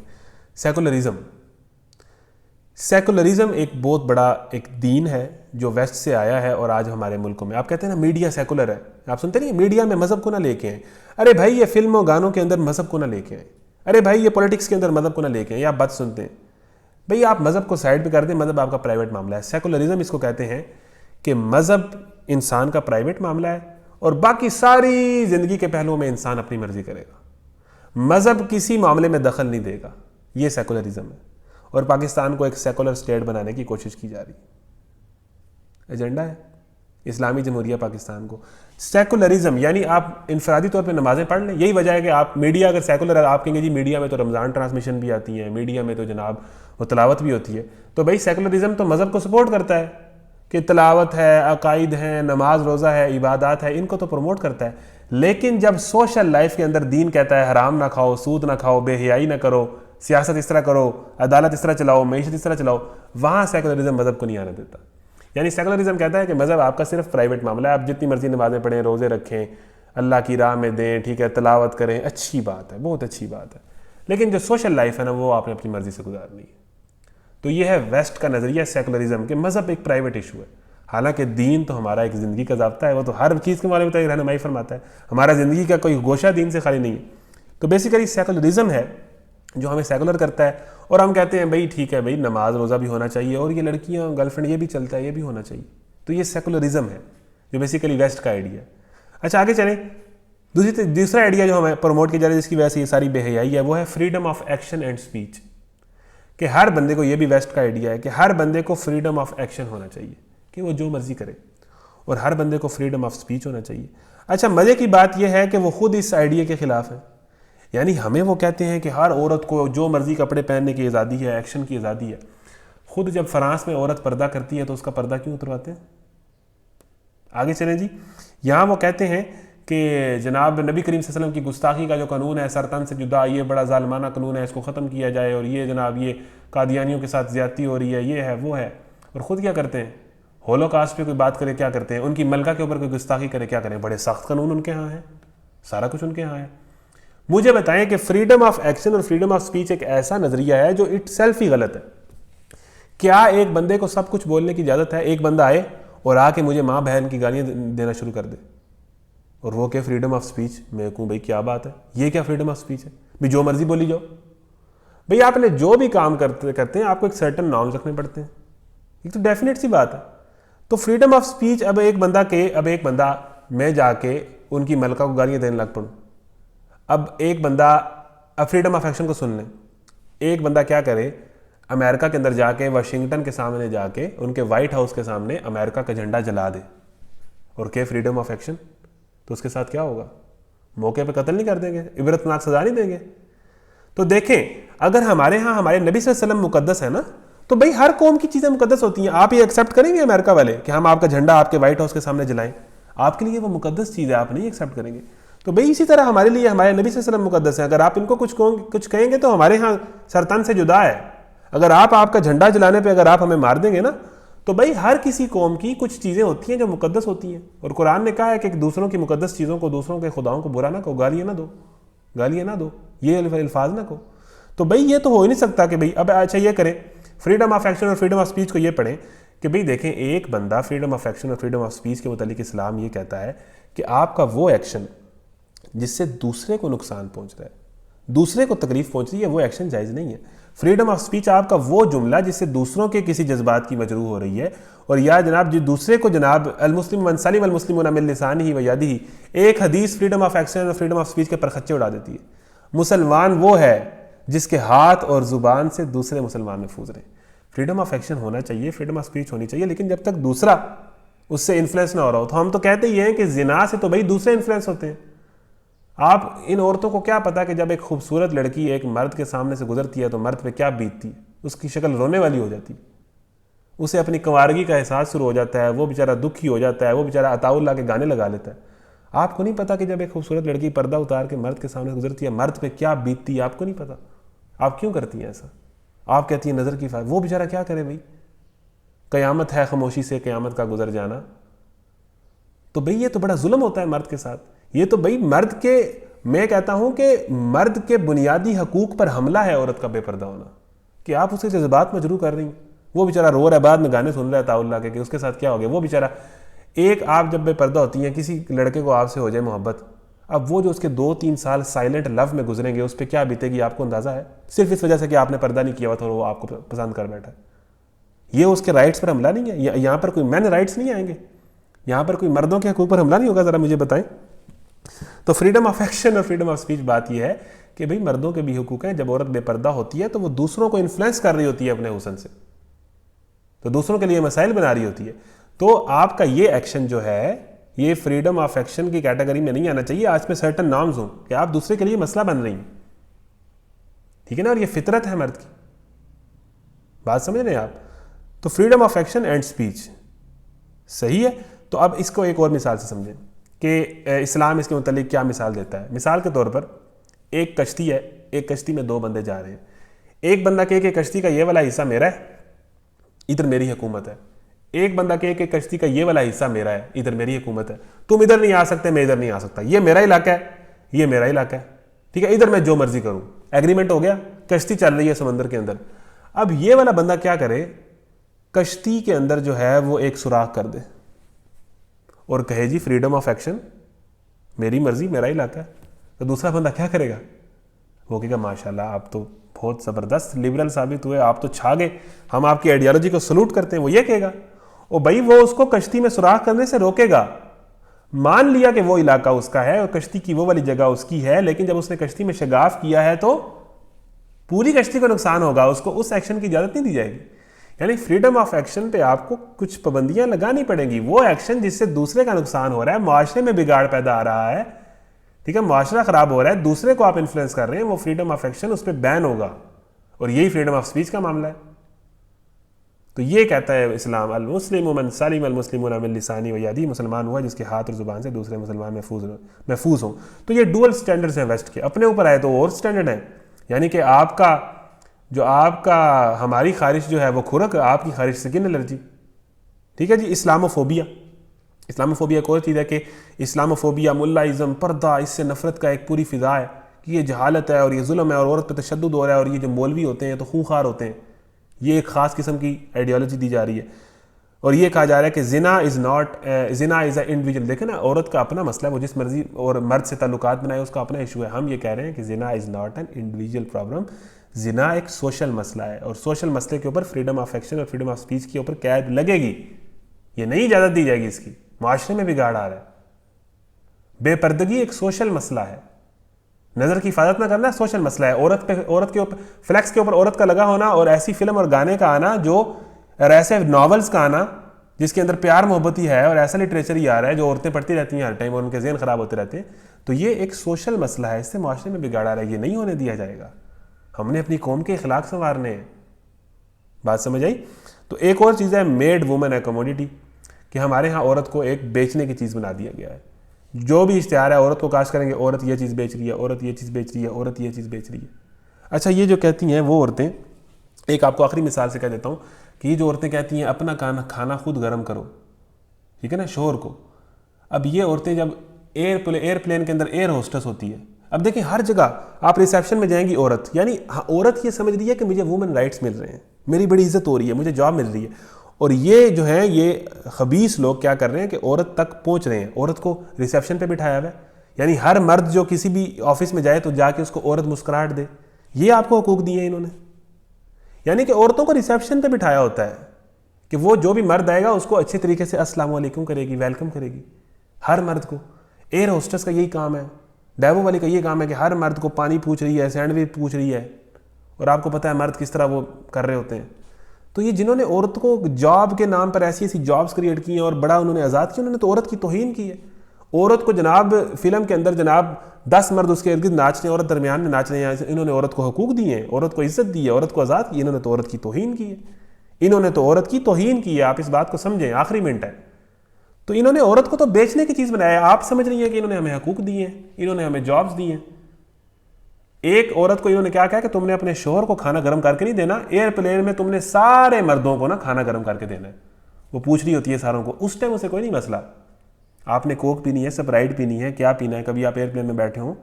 سیکولرزم ایک بہت بڑا ایک دین ہے جو ویسٹ سے آیا ہے اور آج ہمارے ملکوں میں. آپ کہتے ہیں نا میڈیا سیکولر ہے, آپ سنتے نہیں میڈیا میں مذہب کو نہ لے کے آئیں. ارے بھائی یہ فلموں گانوں کے اندر مذہب کو نہ لے کے آئیں. ارے بھائی یہ پولیٹکس کے اندر مذہب کو نہ لے کے آئیں. یہ آپ بات سنتے ہیں بھئی, آپ مذہب کو سائڈ پہ کر دیں, مذہب آپ کا پرائیویٹ معاملہ ہے. سیکولرزم اس کو کہتے ہیں کہ مذہب انسان کا پرائیویٹ معاملہ ہے اور باقی ساری زندگی کے پہلوؤں میں انسان اپنی مرضی کرے گا. مذہب کسی معاملے میں دخل نہیں دے گا. یہ سیکولرزم ہے. اور پاکستان کو ایک سیکولر سٹیٹ بنانے کی کوشش کی جا رہی ہے. ایجنڈا ہے اسلامی جمہوریہ پاکستان کو. سیکولرزم یعنی آپ انفرادی طور پہ نمازیں پڑھ لیں. یہی وجہ ہے کہ آپ میڈیا اگر سیکولر آپ کہیں گے جی میڈیا میں تو رمضان ٹرانسمیشن بھی آتی ہے, میڈیا میں تو جناب وہ تلاوت بھی ہوتی ہے, تو بھائی سیکولرزم تو مذہب کو سپورٹ کرتا ہے کہ تلاوت ہے, عقائد ہیں, نماز روزہ ہے, عبادات ہے, ان کو تو پروموٹ کرتا ہے. لیکن جب سوشل لائف کے اندر دین کہتا ہے حرام نہ کھاؤ, سود نہ کھاؤ, بے حیائی نہ کرو, سیاست اس طرح کرو, عدالت اس طرح چلاؤ, معیشت اس طرح چلاؤ, وہاں سیکولرزم مذہب کو نہیں آنے دیتا. یعنی سیکولرزم کہتا ہے کہ مذہب آپ کا صرف پرائیویٹ معاملہ ہے, آپ جتنی مرضی نمازیں پڑھیں, روزے رکھیں, اللہ کی راہ میں دیں, ٹھیک ہے, تلاوت کریں, اچھی بات ہے, بہت اچھی بات ہے, لیکن جو سوشل لائف ہے نا وہ آپ نے اپنی مرضی سے گزارنی ہے. تو یہ ہے ویسٹ کا نظریہ سیکولرزم کہ مذہب ایک پرائیویٹ ایشو ہے, حالانکہ دین تو ہمارا ایک زندگی کا ضابطہ ہے, وہ تو ہر چیز کے بارے میں رہنمائی فرماتا ہے, ہمارا زندگی کا کوئی گوشہ دین سے خالی نہیں ہے. تو بیسیکلی سیکولرزم ہے جو ہمیں سیکولر کرتا ہے, اور ہم کہتے ہیں بھائی ٹھیک ہے بھائی نماز روزہ بھی ہونا چاہیے, اور یہ لڑکیاں گرل فرینڈ یہ بھی چلتا ہے, یہ بھی ہونا چاہیے. تو یہ سیکولرزم ہے جو بیسیکلی ویسٹ کا آئیڈیا ہے. اچھا آگے چلیں, دوسرا آئیڈیا جو ہمیں پروموٹ کیا جا رہا ہے جس کی وجہ سے یہ ساری بے حیائی ہے, وہ ہے freedom of action and speech. کہ ہر بندے کو, یہ بھی ویسٹ کا آئیڈیا ہے کہ ہر بندے کو فریڈم آف ایکشن ہونا چاہیے کہ وہ جو مرضی کرے, اور ہر بندے کو فریڈم آف اسپیچ ہونا چاہیے. اچھا مزے کی بات یہ ہے کہ وہ خود اس آئیڈیا کے خلاف ہے. یعنی ہمیں وہ کہتے ہیں کہ ہر عورت کو جو مرضی کپڑے پہننے کی آزادی ہے, ایکشن کی آزادی ہے. خود جب فرانس میں عورت پردہ کرتی ہے تو اس کا پردہ کیوں اترواتے ہیں؟ آگے چلیں جی. یہاں وہ کہتے ہیں کہ جناب نبی کریم صلی اللہ علیہ وسلم کی گستاخی کا جو قانون ہے سرطان سے جدا, یہ بڑا ظالمانہ قانون ہے, اس کو ختم کیا جائے, اور یہ جناب یہ قادیانیوں کے ساتھ زیادتی ہو رہی ہے, یہ ہے وہ ہے. اور خود کیا کرتے ہیں, ہولوکاسٹ پہ کوئی بات کرے کیا کرتے ہیں, ان کی ملکہ کے اوپر کوئی گستاخی کرے کیا کریں, بڑے سخت قانون ان کے ہاں ہیں, سارا کچھ ان کے ہاں ہے. مجھے بتائیں کہ فریڈم آف ایکشن اور فریڈم آف اسپیچ ایک ایسا نظریہ ہے جو اٹ سیلف ہی غلط ہے. کیا ایک بندے کو سب کچھ بولنے کی اجازت ہے؟ ایک بندہ آئے اور آ کے مجھے ماں بہن کی گالیاں دینا شروع کر دے, اور وہ کہ فریڈم آف اسپیچ؟ میں کہوں بھائی کیا بات ہے, یہ کیا فریڈم آف اسپیچ ہے بھائی, جو مرضی بولی جاؤ. بھائی آپ نے جو بھی کام کرتے ہیں آپ کو ایک سرٹن نارمز رکھنے پڑتے ہیں, یہ تو ڈیفینیٹ سی بات ہے. تو فریڈم آف اسپیچ اب ایک بندہ میں جا کے ان کی ملکہ کو گالیاں دینے لگ پڑوں. اب فریڈم آف ایکشن کو سن لیں. ایک بندہ کیا کرے, امریکہ کے اندر جا کے واشنگٹن کے سامنے جا کے ان کے وائٹ ہاؤس کے سامنے امریکہ کا جھنڈا جلا دے, اور کہ فریڈم آف ایکشن, تو اس کے ساتھ کیا ہوگا؟ موقع پہ قتل نہیں کر دیں گے, عبرتناک سزا نہیں دیں گے. تو دیکھیں اگر ہمارے ہاں ہمارے نبی صلی اللہ علیہ وسلم مقدس ہے نا, تو بھائی ہر قوم کی چیزیں مقدس ہوتی ہیں. آپ یہ ایکسیپٹ کریں گے امریکہ والے کہ ہم آپ کا جھنڈا آپ کے وائٹ ہاؤس کے سامنے جلائیں؟ آپ کے لیے وہ مقدس چیز ہے, آپ نہیں ایکسیپٹ کریں گے. تو بھائی اسی طرح ہمارے لیے ہمارے نبی صلی اللہ علیہ وسلم مقدس ہیں, اگر آپ ان کو کچھ کہیں گے تو ہمارے ہاں سرطان سے جدا ہے. اگر آپ کا جھنڈا جلانے پہ اگر آپ ہمیں مار دیں گے نا, تو بھائی ہر کسی قوم کی کچھ چیزیں ہوتی ہیں جو مقدس ہوتی ہیں, اور قرآن نے کہا ہے کہ دوسروں کی مقدس چیزوں کو, دوسروں کے خداؤں کو برا نہ کہو, گالیاں نہ دو, یہ الفاظ نہ کہو. تو بھئی یہ تو ہو ہی نہیں سکتا کہ بھئی اب اچھا یہ کریں فریڈم آف ایکشن اور فریڈم آف اسپیچ کو یہ پڑھیں کہ بھئی دیکھیں ایک بندہ فریڈم آف ایکشن اور فریڈم آف اسپیچ کے متعلق اسلام یہ کہتا ہے کہ آپ کا وہ ایکشن جس سے دوسرے کو نقصان پہنچ رہا ہے, دوسرے کو تکلیف پہنچ رہی ہے, وہ ایکشن جائز نہیں ہے. فریڈم آف اسپیچ آپ کا وہ جملہ جس سے دوسروں کے کسی جذبات کی مجروح ہو رہی ہے, اور یا جناب جو دوسرے کو جناب المسلم من سلم المسلمون من لسانہ و یدہ, ایک حدیث فریڈم آف ایکشن اور فریڈم آف اسپیچ کے پرخچے اڑا دیتی ہے. مسلمان وہ ہے جس کے ہاتھ اور زبان سے دوسرے مسلمان محفوظ رہیں. فریڈم آف ایکشن ہونا چاہیے, فریڈم آف اسپیچ ہونی چاہیے, لیکن جب تک دوسرا اس سے انفلوئنس نہ ہو رہا ہو. تو ہم تو کہتے ہی ہیں کہ زنا سے تو بھائی دوسرے انفلوئنس ہوتے ہیں. آپ ان عورتوں کو کیا پتا کہ جب ایک خوبصورت لڑکی ایک مرد کے سامنے سے گزرتی ہے تو مرد پہ کیا بیتتی ہے, اس کی شکل رونے والی ہو جاتی ہے, اسے اپنی کنوارگی کا احساس شروع ہو جاتا ہے, وہ بیچارہ دکھی ہو جاتا ہے, وہ بیچارہ عطاء اللہ کے گانے لگا لیتا ہے. آپ کو نہیں پتا کہ جب ایک خوبصورت لڑکی پردہ اتار کے مرد کے سامنے گزرتی ہے مرد پہ کیا بیتتی ہے, آپ کو نہیں پتا. آپ کیوں کرتی ہیں ایسا؟ آپ کہتی ہیں نظر کی فائدہ, وہ بیچارہ کیا کرے بھائی, قیامت ہے خاموشی سے قیامت کا گزر جانا. تو بھئی یہ تو بڑا ظلم ہوتا ہے مرد کے ساتھ. یہ تو بھئی مرد کے, میں کہتا ہوں کہ مرد کے بنیادی حقوق پر حملہ ہے عورت کا بے پردہ ہونا, کہ آپ اسے جذبات مجروح کر رہی ہیں. وہ بیچارہ رو رہا ہے, بعد میں گانے سن رہا ہے عطاء اللہ کے, کہ اس کے ساتھ کیا ہو گیا. وہ بیچارہ ایک آپ جب بے پردہ ہوتی ہیں, کسی لڑکے کو آپ سے ہو جائے محبت, اب وہ جو اس کے 2-3 سال سائلنٹ لو میں گزریں گے اس پہ کیا بیتے گی آپ کو اندازہ ہے؟ صرف اس وجہ سے کہ آپ نے پردہ نہیں کیا ہوا تھا اور وہ آپ کو پسند کر بیٹھا. یہ اس کے رائٹس پر حملہ نہیں ہے. یہاں پر کوئی مین رائٹس نہیں آئیں گے, یہاں پر کوئی مردوں کے حقوق پر حملہ نہیں ہوگا. ذرا مجھے بتائیں. تو فریڈم آف ایکشن اور فریڈم آف اسپیچ بات یہ ہے کہ بھئی مردوں کے بھی حقوق ہیں. جب عورت بے پردہ ہوتی ہے تو وہ دوسروں کو انفلوئنس کر رہی ہوتی ہے اپنے حسن سے, تو دوسروں کے لیے مسائل بنا رہی ہوتی ہے. تو آپ کا یہ ایکشن جو ہے یہ فریڈم آف ایکشن کی کیٹیگری میں نہیں آنا چاہیے. آج میں سرٹن نارمز ہوں کہ آپ دوسرے کے لیے مسئلہ بن رہی ہیں, ٹھیک ہے نا, اور یہ فطرت ہے مرد کی. بات سمجھ رہے ہیں آپ؟ تو freedom of action and speech صحیح ہے. تو اب اس کو ایک اور مثال سے سمجھیں کہ اسلام اس کے متعلق کیا مثال دیتا ہے. مثال کے طور پر ایک کشتی ہے, ایک کشتی میں دو بندے جا رہے ہیں. ایک بندہ کہے کہ کشتی کا یہ والا حصہ میرا ہے, ادھر میری حکومت ہے. ایک بندہ کہے کہ کشتی کا یہ والا حصہ میرا ہے, ادھر میری حکومت ہے. تم ادھر نہیں آ سکتے, میں ادھر نہیں آ سکتا, یہ میرا علاقہ ہے, یہ میرا علاقہ ہے, ٹھیک ہے, ادھر میں جو مرضی کروں. ایگریمنٹ ہو گیا, کشتی چل رہی ہے سمندر کے اندر. اب یہ والا بندہ کیا کرے, کشتی کے اندر جو ہے وہ ایک سوراخ کر دے اور کہے جی فریڈم آف ایکشن, میری مرضی, میرا علاقہ ہے. تو دوسرا بندہ کیا کرے گا؟ وہ کہے گا ماشاءاللہ آپ تو بہت زبردست لبرل ثابت ہوئے, آپ تو چھا گئے, ہم آپ کی آئیڈیالوجی کو سلوٹ کرتے ہیں. وہ یہ کہے گا, اور بھائی وہ اس کو کشتی میں سوراخ کرنے سے روکے گا. مان لیا کہ وہ علاقہ اس کا ہے اور کشتی کی وہ والی جگہ اس کی ہے, لیکن جب اس نے کشتی میں شگاف کیا ہے تو پوری کشتی کو نقصان ہوگا, اس کو اس ایکشن کی اجازت نہیں دی جائے گی. یعنی فریڈم آف ایکشن پہ آپ کو کچھ پابندیاں لگانی پڑیں گی. وہ ایکشن جس سے دوسرے کا نقصان ہو رہا ہے, معاشرے میں بگاڑ پیدا آ رہا ہے, ٹھیک ہے, معاشرہ خراب ہو رہا ہے, دوسرے کو آپ انفلوئنس کر رہے ہیں, وہ فریڈم آف ایکشن اس پہ بین ہوگا. اور یہی فریڈم آف اسپیچ کا معاملہ ہے. تو یہ کہتا ہے اسلام, المسلم من سلم المسلمون من لسانہ و یدہ, مسلمان ہوا جس کے ہاتھ اور زبان سے دوسرے مسلمان محفوظ ہوں. تو یہ ڈوئل سٹینڈرڈز ہیں ویسٹ کے. اپنے اوپر آئے تو اور سٹینڈرڈ ہیں, یعنی کہ آپ کا ہماری خارش جو ہے وہ کھرک, آپ کی خارش سکن الرجی, ٹھیک ہے جی. اسلاموفوبیا ایک اور چیز ہے کہ اسلاموفوبیا, ملائزم, پردہ, اس سے نفرت کا ایک پوری فضا ہے کہ یہ جہالت ہے اور یہ ظلم ہے اور عورت پہ تشدد ہو رہا ہے, اور یہ جو مولوی ہوتے ہیں تو خونخوار ہوتے ہیں. یہ ایک خاص قسم کی آئیڈیالوجی دی جا رہی ہے. اور یہ کہا جا رہا ہے کہ زنا از اے انڈیویجول. دیکھیں نا, عورت کا اپنا مسئلہ ہے, وہ جس مرضی اور مرد سے تعلقات بنائے, اس کا اپنا ایشو ہے. ہم یہ کہہ رہے ہیں کہ زنا is not an individual problem, زنا ایک سوشل مسئلہ ہے, اور سوشل مسئلے کے اوپر فریڈم آف ایکشن اور فریڈم آف اسپیچ کے اوپر قید لگے گی. یہ نہیں اجازت دی جائے گی اس کی. معاشرے میں بگاڑ آ رہا ہے. بے پردگی ایک سوشل مسئلہ ہے, نظر کی حفاظت نہ کرنا سوشل مسئلہ ہے. عورت کے اوپر فلیکس کے اوپر عورت کا لگا ہونا, اور ایسی فلم اور گانے کا آنا جو, اور ایسے ناولز کا آنا جس کے اندر پیار محبت ہی ہے, اور ایسا لٹریچر ہی آ رہا ہے جو عورتیں پڑھتی رہتی ہیں ہر ٹائم اور ان کے ذہن خراب ہوتے رہتے ہیں. تو یہ ایک سوشل مسئلہ ہے, اس سے معاشرے میں بگاڑ آ رہا ہے. یہ نہیں ہونے دیا جائے گا. ہم نے اپنی قوم کے اخلاق سنوارنے ہیں. بات سمجھ آئی؟ تو ایک اور چیز ہے میڈ وومن اے کموڈیٹی, کہ ہمارے ہاں عورت کو ایک بیچنے کی چیز بنا دیا گیا ہے. جو بھی اشتہار ہے عورت کو کاش کریں گے, عورت یہ چیز بیچ رہی ہے, عورت یہ چیز بیچ رہی ہے, عورت یہ چیز بیچ رہی ہے. اچھا, یہ جو کہتی ہیں وہ عورتیں, ایک آپ کو آخری مثال سے کہہ دیتا ہوں کہ یہ جو عورتیں کہتی ہیں اپنا کھانا خود گرم کرو, ٹھیک ہے نا, شوہر کو. اب یہ عورتیں جب ایئر پلین کے اندر ایئر ہوسٹس ہوتی ہے, اب دیکھیں ہر جگہ آپ ریسیپشن میں جائیں گی عورت, یعنی عورت یہ سمجھ رہی ہے کہ مجھے وومن رائٹس مل رہے ہیں, میری بڑی عزت ہو رہی ہے, مجھے جاب مل رہی ہے. اور یہ جو ہیں یہ خبیث لوگ کیا کر رہے ہیں کہ عورت تک پہنچ رہے ہیں, عورت کو ریسیپشن پہ بٹھایا ہوا ہے. یعنی ہر مرد جو کسی بھی آفس میں جائے تو جا کے اس کو عورت مسکراہٹ دے. یہ آپ کو حقوق دیے ہیں انہوں نے. یعنی کہ عورتوں کو ریسیپشن پہ بٹھایا ہوتا ہے کہ وہ جو بھی مرد آئے گا اس کو اچھے طریقے سے السلام علیکم کرے گی, ویلکم کرے گی. ہر مرد کو. ایئر ہوسٹس کا یہی کام ہے, ڈیوو والی کا یہ کام ہے کہ ہر مرد کو پانی پوچھ رہی ہے, سینڈوچ پوچھ رہی ہے. اور آپ کو پتہ ہے مرد کس طرح وہ کر رہے ہوتے ہیں. تو یہ جنہوں نے عورت کو جاب کے نام پر ایسی جابز کریٹ کی ہیں اور بڑا انہوں نے آزاد کیا, انہوں نے تو عورت کی توہین کی ہے. عورت کو جناب فلم کے اندر جناب 10 مرد اس کے ارد گرد ناچ رہے ہیں, عورت درمیان میں ناچ رہے ہیں, انہوں نے عورت کو حقوق دیے ہیں, عورت کو عزت دی ہے, عورت کو آزاد کی. انہوں نے تو عورت کی توہین کی ہے, انہوں نے تو عورت کی توہین کی ہے. آپ اس بات کو سمجھیں, آخری منٹ ہے. تو انہوں نے عورت کو تو بیچنے کی چیز بنایا ہے. آپ سمجھ رہی ہیں کہ انہوں نے ہمیں حقوق دیے ہیں, انہوں نے ہمیں جابز دی ہیں. ایک عورت کو انہوں نے کیا کہا کہ تم نے اپنے شوہر کو کھانا گرم کر کے نہیں دینا, ایئر پلین میں تم نے سارے مردوں کو نا کھانا گرم کر کے دینا ہے. وہ پوچھ رہی ہوتی ہے ساروں کو, اس ٹائم اسے کوئی نہیں مسئلہ. آپ نے کوک پینی ہے, سپرائٹ پینی ہے, کیا پینا ہے, کبھی آپ ایئر پلین میں بیٹھے ہوں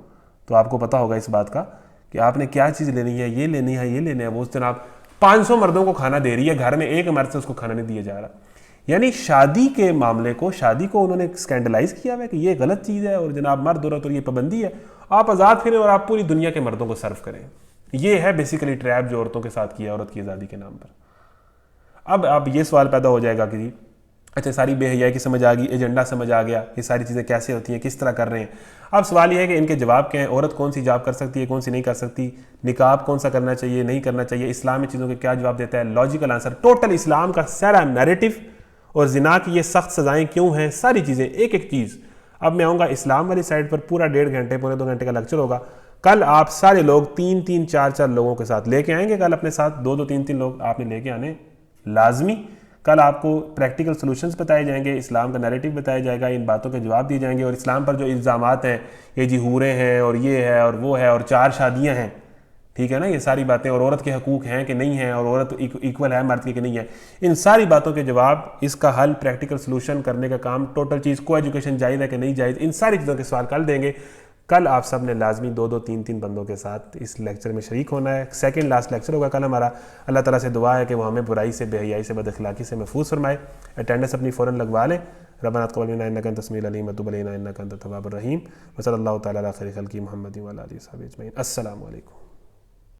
تو آپ کو پتہ ہوگا اس بات کا کہ آپ نے کیا چیز لینی ہے, یہ لینی ہے, یہ لینا ہے. وہ اس جناب 500 مردوں کو کھانا دے رہی ہے, گھر میں ایک مرد سے اس کو کھانا نہیں دیا جا رہا. یعنی شادی کے معاملے کو, شادی کو انہوں نے اسکینڈلائز کیا ہوا ہے کہ یہ غلط چیز ہے, اور جناب مرد عورت اور یہ پابندی ہے, آپ آزاد پھریں اور آپ پوری دنیا کے مردوں کو سرو کریں. یہ ہے بیسیکلی ٹریپ جو عورتوں کے ساتھ کیا عورت کی آزادی کے نام پر. اب یہ سوال پیدا ہو جائے گا کہ اچھا ساری بے حیائی کی سمجھ آ گئی, ایجنڈا سمجھ آ گیا, یہ ساری چیزیں کیسے ہوتی ہیں, کس طرح کر رہے ہیں. اب سوال یہ ہے کہ ان کے جواب کیا ہیں, عورت کون سی جاب کر سکتی ہے, کون سی نہیں کر سکتی, نقاب کون سا کرنا چاہیے, نہیں کرنا چاہیے, اسلام میں چیزوں کے کیا جواب دیتا ہے. لاجیکل آنسر, ٹوٹل اسلام کا سارا نیریٹو اور زنا کی یہ سخت سزائیں کیوں ہیں، ساری چیزیں ایک ایک چیز. اب میں آؤں گا اسلام والی سائڈ پر، پورا 1.5 گھنٹے پونے 2 گھنٹے کا لیکچر ہوگا. کل آپ سارے لوگ 3 4 لوگوں کے ساتھ لے کے آئیں گے، کل اپنے ساتھ 2 3 لوگ آپ نے لے کے آنے لازمی. کل آپ کو پریکٹیکل سلوشنز بتائے جائیں گے، اسلام کا نیریٹو بتایا جائے گا، ان باتوں کے جواب دیے جائیں گے. اور اسلام پر جو الزامات ہیں، یہ جی حوریں ہیں اور یہ ہے اور وہ ہے اور 4 شادیاں ہیں، ٹھیک ہے نا، یہ ساری باتیں، اور عورت کے حقوق ہیں کہ نہیں ہیں، اور عورت ایکول ہے مرد کے کہ نہیں ہے، ان ساری باتوں کے جواب، اس کا حل، پریکٹیکل سلوشن کرنے کا کام، ٹوٹل چیز کو ایجوکیشن جائز ہے کہ نہیں جائز، ان ساری چیزوں کے سوال کل دیں گے. کل آپ سب نے لازمی 2 3 بندوں کے ساتھ اس لیکچر میں شریک ہونا ہے. سیکنڈ لاسٹ لیکچر ہوگا کل ہمارا. اللہ تعالیٰ سے دعا ہے کہ وہ ہمیں برائی سے، بے حیائی سے، بد اخلاقی سے محفوظ فرمائے. اٹینڈنس اپنی فوراً لگوا لیں. ربنا تقبل منا انک انت السمیع العلیم وتب علینا انک انت التواب الرحیم. وصلی اللہ تعالیٰ علی خیر خلقہ محمد وعلی آلہ وصحبہ اجمعین. السلام علیکم.